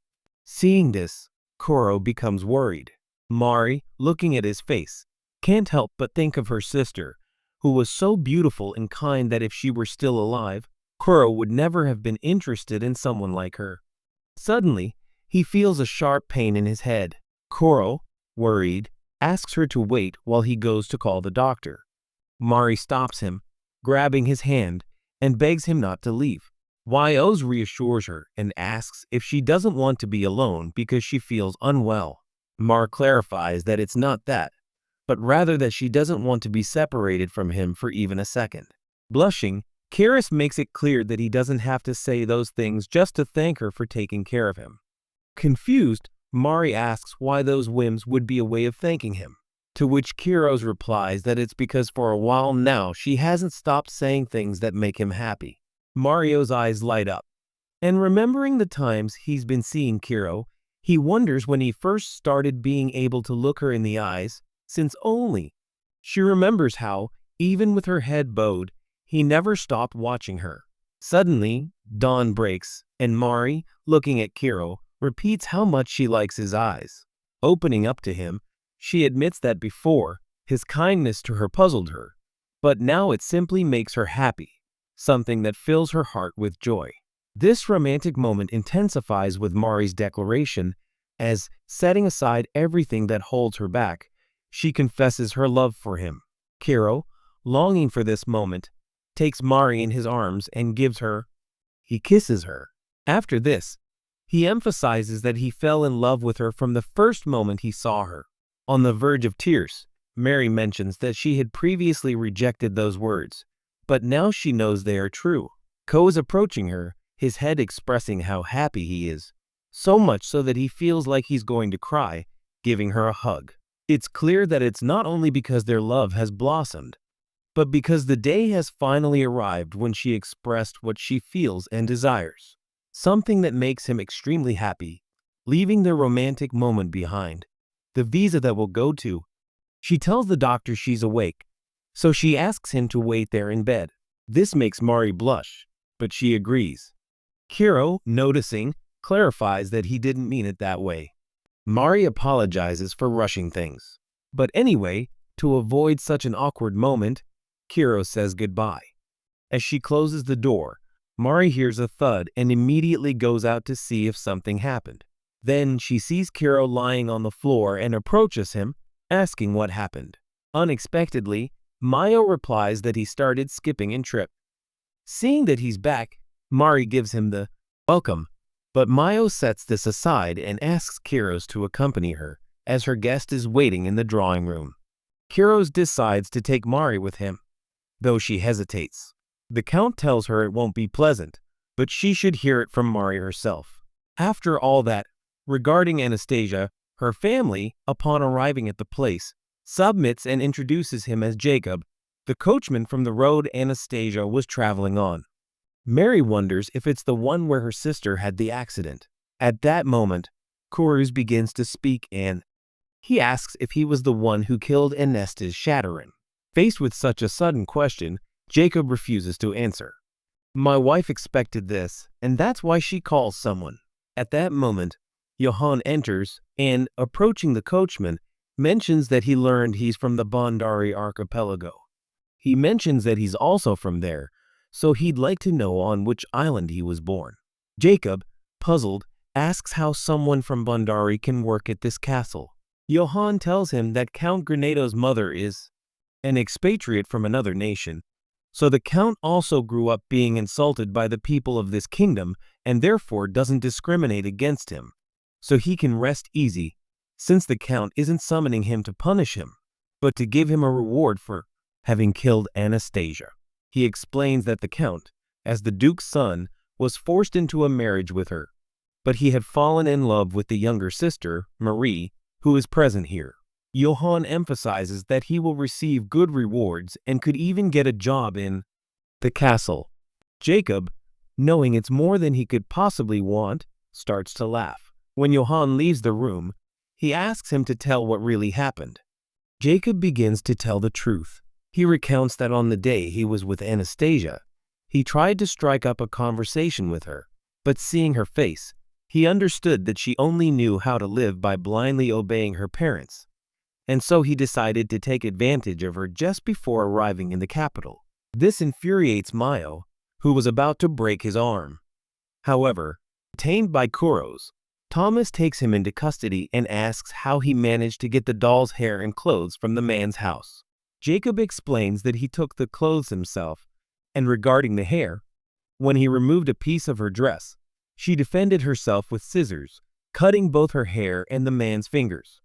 S1: Seeing this, Koro becomes worried. Mari, looking at his face, can't help but think of her sister, who was so beautiful and kind that if she were still alive, Koro would never have been interested in someone like her. Suddenly, he feels a sharp pain in his head. Koro, worried, asks her to wait while he goes to call the doctor. Mari stops him, grabbing his hand, and begs him not to leave. Yoz reassures her and asks if she doesn't want to be alone because she feels unwell. Mar clarifies that it's not that, but rather that she doesn't want to be separated from him for even a second. Blushing, Karis makes it clear that he doesn't have to say those things just to thank her for taking care of him. Confused, Mari asks why those whims would be a way of thanking him. To which Kiros replies that it's because for a while now she hasn't stopped saying things that make him happy. Mario's eyes light up, and remembering the times he's been seeing Kiro, he wonders when he first started being able to look her in the eyes, since only she remembers how, even with her head bowed, he never stopped watching her. Suddenly, dawn breaks, and Mari, looking at Kiro, repeats how much she likes his eyes. Opening up to him, she admits that before, his kindness to her puzzled her, but now it simply makes her happy, something that fills her heart with joy. This romantic moment intensifies with Mari's declaration, as, setting aside everything that holds her back, she confesses her love for him. Kiro, longing for this moment, takes Mari in his arms and he kisses her. After this, he emphasizes that he fell in love with her from the first moment he saw her. On the verge of tears, Mary mentions that she had previously rejected those words, but now she knows they are true. Ko is approaching her, his head expressing how happy he is, so much so that he feels like he's going to cry, giving her a hug. It's clear that it's not only because their love has blossomed, but because the day has finally arrived when she expressed what she feels and desires, something that makes him extremely happy, leaving their romantic moment behind. The visa that will go to. She tells the doctor she's awake, so she asks him to wait there in bed. This makes Mari blush, but she agrees. Kiro, noticing, clarifies that he didn't mean it that way. Mari apologizes for rushing things. But anyway, to avoid such an awkward moment, Kiro says goodbye. As she closes the door, Mari hears a thud and immediately goes out to see if something happened. Then she sees Kiro lying on the floor and approaches him, asking what happened. Unexpectedly, Mayo replies that he started skipping and tripped. Seeing that he's back, Mari gives him the welcome, but Mayo sets this aside and asks Kiros to accompany her, as her guest is waiting in the drawing room. Kiros decides to take Mari with him, though she hesitates. The Count tells her it won't be pleasant, but she should hear it from Mari herself. After all that, regarding Anastasia, her family, upon arriving at the place, submits and introduces him as Jacob, the coachman from the road Anastasia was traveling on. Mary wonders if it's the one where her sister had the accident. At that moment, Kuruz begins to speak and he asks if he was the one who killed Ernesta's Shatterin. Faced with such a sudden question, Jacob refuses to answer. My wife expected this, and that's why she calls someone. At that moment, Johann enters and, approaching the coachman, mentions that he learned he's from the Bondari archipelago. He mentions that he's also from there, so he'd like to know on which island he was born. Jacob, puzzled, asks how someone from Bondari can work at this castle. Johann tells him that Count Grenado's mother is an expatriate from another nation, so the Count also grew up being insulted by the people of this kingdom and therefore doesn't discriminate against him. So he can rest easy, since the Count isn't summoning him to punish him, but to give him a reward for having killed Anastasia. He explains that the Count, as the Duke's son, was forced into a marriage with her, but he had fallen in love with the younger sister, Marie, who is present here. Johann emphasizes that he will receive good rewards and could even get a job in the castle. Jacob, knowing it's more than he could possibly want, starts to laugh. When Johann leaves the room, he asks him to tell what really happened. Jacob begins to tell the truth. He recounts that on the day he was with Anastasia, he tried to strike up a conversation with her, but seeing her face, he understood that she only knew how to live by blindly obeying her parents, and so he decided to take advantage of her just before arriving in the capital. This infuriates Mayo, who was about to break his arm. However, detained by Kuros, Thomas takes him into custody and asks how he managed to get the doll's hair and clothes from the man's house. Jacob explains that he took the clothes himself, and regarding the hair, when he removed a piece of her dress, she defended herself with scissors, cutting both her hair and the man's fingers.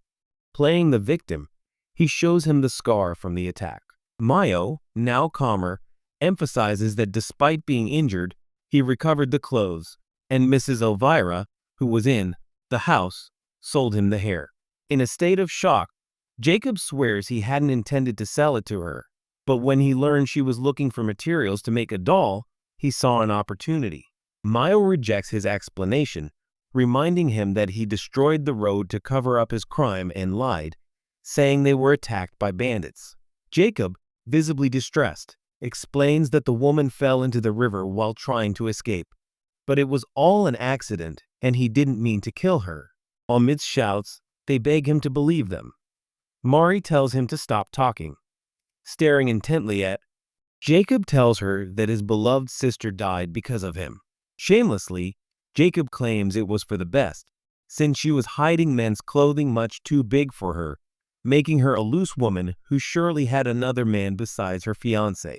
S1: Playing the victim, he shows him the scar from the attack. Mayo, now calmer, emphasizes that despite being injured, he recovered the clothes, and Mrs. Elvira, who was in the house, sold him the hair. In a state of shock, Jacob swears he hadn't intended to sell it to her, but when he learned she was looking for materials to make a doll, he saw an opportunity. Mayo rejects his explanation, reminding him that he destroyed the road to cover up his crime and lied, saying they were attacked by bandits. Jacob, visibly distressed, explains that the woman fell into the river while trying to escape, but it was all an accident and he didn't mean to kill her. Amidst shouts, they beg him to believe them. Mari tells him to stop talking. Staring intently at Jacob, tells her that his beloved sister died because of him. Shamelessly, Jacob claims it was for the best, since she was hiding men's clothing much too big for her, making her a loose woman who surely had another man besides her fiancé.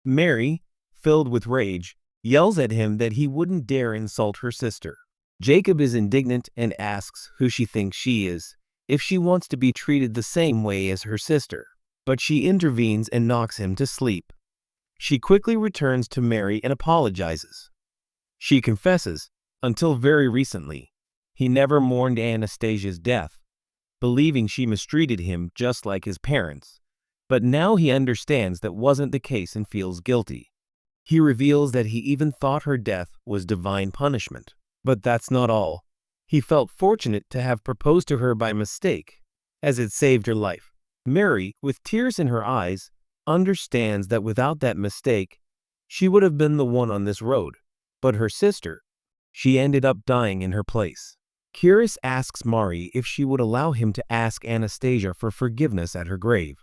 S1: Mary, filled with rage, yells at him that he wouldn't dare insult her sister. Jacob is indignant and asks who she thinks she is, if she wants to be treated the same way as her sister, but she intervenes and knocks him to sleep. She quickly returns to Mary and apologizes. She confesses, until very recently, he never mourned Anastasia's death, believing she mistreated him just like his parents, but now he understands that wasn't the case and feels guilty. He reveals that he even thought her death was divine punishment. But that's not all. He felt fortunate to have proposed to her by mistake, as it saved her life. Mary, with tears in her eyes, understands that without that mistake, she would have been the one on this road. But her sister, she ended up dying in her place. Kiris asks Mari if she would allow him to ask Anastasia for forgiveness at her grave.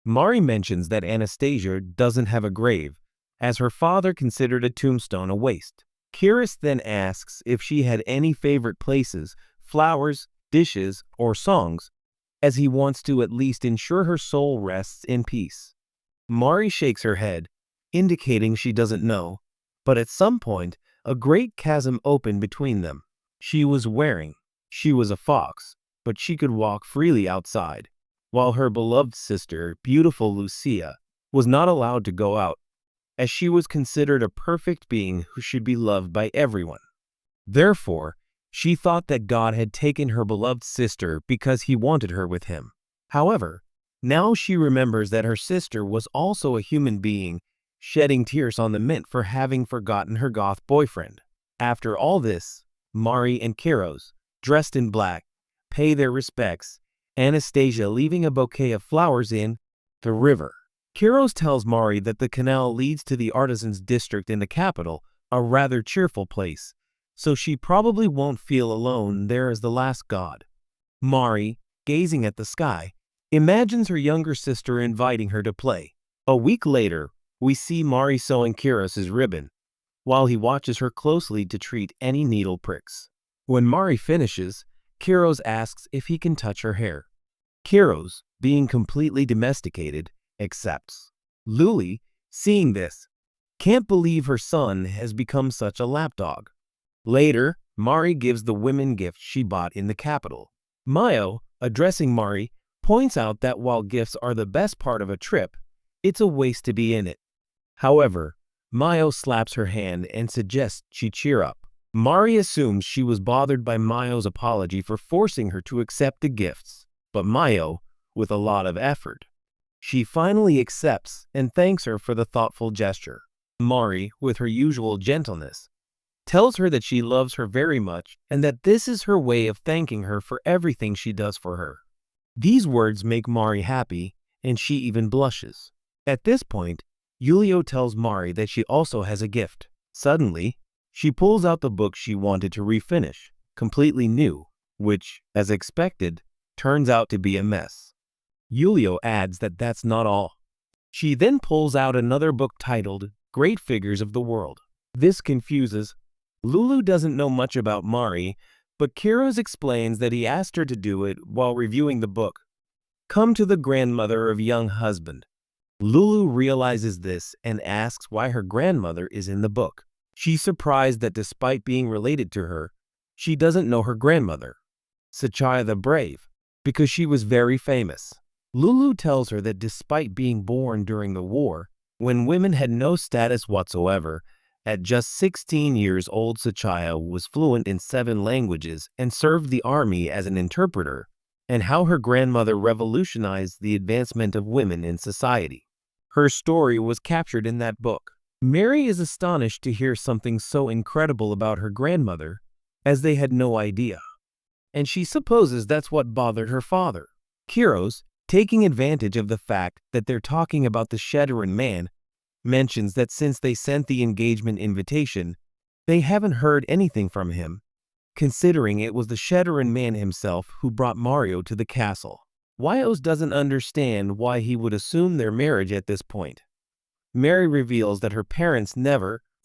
S1: Mari mentions that Anastasia doesn't have a grave, as her father considered a tombstone a waste. Kiris then asks if she had any favorite places, flowers, dishes, or songs, as he wants to at least ensure her soul rests in peace. Mari shakes her head, indicating she doesn't know, but at some point, a great chasm opened between them. She was a fox, but she could walk freely outside, while her beloved sister, beautiful Lucia, was not allowed to go out, as she was considered a perfect being who should be loved by everyone. Therefore, she thought that God had taken her beloved sister because he wanted her with him. However, now she remembers that her sister was also a human being, shedding tears on the mint for having forgotten her goth boyfriend. After all this, Mari and Kiros, dressed in black, pay their respects, Anastasia leaving a bouquet of flowers in the river. Kiros tells Mari that the canal leads to the artisans' district in the capital, a rather cheerful place, so she probably won't feel alone there as the last god. Mari, gazing at the sky, imagines her younger sister inviting her to play. A week later, we see Mari sewing Kiros' ribbon, while he watches her closely to treat any needle pricks. When Mari finishes, Kiros asks if he can touch her hair. Kiros, being completely domesticated, accepts. Luli, seeing this, can't believe her son has become such a lapdog. Later, Mari gives the women gifts she bought in the capital. Mayo, addressing Mari, points out that while gifts are the best part of a trip, it's a waste to be in it. However, Mayo slaps her hand and suggests she cheer up. Mari assumes she was bothered by Mayo's apology for forcing her to accept the gifts, but Mayo, with a lot of effort, she finally accepts and thanks her for the thoughtful gesture. Mari, with her usual gentleness, tells her that she loves her very much and that this is her way of thanking her for everything she does for her. These words make Mari happy, and she even blushes. At this point, Julio tells Mari that she also has a gift. Suddenly, she pulls out the book she wanted to refinish, completely new, which, as expected, turns out to be a mess. Julio adds that that's not all. She then pulls out another book titled Great Figures of the World. This confuses. Lulu doesn't know much about Mari, but Kiros explains that he asked her to do it while reviewing the book. Come to the grandmother of young husband. Lulu realizes this and asks why her grandmother is in the book. She's surprised that despite being related to her, she doesn't know her grandmother, Sachaya the Brave, because she was very famous. Lulu tells her that despite being born during the war, when women had no status whatsoever, at just 16 years old Sachaya was fluent in 7 languages and served the army as an interpreter, and how her grandmother revolutionized the advancement of women in society. Her story was captured in that book. Mary is astonished to hear something so incredible about her grandmother, as they had no idea. And she supposes that's what bothered her father. Kiros, taking advantage of the fact that they're talking about the Sheddaran man, mentions that since they sent the engagement invitation, they haven't heard anything from him, considering it was the Sheddaran man himself who brought Mario to the castle. Wios doesn't understand why he would assume their marriage at this point. Mary reveals that her parents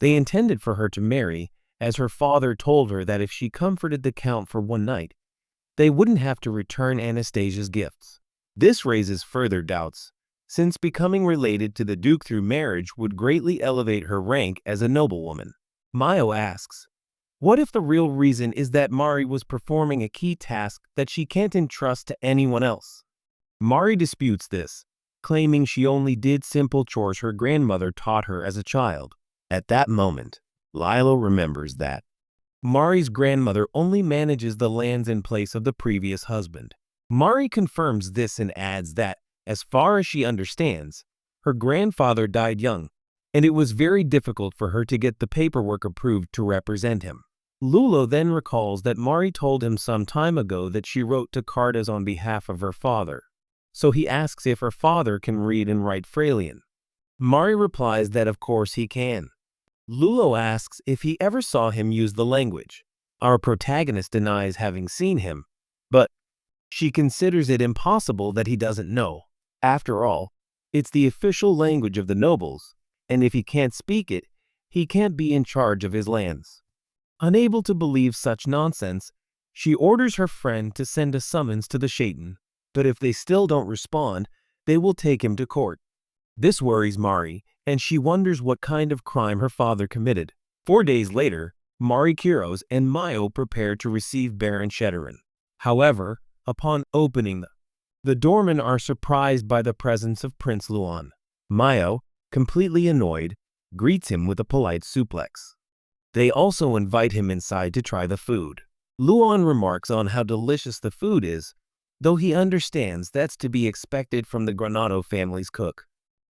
S1: they intended for her to marry, as her father told her that if she comforted the Count for one night, they wouldn't have to return Anastasia's gifts. This raises further doubts, since becoming related to the Duke through marriage would greatly elevate her rank as a noblewoman. Mayo asks, what if the real reason is that Mari was performing a key task that she can't entrust to anyone else? Mari disputes this, claiming she only did simple chores her grandmother taught her as a child. At that moment, Lilo remembers that Mari's grandmother only manages the lands in place of the previous husband. Mari confirms this and adds that, as far as she understands, her grandfather died young, and it was very difficult for her to get the paperwork approved to represent him. Lulo then recalls that Mari told him some time ago that she wrote to Cardas on behalf of her father, so he asks if her father can read and write Fralian. Mari replies that of course he can. Lulo asks if he ever saw him use the language. Our protagonist denies having seen him, but she considers it impossible that he doesn't know. After all, it's the official language of the nobles, and if he can't speak it, he can't be in charge of his lands. Unable to believe such nonsense, she orders her friend to send a summons to the Shaitan, but if they still don't respond, they will take him to court. This worries Mari, and she wonders what kind of crime her father committed. 4 days later, Mari, Kiros, and Mayo prepare to receive Baron Sheddaran. However, upon opening the doormen are surprised by the presence of Prince Luan. Mayo, completely annoyed, greets him with a polite suplex. They also invite him inside to try the food. Luan remarks on how delicious the food is, though he understands that's to be expected from the Granado family's cook.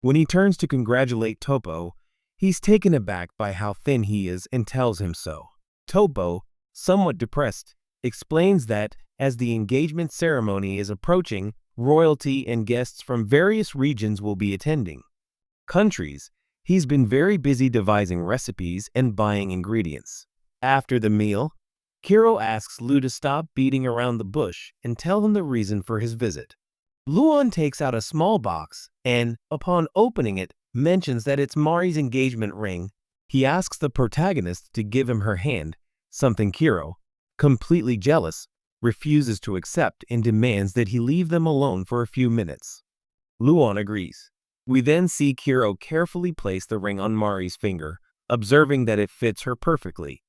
S1: When he turns to congratulate Topo, he's taken aback by how thin he is and tells him so. Topo, somewhat depressed, explains that as the engagement ceremony is approaching, royalty and guests from various regions will be attending. He's been very busy devising recipes and buying ingredients. After the meal, Kiro asks Lu to stop beating around the bush and tell him the reason for his visit. Luan takes out a small box and, upon opening it, mentions that it's Mari's engagement ring. He asks the protagonist to give him her hand, something Kiro, completely jealous, refuses to accept and demands that he leave them alone for a few minutes. Luan agrees. We then see Kiro carefully place the ring on Mari's finger, observing that it fits her perfectly.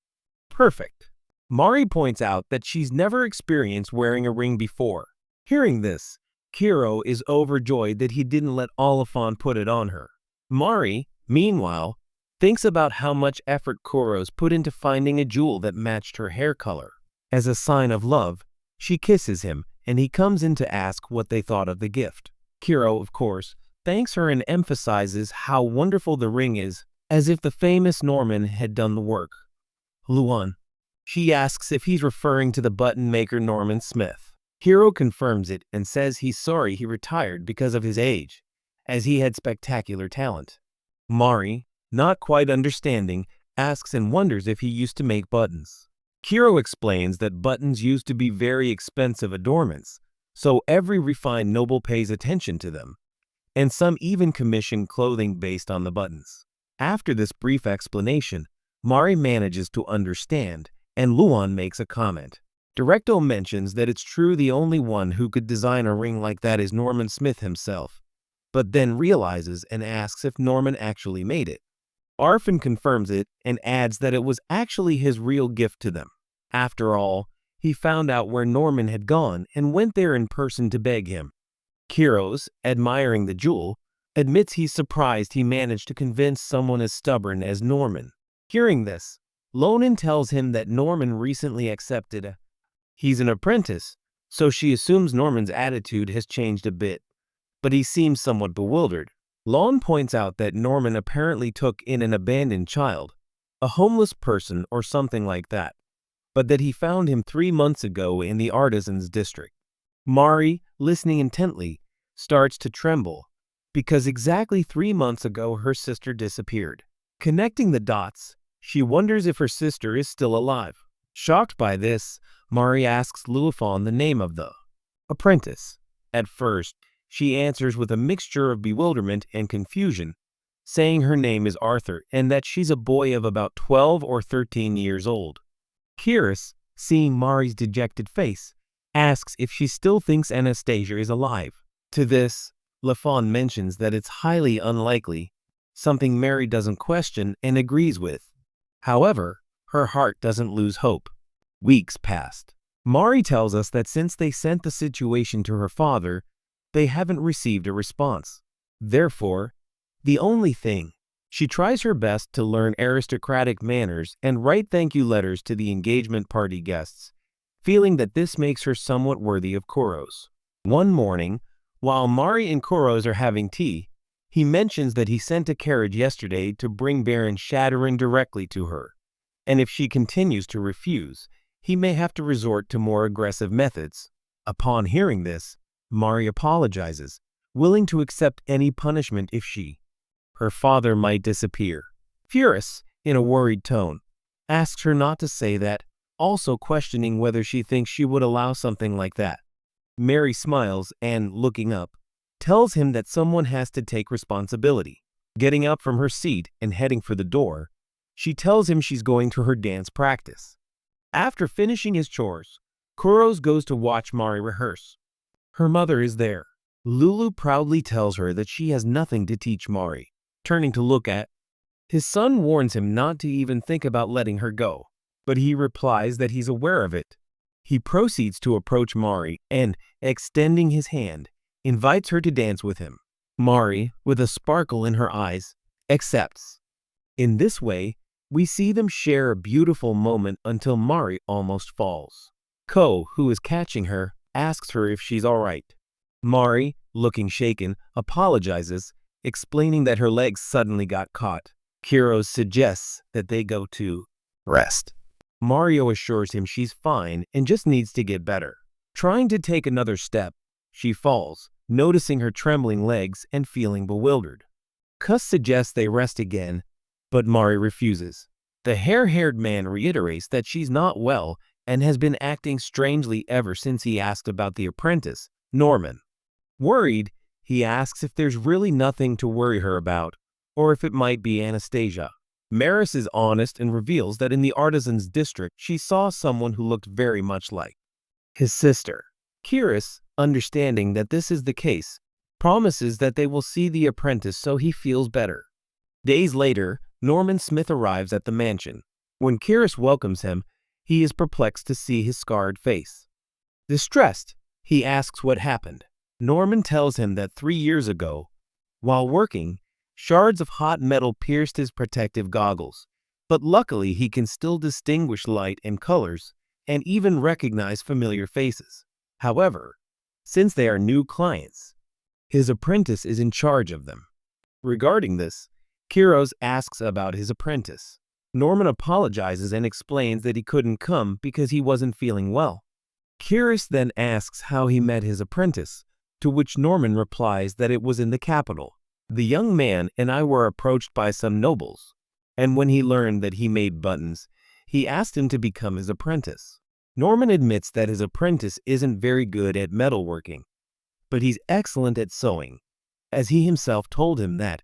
S1: Perfect. Mari points out that she's never experienced wearing a ring before. Hearing this, Kiro is overjoyed that he didn't let Oliphant put it on her. Mari, meanwhile, thinks about how much effort Kuros put into finding a jewel that matched her hair color. As a sign of love, she kisses him, and he comes in to ask what they thought of the gift. Kiro, of course, thanks her and emphasizes how wonderful the ring is, as if the famous Norman had done the work. Luan. She asks if he's referring to the button maker Norman Smith. Kiro confirms it and says he's sorry he retired because of his age, as he had spectacular talent. Mari, not quite understanding, asks and wonders if he used to make buttons. Kiro explains that buttons used to be very expensive adornments, so every refined noble pays attention to them, and some even commission clothing based on the buttons. After this brief explanation, Mari manages to understand, and Luan makes a comment. Directo mentions that it's true the only one who could design a ring like that is Norman Smith himself, but then realizes and asks if Norman actually made it. Arfin confirms it and adds that it was actually his real gift to them. After all, he found out where Norman had gone and went there in person to beg him. Kiros, admiring the jewel, admits he's surprised he managed to convince someone as stubborn as Norman. Hearing this, Lonan tells him that Norman recently accepted he's an apprentice, so she assumes Norman's attitude has changed a bit, but he seems somewhat bewildered. Lon points out that Norman apparently took in an abandoned child, a homeless person or something like that, but that he found him 3 months ago in the artisans' district. Mari, listening intently, starts to tremble, because exactly 3 months ago her sister disappeared. Connecting the dots, she wonders if her sister is still alive. Shocked by this, Mari asks Lilifon the name of the apprentice. At first, she answers with a mixture of bewilderment and confusion, saying her name is Arthur and that she's a boy of about 12 or 13 years old. Kiris, seeing Mari's dejected face, asks if she still thinks Anastasia is alive. To this, Lafon mentions that it's highly unlikely, something Mary doesn't question and agrees with. However, her heart doesn't lose hope. Weeks passed. Mari tells us that since they sent the situation to her father, they haven't received a response. Therefore, the only thing, she tries her best to learn aristocratic manners and write thank you letters to the engagement party guests, feeling that this makes her somewhat worthy of Koros. One morning, while Mari and Koros are having tea, he mentions that he sent a carriage yesterday to bring Baron Shadowrun directly to her, and if she continues to refuse, he may have to resort to more aggressive methods. Upon hearing this, Mari apologizes, willing to accept any punishment if her father might disappear. Furus, in a worried tone, asks her not to say that, also questioning whether she thinks she would allow something like that. Mary smiles and, looking up, tells him that someone has to take responsibility. Getting up from her seat and heading for the door, she tells him she's going to her dance practice. After finishing his chores, Kuros goes to watch Mari rehearse. Her mother is there. Lulu proudly tells her that she has nothing to teach Mari. Turning to look at, his son warns him not to even think about letting her go, but he replies that he's aware of it. He proceeds to approach Mari and, extending his hand, invites her to dance with him. Mari, with a sparkle in her eyes, accepts. In this way, we see them share a beautiful moment until Mari almost falls. Ko, who is catching her, asks her if she's all right. Mari, looking shaken, apologizes, explaining that her legs suddenly got caught. Kiros suggests that they go to rest. Mario assures him she's fine and just needs to get better. Trying to take another step, she falls, noticing her trembling legs and feeling bewildered. Kuss suggests they rest again, but Mari refuses. The hair-haired man reiterates that she's not well and has been acting strangely ever since he asked about the apprentice, Norman. Worried, he asks if there's really nothing to worry her about, or if it might be Anastasia. Marries is honest and reveals that in the artisans' district she saw someone who looked very much like his sister. Kiris, understanding that this is the case, promises that they will see the apprentice so he feels better. Days later, Norman Smith arrives at the mansion. When Kiris welcomes him, he is perplexed to see his scarred face. Distressed, he asks what happened. Norman tells him that 3 years ago, while working, shards of hot metal pierced his protective goggles, but luckily he can still distinguish light and colors and even recognize familiar faces. However, since they are new clients, his apprentice is in charge of them. Regarding this, Kiros asks about his apprentice. Norman apologizes and explains that he couldn't come because he wasn't feeling well. Kiros then asks how he met his apprentice, to which Norman replies that it was in the capital. The young man and I were approached by some nobles, and when he learned that he made buttons, he asked him to become his apprentice. Norman admits that his apprentice isn't very good at metalworking, but he's excellent at sewing, as he himself told him that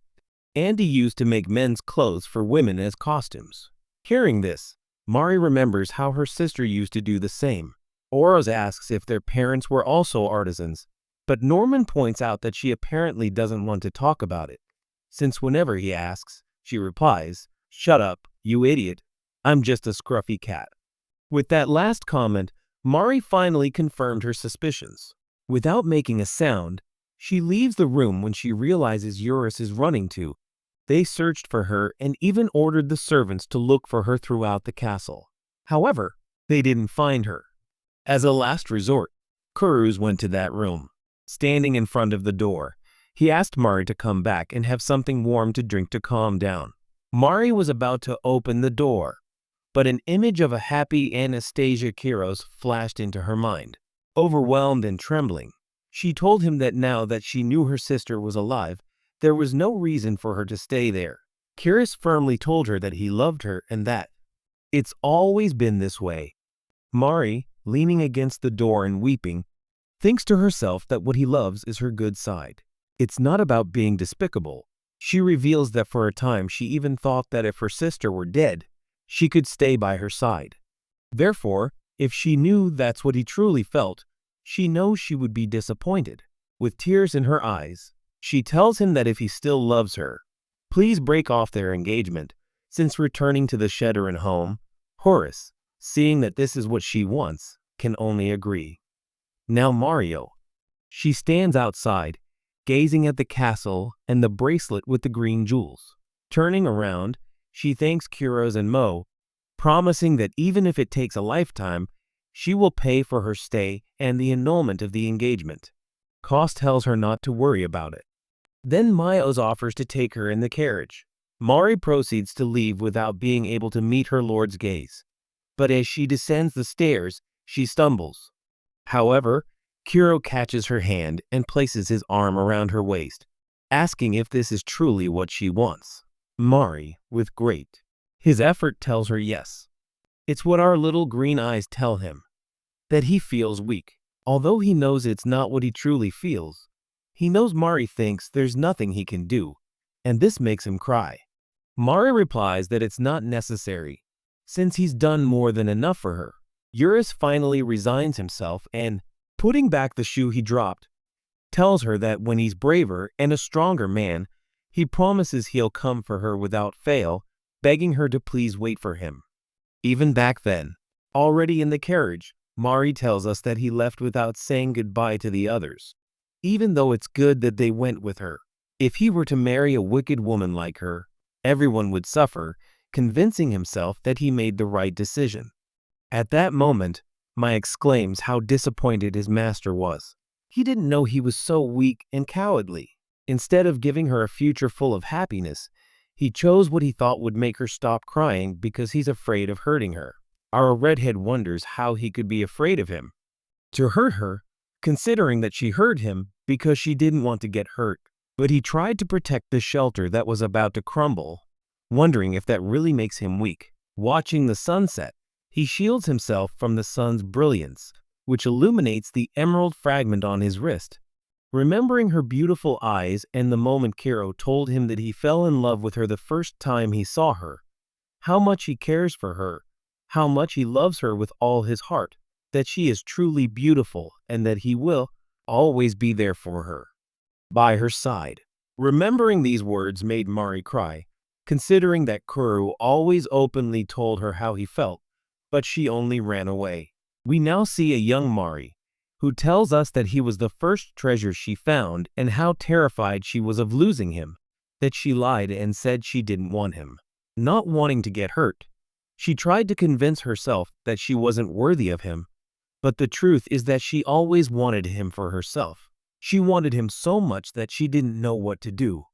S1: Andy used to make men's clothes for women as costumes. Hearing this, Mari remembers how her sister used to do the same. Oros asks if their parents were also artisans, but Norman points out that she apparently doesn't want to talk about it, since whenever he asks, she replies, "Shut up, you idiot. I'm just a scruffy cat." With that last comment, Mari finally confirmed her suspicions. Without making a sound, she leaves the room when she realizes Eurus is running to. They searched for her and even ordered the servants to look for her throughout the castle. However, they didn't find her. As a last resort, Kurus went to that room. Standing in front of the door, he asked Mari to come back and have something warm to drink to calm down. Mari was about to open the door, but an image of a happy Anastasia Kiros flashed into her mind. Overwhelmed and trembling, she told him that now that she knew her sister was alive, there was no reason for her to stay there. Kiros firmly told her that he loved her and that it's always been this way. Mari, leaning against the door and weeping, thinks to herself that what he loves is her good side. It's not about being despicable. She reveals that for a time she even thought that if her sister were dead, she could stay by her side. Therefore, if she knew that's what he truly felt, she knows she would be disappointed. With tears in her eyes, she tells him that if he still loves her, please break off their engagement, since returning to the Sheddarin home, Horace, seeing that this is what she wants, can only agree. Now Mario. She stands outside, gazing at the castle and the bracelet with the green jewels. Turning around, she thanks Kiros and Mo, promising that even if it takes a lifetime, she will pay for her stay and the annulment of the engagement. Koss tells her not to worry about it. Then Miles offers to take her in the carriage. Mari proceeds to leave without being able to meet her lord's gaze. But as she descends the stairs, she stumbles. However, Kuro catches her hand and places his arm around her waist, asking if this is truly what she wants. Mari, with his effort, tells her yes. It's what our little green eyes tell him, that he feels weak. Although he knows it's not what he truly feels, he knows Mari thinks there's nothing he can do, and this makes him cry. Mari replies that it's not necessary, since he's done more than enough for her. Eurus finally resigns himself and, putting back the shoe he dropped, tells her that when he's braver and a stronger man, he promises he'll come for her without fail, begging her to please wait for him. Even back then, already in the carriage, Mari tells us that he left without saying goodbye to the others, even though it's good that they went with her. If he were to marry a wicked woman like her, everyone would suffer, convincing himself that he made the right decision. At that moment, Mai exclaims how disappointed his master was. He didn't know he was so weak and cowardly. Instead of giving her a future full of happiness, he chose what he thought would make her stop crying because he's afraid of hurting her. Our redhead wonders how he could be afraid of him. To hurt her, considering that she hurt him because she didn't want to get hurt. But he tried to protect the shelter that was about to crumble, wondering if that really makes him weak. Watching the sunset, he shields himself from the sun's brilliance, which illuminates the emerald fragment on his wrist. Remembering her beautiful eyes and the moment Kiro told him that he fell in love with her the first time he saw her, how much he cares for her, how much he loves her with all his heart, that she is truly beautiful and that he will always be there for her, by her side. Remembering these words made Mari cry, considering that Kuro always openly told her how he felt, but she only ran away. We now see a young Mari, who tells us that he was the first treasure she found and how terrified she was of losing him, that she lied and said she didn't want him. Not wanting to get hurt, she tried to convince herself that she wasn't worthy of him, but the truth is that she always wanted him for herself. She wanted him so much that she didn't know what to do.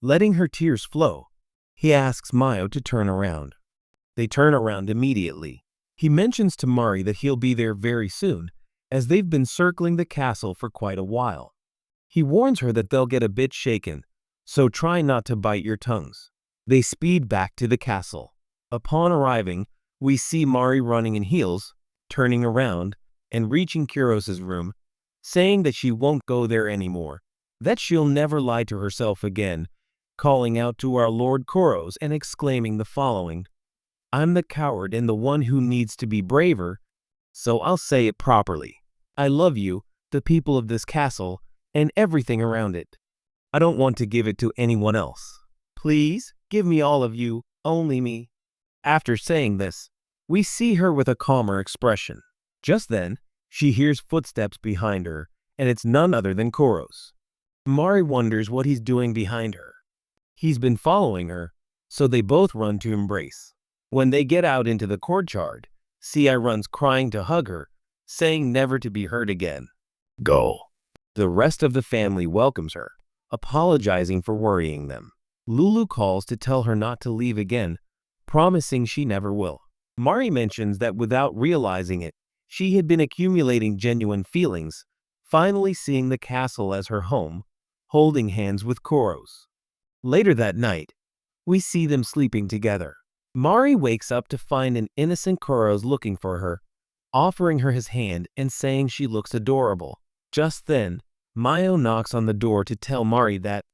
S1: Letting her tears flow, he asks Mayo to turn around. They turn around immediately. He mentions to Mari that he'll be there very soon, as they've been circling the castle for quite a while. He warns her that they'll get a bit shaken, so try not to bite your tongues. They speed back to the castle. Upon arriving, we see Mari running in heels, turning around, and reaching Kuros's room, saying that she won't go there anymore, that she'll never lie to herself again, calling out to our Lord Kuros and exclaiming the following: "I'm the coward and the one who needs to be braver, so I'll say it properly. I love you, the people of this castle, and everything around it. I don't want to give it to anyone else. Please, give me all of you, only me." After saying this, we see her with a calmer expression. Just then, she hears footsteps behind her, and it's none other than Kuros. Mari wonders what he's doing behind her. He's been following her, so they both run to embrace. When they get out into the courtyard, Sia runs crying to hug her, saying never to be heard again. Go. The rest of the family welcomes her, apologizing for worrying them. Lulu calls to tell her not to leave again, promising she never will. Mari mentions that without realizing it, she had been accumulating genuine feelings, finally seeing the castle as her home, holding hands with Koros. Later that night, we see them sleeping together. Mari wakes up to find an innocent Koros looking for her, offering her his hand and saying she looks adorable. Just then, Mayo knocks on the door to tell Mari that,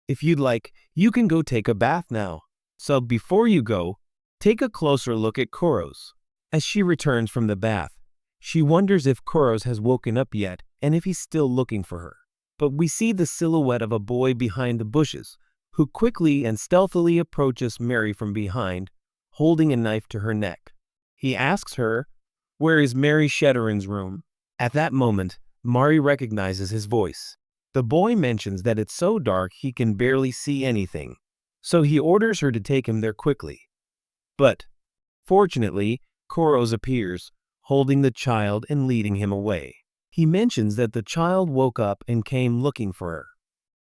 S1: if you'd like, you can go take a bath now. So before you go, take a closer look at Koros. As she returns from the bath, she wonders if Koros has woken up yet and if he's still looking for her. But we see the silhouette of a boy behind the bushes, who quickly and stealthily approaches Mary from behind, holding a knife to her neck. He asks her, "Where is Mary Shederin's room?" At that moment, Mari recognizes his voice. The boy mentions that it's so dark he can barely see anything, so he orders her to take him there quickly. But, fortunately, Koros appears, holding the child and leading him away. He mentions that the child woke up and came looking for her.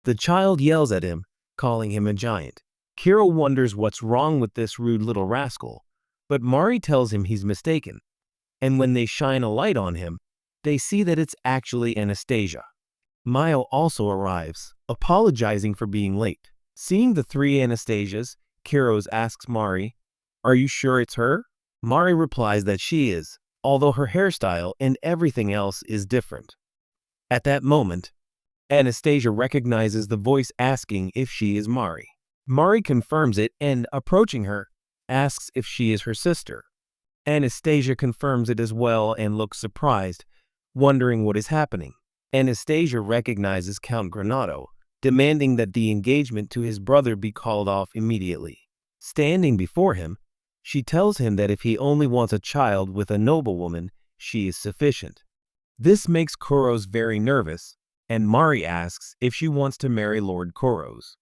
S1: The child yells at him, calling him a giant. Kiro wonders what's wrong with this rude little rascal, but Mari tells him he's mistaken, and when they shine a light on him, they see that it's actually Anastasia. Mayo also arrives, apologizing for being late. Seeing the three Anastasias, Kiros asks Mari, "Are you sure it's her?" Mari replies that she is, although her hairstyle and everything else is different. At that moment, Anastasia recognizes the voice asking if she is Mari. Mari confirms it and, approaching her, asks if she is her sister. Anastasia confirms it as well and looks surprised, wondering what is happening. Anastasia recognizes Count Granado, demanding that the engagement to his brother be called off immediately. Standing before him, she tells him that if he only wants a child with a noblewoman, she is sufficient. This makes Koros very nervous, and Mari asks if she wants to marry Lord Koros.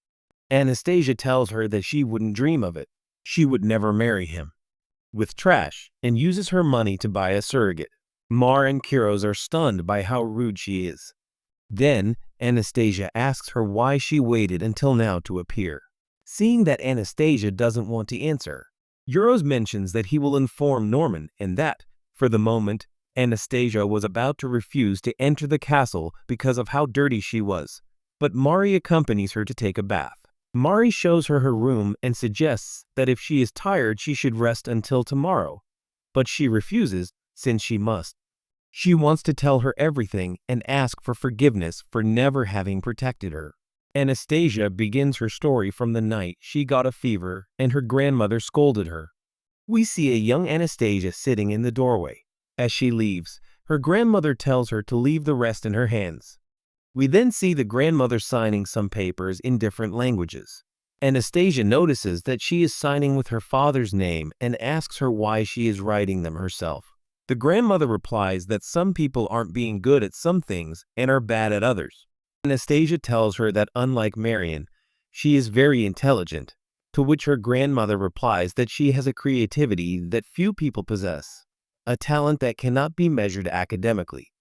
S1: Anastasia tells her that she wouldn't dream of it. She would never marry him. With trash, and uses her money to buy a surrogate. Mar and Kiros are stunned by how rude she is. Then, Anastasia asks her why she waited until now to appear. Seeing that Anastasia doesn't want to answer, Euros mentions that he will inform Norman and that, for the moment, Anastasia was about to refuse to enter the castle because of how dirty she was, but Mari accompanies her to take a bath. Mari shows her her room and suggests that if she is tired she should rest until tomorrow, but she refuses since she must. She wants to tell her everything and ask for forgiveness for never having protected her. Anastasia begins her story from the night she got a fever and her grandmother scolded her. We see a young Anastasia sitting in the doorway. As she leaves, her grandmother tells her to leave the rest in her hands. We then see the grandmother signing some papers in different languages. Anastasia notices that she is signing with her father's name and asks her why she is writing them herself. The grandmother replies that some people aren't being good at some things and are bad at others. Anastasia tells her that unlike Marion, she is very intelligent, to which her grandmother replies that she has a creativity that few people possess, a talent that cannot be measured academically.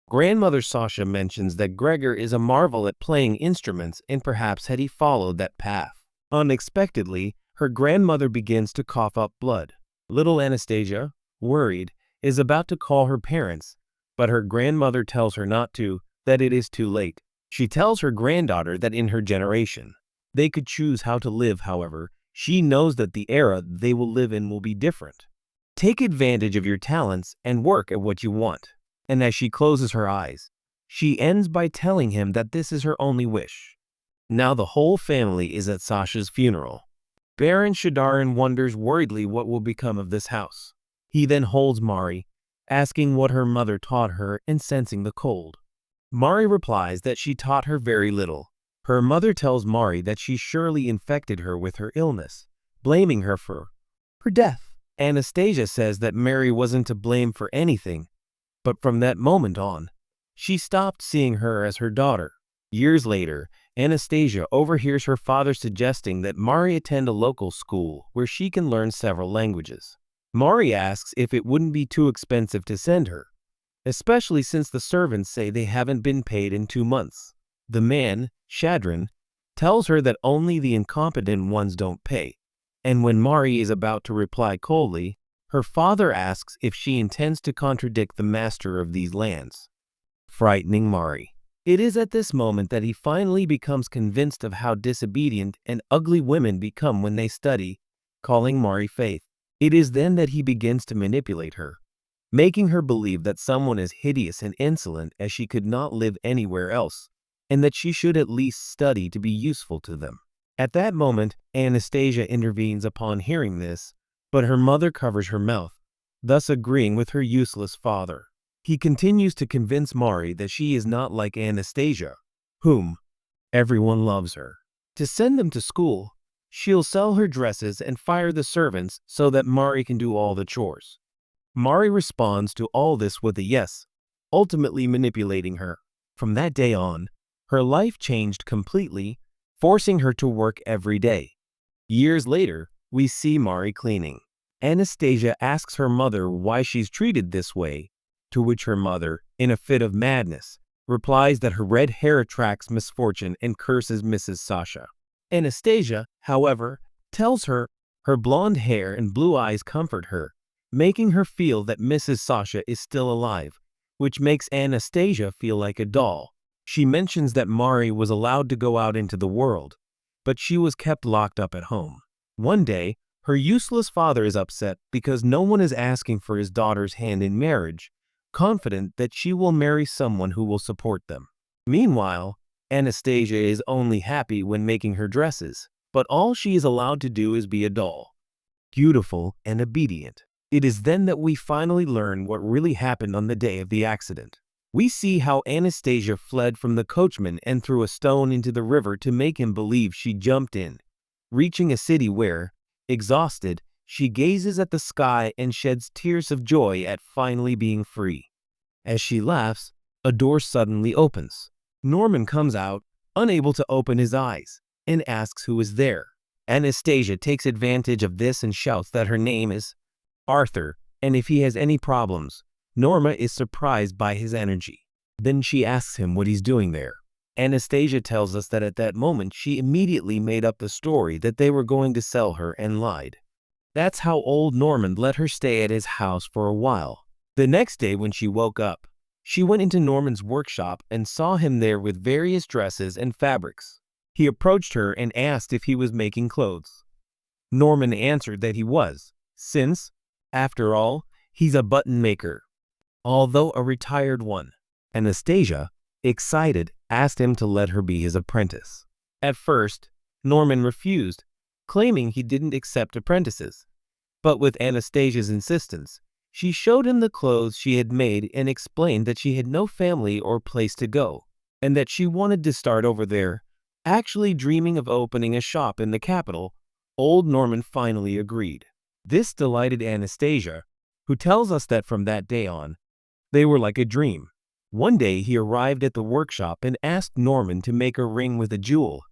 S1: Grandmother Sasha mentions that Gregor is a marvel at playing instruments and perhaps had he followed that path. Unexpectedly, her grandmother begins to cough up blood. Little Anastasia, worried, is about to call her parents, but her grandmother tells her not to, that it is too late. She tells her granddaughter that in her generation, they could choose how to live. However, she knows that the era they will live in will be different. Take advantage of your talents and work at what you want. And as she closes her eyes, she ends by telling him that this is her only wish. Now the whole family is at Sasha's funeral. Baron Shadarin wonders worriedly what will become of this house. He then holds Mari, asking what her mother taught her and sensing the cold. Mari replies that she taught her very little. Her mother tells Mari that she surely infected her with her illness, blaming her for her death. Anastasia says that Mary wasn't to blame for anything, but from that moment on, she stopped seeing her as her daughter. Years later, Anastasia overhears her father suggesting that Mari attend a local school where she can learn several languages. Mari asks if it wouldn't be too expensive to send her, especially since the servants say they haven't been paid in 2 months. The man, Shadran, tells her that only the incompetent ones don't pay, and when Mari is about to reply coldly, her father asks if she intends to contradict the master of these lands, frightening Mari. It is at this moment that he finally becomes convinced of how disobedient and ugly women become when they study, calling Mari Faith. It is then that he begins to manipulate her, making her believe that someone as hideous and insolent as she could not live anywhere else, and that she should at least study to be useful to them. At that moment, Anastasia intervenes upon hearing this, but her mother covers her mouth, thus agreeing with her useless father. He continues to convince Mari that she is not like Anastasia, whom everyone loves her. To send them to school, she'll sell her dresses and fire the servants so that Mari can do all the chores. Mari responds to all this with a yes, ultimately manipulating her. From that day on, her life changed completely, forcing her to work every day. Years later, we see Mari cleaning. Anastasia asks her mother why she's treated this way, to which her mother, in a fit of madness, replies that her red hair attracts misfortune and curses Mrs. Sasha. Anastasia, however, tells her her blonde hair and blue eyes comfort her, making her feel that Mrs. Sasha is still alive, which makes Anastasia feel like a doll. She mentions that Mari was allowed to go out into the world, but she was kept locked up at home. One day, her useless father is upset because no one is asking for his daughter's hand in marriage, confident that she will marry someone who will support them. Meanwhile, Anastasia is only happy when making her dresses, but all she is allowed to do is be a doll, beautiful and obedient. It is then that we finally learn what really happened on the day of the accident. We see how Anastasia fled from the coachman and threw a stone into the river to make him believe she jumped in, reaching a city where, exhausted, she gazes at the sky and sheds tears of joy at finally being free. As she laughs, a door suddenly opens. Norman comes out, unable to open his eyes, and asks who is there. Anastasia takes advantage of this and shouts that her name is Arthur, and if he has any problems. Norma is surprised by his energy. Then she asks him what he's doing there. Anastasia tells us that at that moment she immediately made up the story that they were going to sell her and lied. That's how old Norman let her stay at his house for a while. The next day when she woke up, she went into Norman's workshop and saw him there with various dresses and fabrics. He approached her and asked if he was making clothes. Norman answered that he was, since, after all, he's a button maker, although a retired one. Anastasia, excited, asked him to let her be his apprentice. At first, Norman refused, claiming he didn't accept apprentices. But with Anastasia's insistence, she showed him the clothes she had made and explained that she had no family or place to go, and that she wanted to start over there, actually dreaming of opening a shop in the capital. Old Norman finally agreed. This delighted Anastasia, who tells us that from that day on, they were like a dream. One day he arrived at the workshop and asked Norman to make a ring with a jewel,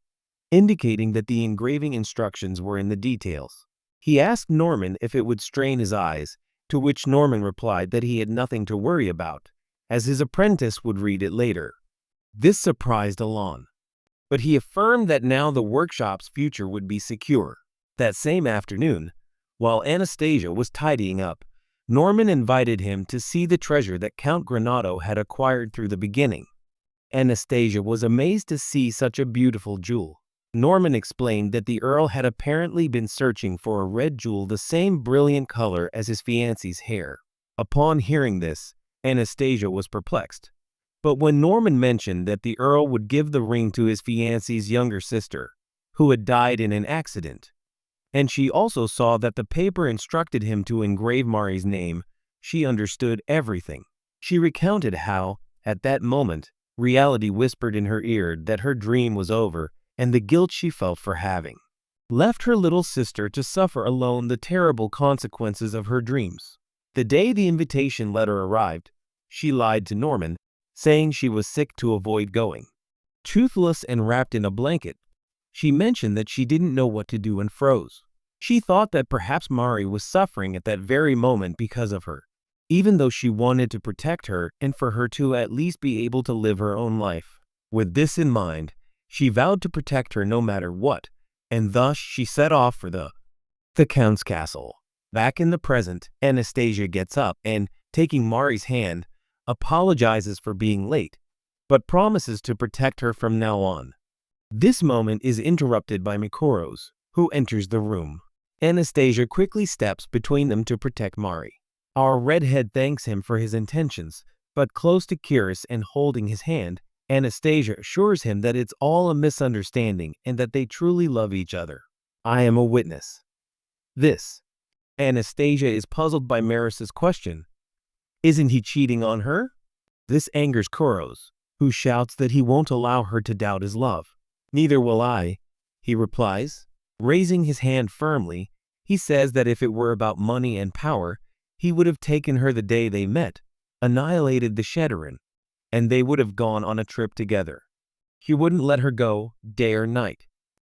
S1: indicating that the engraving instructions were in the details. He asked Norman if it would strain his eyes, to which Norman replied that he had nothing to worry about, as his apprentice would read it later. This surprised Alon, but he affirmed that now the workshop's future would be secure. That same afternoon, while Anastasia was tidying up, Norman invited him to see the treasure that Count Granado had acquired through the beginning. Anastasia was amazed to see such a beautiful jewel. Norman explained that the Earl had apparently been searching for a red jewel the same brilliant color as his fiancée's hair. Upon hearing this, Anastasia was perplexed. But when Norman mentioned that the Earl would give the ring to his fiancée's younger sister, who had died in an accident, and she also saw that the paper instructed him to engrave Marries' name, she understood everything. She recounted how, at that moment, reality whispered in her ear that her dream was over, and the guilt she felt for having left her little sister to suffer alone the terrible consequences of her dreams. The day the invitation letter arrived, she lied to Norman, saying she was sick to avoid going. Toothless and wrapped in a blanket, she mentioned that she didn't know what to do and froze. She thought that perhaps Mari was suffering at that very moment because of her. even though she wanted to protect her and for her to at least be able to live her own life. With this in mind, she vowed to protect her no matter what, and thus she set off for the Count's castle. Back in the present, Anastasia gets up and, taking Marries' hand, apologizes for being late, but promises to protect her from now on. This moment is interrupted by Mikoros, who enters the room. Anastasia quickly steps between them to protect Marries. Our redhead thanks him for his intentions, but close to Kyros and holding his hand, Anastasia assures him that it's all a misunderstanding and that they truly love each other. I am a witness. This. Anastasia is puzzled by Marries' question. Isn't he cheating on her? This angers Kyros, who shouts that he won't allow her to doubt his love. Neither will I, he replies. Raising his hand firmly, he says that if it were about money and power, he would have taken her the day they met, annihilated the Shedderin, and they would have gone on a trip together. He wouldn't let her go, day or night.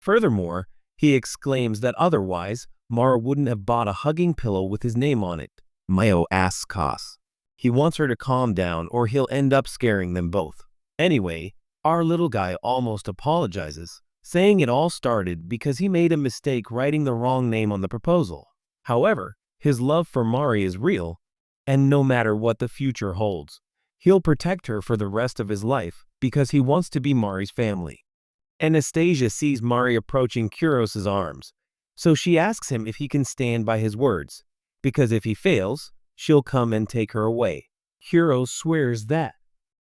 S1: Furthermore, he exclaims that otherwise, Mara wouldn't have bought a hugging pillow with his name on it. Mayo asks Kos. He wants her to calm down or he'll end up scaring them both. Anyway, our little guy almost apologizes, saying it all started because he made a mistake writing the wrong name on the proposal. However, his love for Marries is real, and no matter what the future holds, he'll protect her for the rest of his life because he wants to be Marries' family. Anastasia sees Marries approaching Kyros' arms, so she asks him if he can stand by his words, because if he fails, she'll come and take her away. Kyros swears that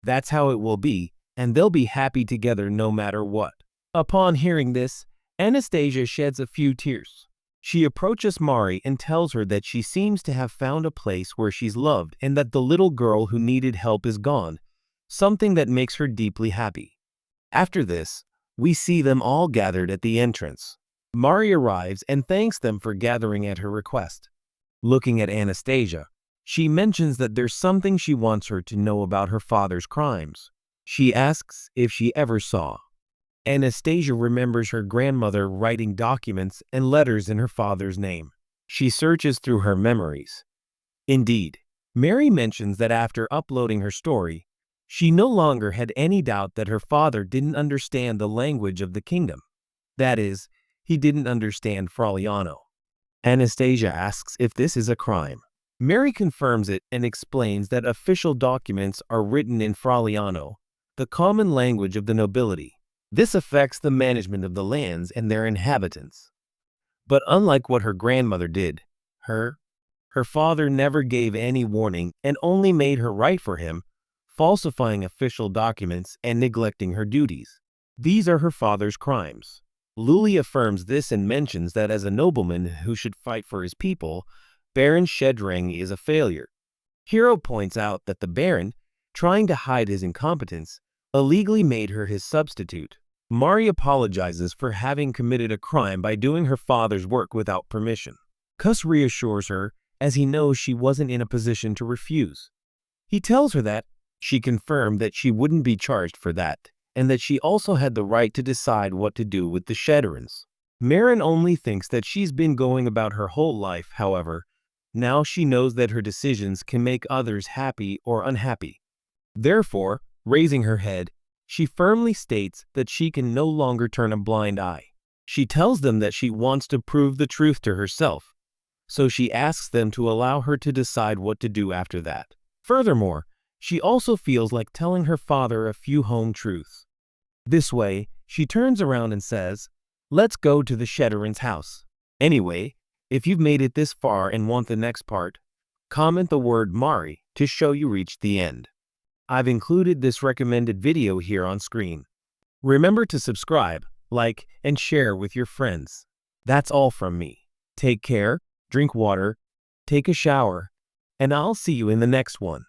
S1: that's how it will be, and they'll be happy together no matter what. Upon hearing this, Anastasia sheds a few tears. She approaches Marries and tells her that she seems to have found a place where she's loved and that the little girl who needed help is gone, something that makes her deeply happy. After this, we see them all gathered at the entrance. Marries arrives and thanks them for gathering at her request. Looking at Anastasia, she mentions that there's something she wants her to know about her father's crimes. She asks if she ever saw. Anastasia remembers her grandmother writing documents and letters in her father's name. She searches through her memories. Indeed, Marries mentions that after uploading her story, she no longer had any doubt that her father didn't understand the language of the kingdom. That is, he didn't understand Fraliano. Anastasia asks if this is a crime. Marries confirms it and explains that official documents are written in Fraliano, the common language of the nobility. This affects the management of the lands and their inhabitants. But unlike what her grandmother did, her father never gave any warning and only made her write for him, falsifying official documents and neglecting her duties. These are her father's crimes. Luli affirms this and mentions that as a nobleman who should fight for his people, Baron Shedrang is a failure. Hero points out that the Baron, trying to hide his incompetence, illegally made her his substitute. Marries apologizes for having committed a crime by doing her father's work without permission. Kus reassures her, as he knows she wasn't in a position to refuse. He tells her that she confirmed that she wouldn't be charged for that, and that she also had the right to decide what to do with the Shedderins. Marin only thinks that she's been going about her whole life, however. Now she knows that her decisions can make others happy or unhappy. Therefore, raising her head, she firmly states that she can no longer turn a blind eye. She tells them that she wants to prove the truth to herself, so she asks them to allow her to decide what to do after that. Furthermore, she also feels like telling her father a few home truths. This way, she turns around and says, "Let's go to the Shedderins' house." Anyway, if you've made it this far and want the next part, comment the word Marries to show you reached the end. I've included this recommended video here on screen. Remember to subscribe, like, and share with your friends. That's all from me. Take care, drink water, take a shower, and I'll see you in the next one.